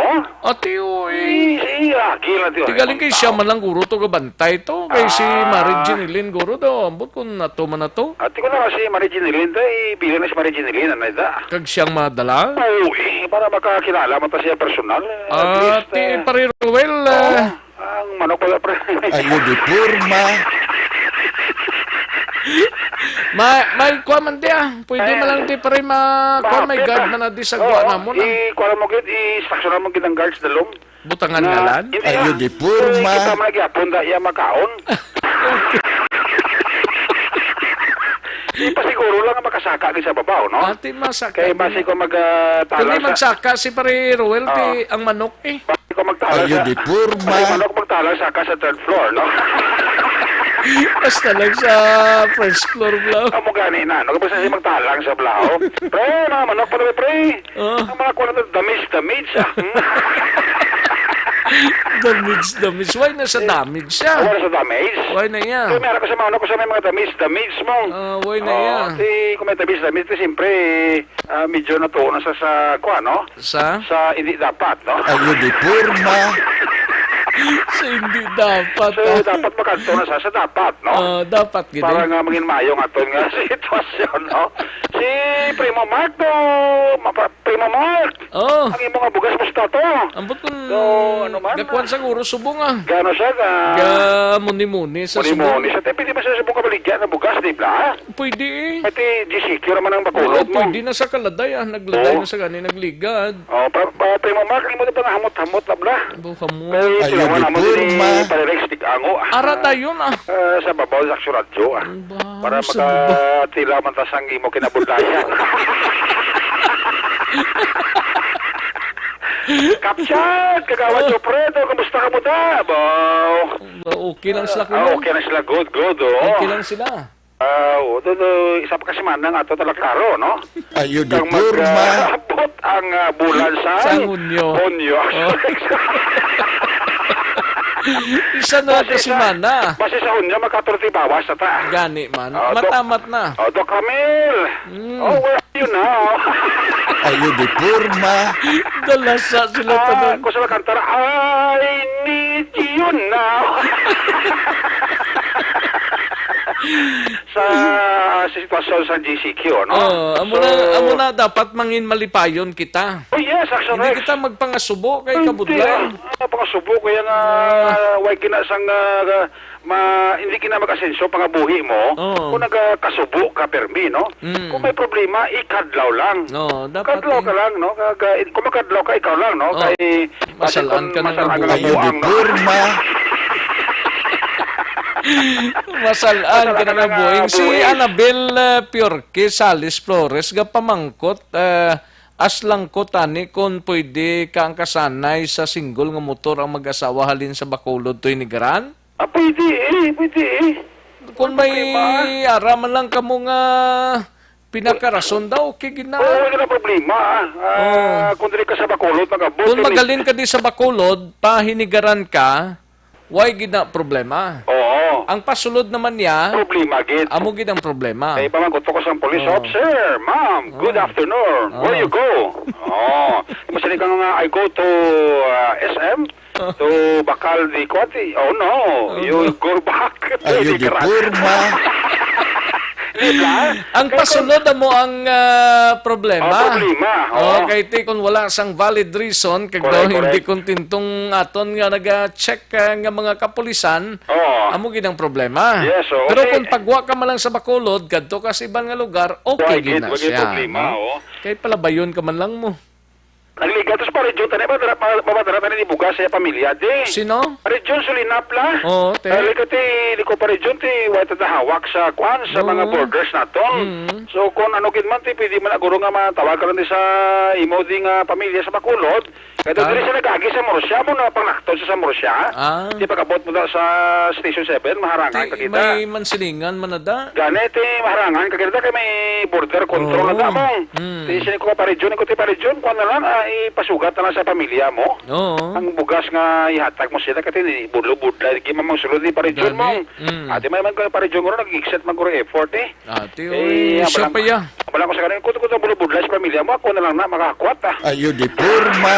Tiyo gila tiyo. Tigaling kay siya man lang guro to kabantay to. Kay si Marie Jeneline guro daw, ambot kung nato man na to. Ati ko na si Marie Jeneline to, pili na si Marie Jeneline, anay da. Kag siyang madala? Oo, para makakilala mo ta siya personal. Ti pare Rowel. Ang manok pala pre. Ayo di purma. May kuha man dia. Pwede man lang di pare may guard man na di sa guwa na mo na. Kuha mo gid, i-instructional mo gid ang guards dalom. Butangan ngalan? Ayo di purma. Kita man nagyapon da iya makaon. Di pa siguro lang makasaka sa babaw, no? Ati masaka. Kaya basi ko magtala Kaya magsaka si pare Rowel ang manok Basi ko magtala Ayo di purma. Ay, manok magtala saka sa third floor, no? Basta lang sa first floor blow. Amo gani na, no? Basta siya magtalang sa blow. Pre, mga manok pa na pre. Ang mga kuha na damage. Damage. Why na sa damage siya? Wala sa damage? Why na yan? Kaya meron ko sa mga ko sa may mga damage mo. Why na yan? Kung may damage, siyempre, medyo natuunan sa kuha, no? Sa hindi dapat, no? Ayo di purma. Sa hindi dapat. So, dapat makanto na sa dapat, no? Dapat gini. Para nga maging mayong aton nga sitwasyon, no? Si Primo Mark to, Primo Mark. Ang imong nga bugas mo sa to. Ambot kung ano man? gakuan sa guro subong Gano siya ka? Muni-muni sa subong. Muni-muni sa pwede ba sa subong kabaligyan na bugas, di ba? Pwede Pati GCQ naman ang bakulog mo. Pwede na sa kaladay Nagladay na sa gani, nagligad. Primo Mark, mo na ba hamot-hamot na bla? Hamot. Ayo di purma. Pare-rextik ango. Ara tayo na. Sa babaw sa radyo para makatila man tasang imo kinabudlayan. Kapsat, kagawad yo preto, kamusta ka mo ta? Okay lang sila kuno. Okay lang sila, good. Okay lang sila. Isa pa kasi man nga ato talaga klaro, no? Ayo di purma. Abot ang bulan sa Hunyo. Isa na kasi man na. Basta sa Hunyo, magkaturti bawas na ta. Gani man. Matamat na. Doc Camille. Where are you now? Ayo di purma. Dalasa sila tanong. Kung sila kantara, I need you now. sa sa sitwasyon sa GCQ, no? Amo na dapat mangin malipayon kita. Oh yes, Action Hindi Rex. kita magpangasubo kay kabudlay. Pangasubo kaya nga way kinasang hindi kina mag-asensyo pangabuhi mo kung nagkasubo ka permi, no? Kung may problema, ikadlaw lang. Dapat kadlaw ka lang, no? Kung makadlaw ka, ikaw lang, no? Kay masalaan ka ng buang, no? Masalaan ka ng buing. Si Annabel Piorque Salis Flores pamangkot aslang ko tani kung pwede kang kasanay sa single nga motor ang mag-asawa halin sa Bacolod to inigaran? Pwede. Kung may araman lang ka mo nga pinakarason daw, okay gina. Wala na problema. Kung dili ka sa Bacolod, kung magalin ka di sa Bacolod, pahinigaran ka, why gina problema? Oo. Ang pasulod naman niya, problema gid. Amo gid ang problema. Ay pamangkot ko sa police officer. Ma'am, good afternoon. Where you go? Masali ka nga, I go to SM. To Bacal di Kwati. Oh no, you go back. Ayo di Purma. Ang pasunod mo ang problema. Kay ti kung wala sang valid reason kag daw hindi kontintong aton nga naga-check nga mga kapulisan, amo gid ang problema. Yes, pero kung pagwa ka man lang sa Bacolod kadto ka sa ibang nga lugar, okay gid na siya. Kay palabayon ka man lang mo. Nagliga, tapos parejon, tanay ba, mamadara tayo ni Bugas sa pamilya, di? Sino? Parejon, sulinap la. Te. Liko parejon, wala hawak sa kwan, sa mga borders naton. So, kung ano man, pwede man aguro nga matawag ka lang sa imo ding pamilya sa Bacolod. Kaya doon siya nagagi sa Morosya, mo na panglakton sa Morosya. Di pagkabot mo sa Station 7, maharangan ka kita. May mansilingan man na da? Ganit, maharangan ka kita, kaya may border control na da mo. Siya ko parejon, kung na lang, ipasugat na lang sa pamilya mo. Ang bugas nga ihatag mo sila kasi budlo-budla di mamang sulod ni parejon mo. Ate may man ko parejon mo nag-exert maguro effort Ate siya pa ya. Wala ko sa kanila kuto budlo-budla sa pamilya mo ako na lang na makakwat Ayo di Purma.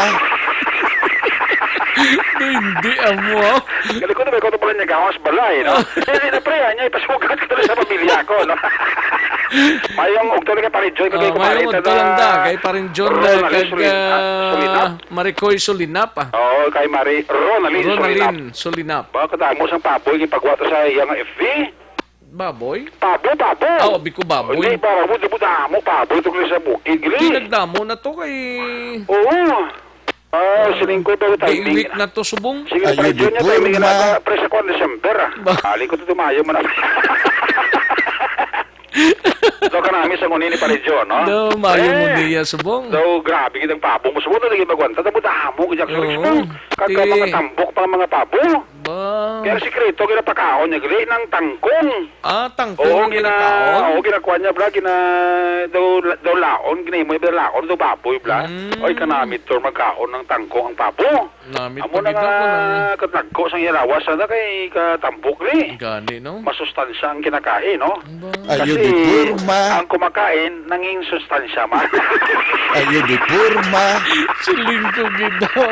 Hindi amo. Gali ko na may kuto pala niya gawas balay, no? Hindi na pre niya ipasugat ka sa pamilya ko, no? Mayong ugto ka parejon ko kay mayong ugto lang da kay parejon kag Maricoy Solinap. Oo, kay Ronalyn Solinap. Bakit mo sang paboy ipagwato sa iyang FV? Baboy? Pabo. Abi ko baboy. Hindi, para mo damo paboy to sa bukid. Hindi nagdamo na to kay. Oo. Silingko daw timing. Week na to subong. Sige, parejon niya timing na presa ko December. Ali ko to tumayo mo na. So kanami sa ngunini parejon, no? Do, mayo mo niya subong. Do, grabe kitang pabo mo subong. Naging magwanta. Tamo damo ko dyan. Kaka mga tambok pa mga pabo. Kaya sikreto, ginapakaon niya gali ng tangkong. Tangkong ang ginakaon? Oo, ginakuha niya, bla. Daw laon, ginimo yung laon, daw baboy, bla. Oy, kanamit to, magkaon ng tangkong ang pabo. Amo na nga katagko sang ilawas na kay katambok li. Gani, no? Masustansya ang kinakain, no? Ayo di Purma. Ang kumakain, nanging sustansya man. Ayo di Purma. Siling ko gito.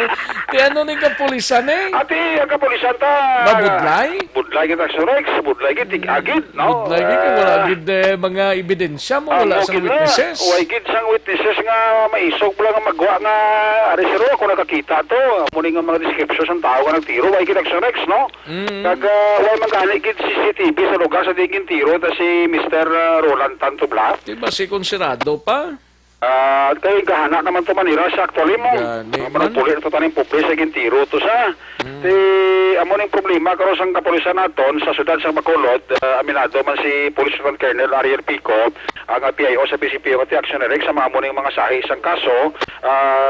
Kaya ano ni kapulisan Ate, ang kapulisan ta. Babudlay? Budlay kita sa Rex, budlay kita tig-agid, no? Budlay kita, wala agid mga ebidensya mo, wala sang witnesses. Wala agid sang witnesses nga maisog pala nga magwa nga aresero ako nakakita to. Muli nga mga descriptions ang tao nga nagtiro, wala agid sa Rex, no? Kag wala magkali agid CCTV sa lugar sa digin tiro ta si Mr. Roland Tantubla. Diba si konserado pa? Kay gahana naman to Manila sa actually mo. Manatuloy na to taning pobre sa gintiro to sa. Amo ning problema karon sang kapulisan naton sa siyudad sa Bacolod, aminado man si Police Lieutenant Colonel Ariel Pico, ang PIO sa PCPO at Action Rex sa mga ning mga sahi sang kaso,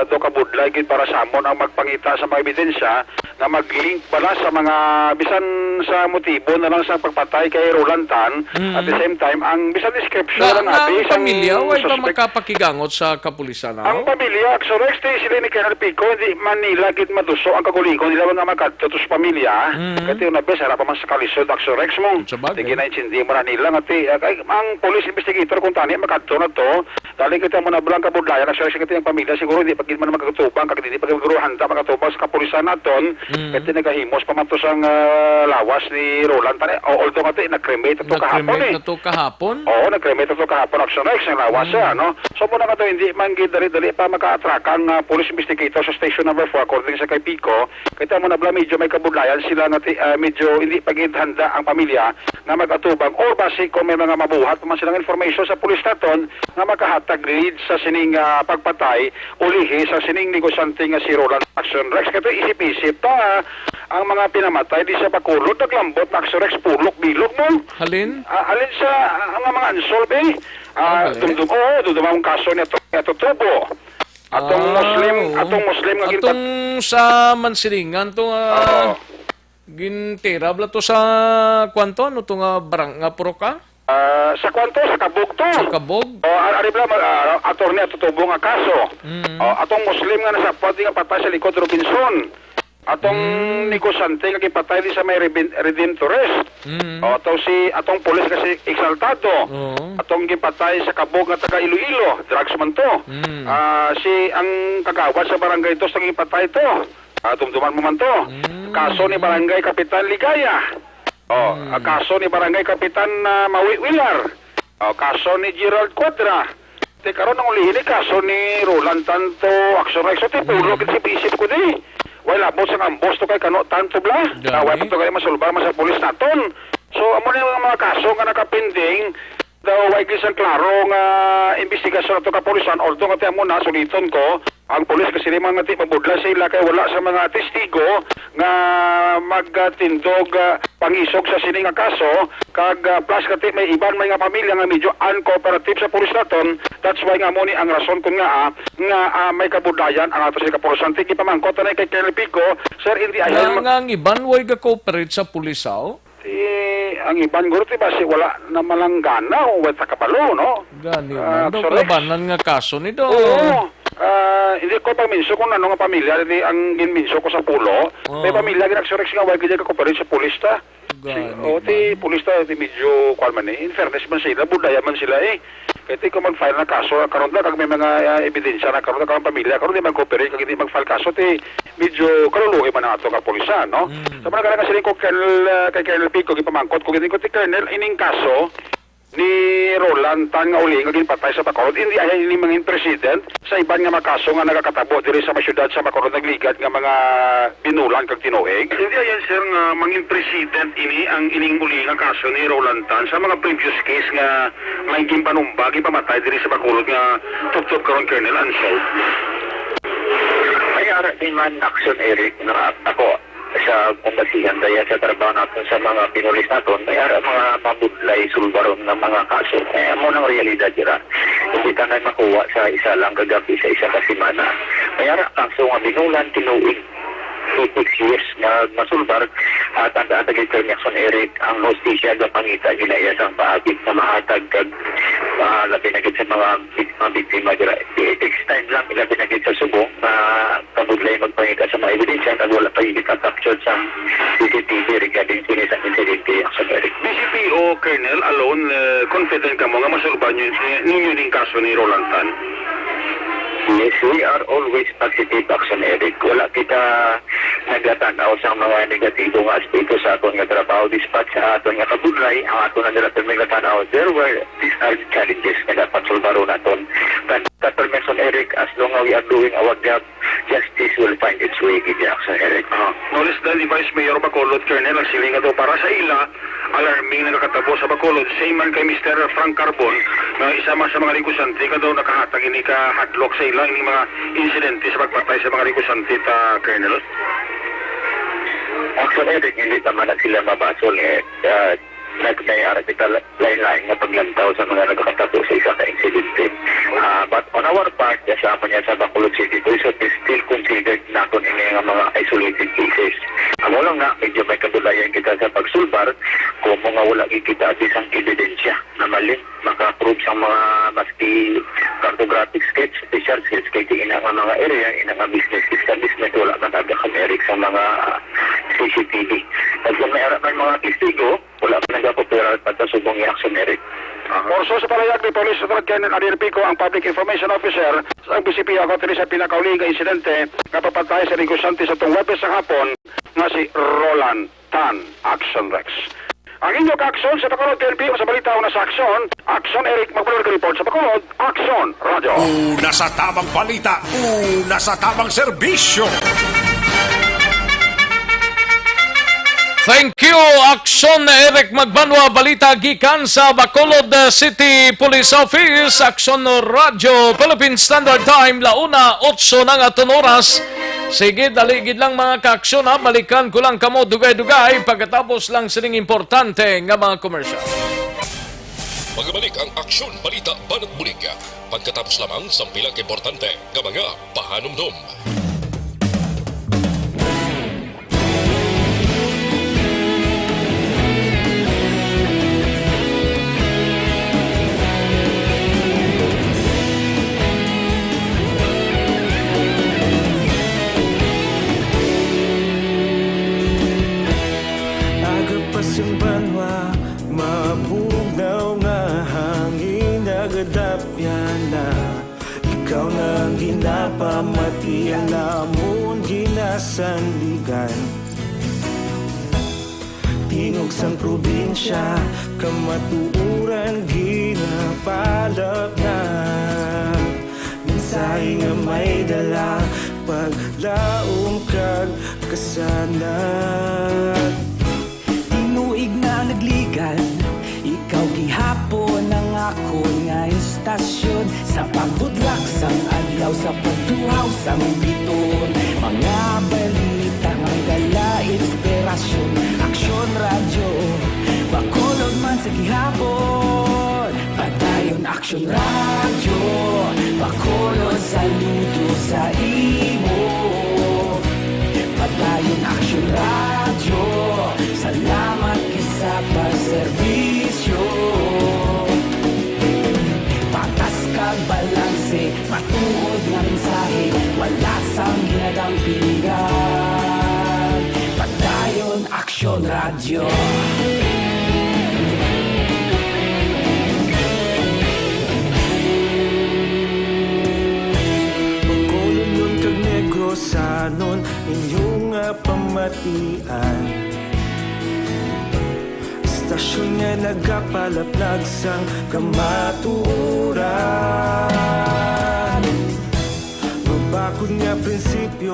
do kabudlay gid para sa amon ang magpangita sa mga ebidensya nga mag-link bala sa mga bisan sa motibo na lang sa pagpatay kay Roland Tan at the same time ang bisan description lang natin sa pamilya way pa makapakigangot sa kapulisan. Ang pamilya, so next day sila ni Colonel Pico, di Manila gid maduso ang kagulingon nila nga makadto sa pamilya na, kati yung nabes, harap man sa kalisod, Action Rex mo. Tigi na insindi mo na nila, ngati, ang police investigator kung tani, makadto na to, daling kita mo na bulang kabudlayan, Action Rex, kati yung pamilya, siguro hindi pagin man magkatubang, kati hindi pagin handa, makatubang sa kapulisan naton, kati nagahimos pamantos ang lawas ni Roland, tani, although ngati, nag-cremate ito kahapon eh. Nag-cremate na to kahapon? Oo, nag-cremate ito kahapon, Action Rex, ang lawas no? So muna ka to, hindi man dali-dali pa maka-attract ang police investigator sa station number 4, according sa kay Pico, kaya mo na medyo may kabudlayan sila nga medyo hindi paghihanda ang pamilya na mag-atubang or basi kung may mga mabuhat man silang information sa pulis naton na makahatag lead sa sining pagpatay ulihi sa sining negosyante nga si Roland Action Rex. Kaya isip-isip ta ang mga pinamatay di sa Bacolod, naglambot Action Rex, pulok-bilog mo. Halin? Alin sa ang mga unsolved dumdum ang kaso nito Tubo. Atong Muslim nga atong sa Mansilingan to gintira bla to sa kwanto ano to nga barang nga puro ka? Sa kwanto sa Kabog to. Sa Kabog? Ari bla attorney at tubo nga kaso. Atong Muslim nga nasapwat nga patay sa likod Robinson. Atong negosante nga gipatay di sa may Redemptores. Atong atong pulis kasi Exaltado. Atong gipatay sa Kabog nga taga Iloilo, drugs man to. Si ang kagawad sa barangay to sa gipatay to. Dumduman mo man to. Kaso ni Barangay Kapitan Ligaya. Kaso ni Barangay Kapitan Mawi Wilar. Kaso ni Gerald Quadra. Karon ang ulihin kaso ni Roland Tanto Action Rex. So tipulo isip ko di. Wala po sa ambos to kay kano tanto bla. Wala po to kay masulbar sa pulis naton. So amo ni mga kaso nga nakapending daw way kisang klaro nga investigasyon ato kapulisan although nga amo na suliton ko ang pulis kasi rin mga mabudla sila kay wala sa mga testigo nga magtindog pangisog sa sining nga kaso kag plus kati may iban may nga pamilya nga medyo uncooperative sa pulis naton. That's why nga mo ni ang rason kun nga may kabudayan ang ato sa kapulisan tiki pamangkot na kay Colonel Pico sir hindi ayan nga ang iban way ga cooperate sa pulisaw ang iban guro ti basi wala na malanggana o wala kabalo no gani man do labanan nga kaso ni do. Hindi ko paminso kung ano nga pamilya hindi ang ginminso ko sa pulo may pamilya ginagsurex nga wala kaya ka sa pulis ta ti pulis ta ti medyo kuan man in fairness man sila budaya man sila kaya kung mag-file na kaso karon na kag may mga ebidensya na karon na kang pamilya karon di mag-cooperate kag hindi mag-file kaso ti medyo kaluluhi man ang ato ka pulisan no sa mga kana kasi ko kay Colonel Pico gipamangkot ko gid ko ti Colonel ining kaso ni Roland Tan nga uli nga ginpatay sa Bacolod hindi ay ini mga president sa iban nga makaso nga nagakatabo diri sa syudad sa Bacolod nagligad nga mga binulan kag tinuig hindi ayan sir nga mangin president ini ang ining uli nga kaso ni Roland Tan sa mga previous case nga may ginpanumba gipamatay diri sa Bacolod nga tutok karon Colonel unsolved ay ara din man Action Eric na ako sa kumbasihan daya sa trabaho natin sa mga pinulis natin may ara mga mabudlay sulbaron ng mga kaso mo ng realidad dira hindi ka na makuha sa isa lang kagabi sa isa kasimana may ara kaso nga binulan tinuig 6 years na masulbar at tandaan tagay Action Eric ang hostisya na pangita ginaya sa paagit na mahatag kag labi na sa mga biktima dira it takes time lang labi na sa subong na kabudlay magpangita sa mga ebidensya at wala pa yung captured sa CCTV regarding sinis ang incident kay Action Eric. BCP o Colonel alone confident ka mo nga masulban ninyo din kaso ni Roland Tan? Yes, we are always positive Action Eric. Wala kita nagatanaw sa mga negatibong aspekto sa aton nga trabaho dispatch sa aton nga kabudlay ang aton nga nilatan may gatanaw. There were these are challenges na dapat sulbaro naton. But Action Eric, as long as we are doing our job, justice will find its way in Action Eric. No less than the Vice Mayor Bacolod, Colonel, ang siling ato para sa ila, alarming na nakatabo sa Bacolod. Same man kay Mr. Frank Carbon, na isa man sa mga likusante ka daw nakahatag ini ka hadlock sa ila, ini mga insidente sa pagpatay sa mga likusante ta, Colonel. Action Eric, hindi naman na sila mabasol nagkayara kita lain-lain na paglantaw sa mga nagkakatabo sa isa ka-insidente. But on our part, kasama niya sa Bacolod City, so is still considered natin ini nga mga isolated cases. Amo lang nga, medyo may kadulayan kita sa pagsulbar kung mga wala kita isang ebidensya na mali, maka-approve sa mga maski cartographic sketch, special sketch kay ina nga mga area, ina nga business establishment, wala man taga Eric sa mga CCTV. testigo, wala pa nagkakopera at subong i-action, Eric. Orso sa palayag ni Police Lieutenant Ken Adir Pico, ang Public Information Officer sa BCP ako sa pinakauli nga insidente nga papatay sa negosante sa itong Webes sa hapon nga si Roland Tan, Action Rex. Ang inyong aksyon sa Bacolod PNP o sa balita una sa aksyon, Action Eric Magbalor report sa Bacolod, Action Radio. Una sa tamang balita, una sa tamang serbisyo. Thank you, Aksyon Eric Magbanwa, balita gikan sa Bacolod City Police Office, Aksyon Radio, Philippine Standard Time, launa 8 ng aton oras. Sige, daligid lang mga ka-aksyon ha, balikan ko lang kamo dugay-dugay pagkatapos lang sining importante nga mga komersyal. Magbalik ang Aksyon Balita Banat Bulig, pagkatapos lamang sa pilang importante nga mga pahanumdum. Yung banwa, mabugaw nga hangin nagadapyan na. Ikaw na ginapamatian namon ginasandigan. Tingog sang probinsya, kamatuuran ginapalap na. Minsay nga may dala, paglaom kag kasanat. Tuig na nagligan, ikaw gihapon ang ako nga istasyon. Sa pagdudlak sang adlaw, sa pagtuhaw sang biton. Mga balita nga dala inspirasyon. Aksyon Radio, Bacolod man sa gihapon. Padayon Aksyon Radio, Bacolod saludo sa imo. Padayon Aksyon Radio, salamat sa pagserbisyo. Patas kag balanse, matuod nga mensahe, wala sang ginadampingan. Padayon Aksyon Radio. Bacolod nun kag Negrosanon, inyong pamatian. Stasyon nga nagapalaplag sang kamaturan. Mabakod nga prinsipyo,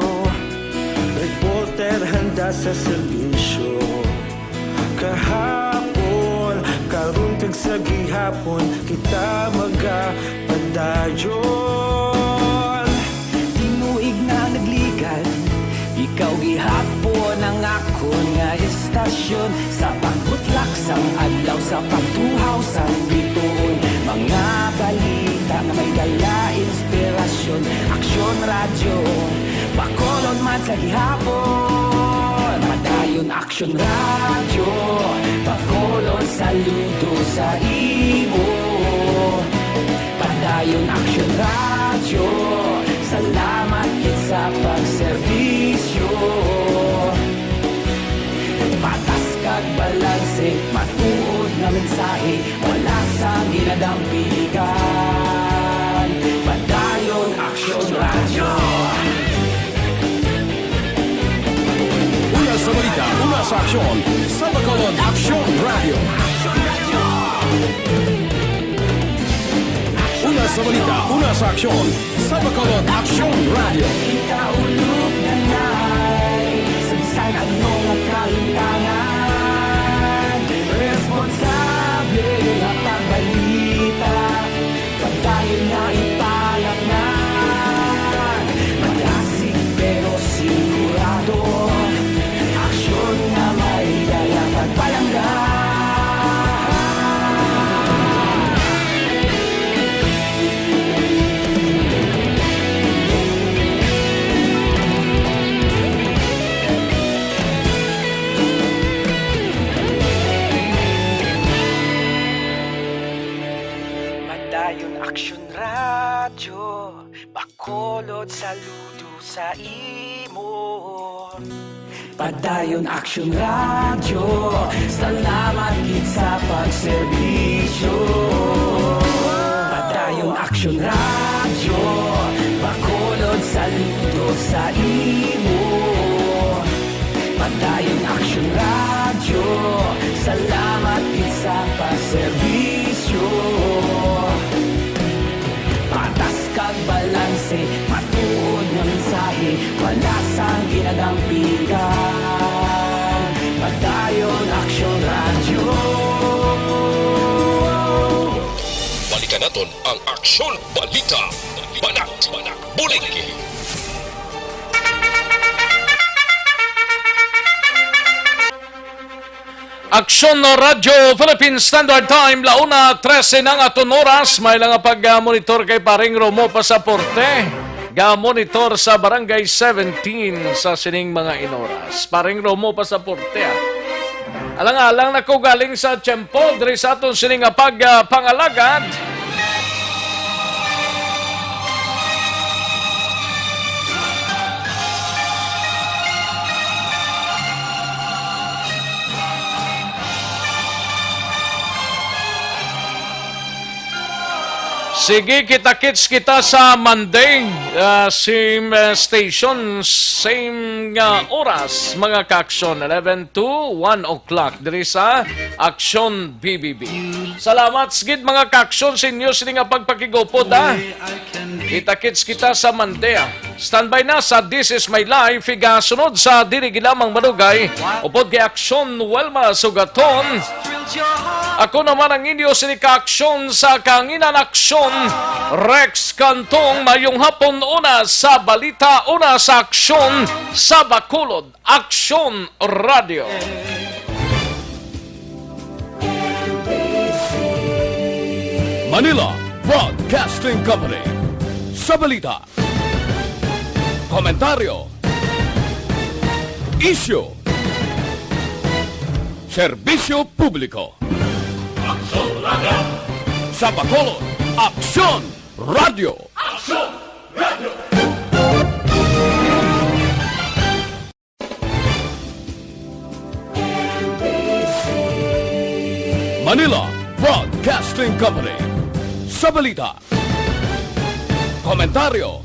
reporter handa sa serbisyo. Kahapon, karon kag sa gihapon, kita magapadayon. Tinuig na nagligan, ikaw gihapon ang ako nga istasyon. Sa pagbutlak sang adlaw, sa pagtuhaw sang bituon. Mga balita na may dala inspirasyon. Aksyon Radio, Bacolod man sa gihapon. Padayon Aksyon Radio, Bacolod saludo sa imo. Padayon Aksyon Radio, salamat kit sa pagserbisyo. Patas kag balanse, matuod nga mensahe, wala sang ginadampigan. Padayon Aksyon Radio. Una sa balita, una sa aksyon, sa Bacolod Aksyon Radio. Una sa balita, una sa aksyon, sa Bacolod Aksyon Radio. Ikaulog na na'y sabisan ang mga kalintangan. Responsable na pagbalita, pagdayon na ipalak na. Malasig pero sigurado, aksyon na may dalang pagpalanggan. Aksyon Radio, Bacolod saludo sa imo. Padayon Action Radio, salamat gid sa pagserbisyo. Padayon Action Radio, bakolod saludo sa imo. Padayon Action Radio, salamat gid sa pagserbisyo. Patas kag balanse, matuod nga mensahe, wala sang ginadampikan. Padayon Action Radio. Balikan natin ang Aksyon Balita. Banat, Bulig. Aksyon Radio Philippine Standard Time, launa 13 ng aton oras. May lang pag-monitor kay paring Romo Pasaporte. Ga-monitor sa Barangay 17 sa sining mga inoras. Paring Romo Pasaporte. Alang-alang na ko galing sa Tiempo, diri sa aton sining pag-pangalagad. Sige, kita-kits kita sa Monday, same station, same oras, mga ka-aksyon, 11 to 1 o'clock, diri sa Aksyon BBB. Salamat, sigid mga ka-aksyon, sa inyo sila nga pagpakigupod, Kita-kits kita sa Monday, Standby na sa This Is My Life, sunod sa dirigilamang manugay, upod kay Aksyon Welma Sugaton. Ako naman ang inyo sinika-aksyon sa Kanginan Aksyon, Rex Cantong. Mayong hapon, una sa balita, una sa aksyon sa Bacolod, Aksyon Radio. Manila Broadcasting Company. Sa balita, komentaryo, issue, serbisyo publiko. Aksyon Radio. Sa Bacolod, Aksyon Radio. Aksyon Radio. Manila Broadcasting Company. Sa balita, komentaryo,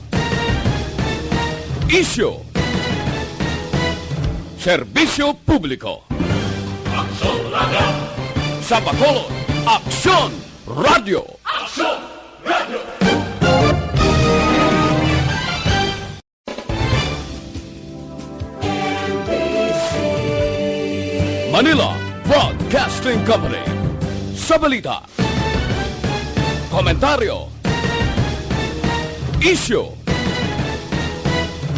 issue, serbisyo publiko. Aksyon Radio. Sa Bacolod, Aksyon Radio. Aksyon Radio. Manila Broadcasting Company. Sa balita, komentaryo, issue,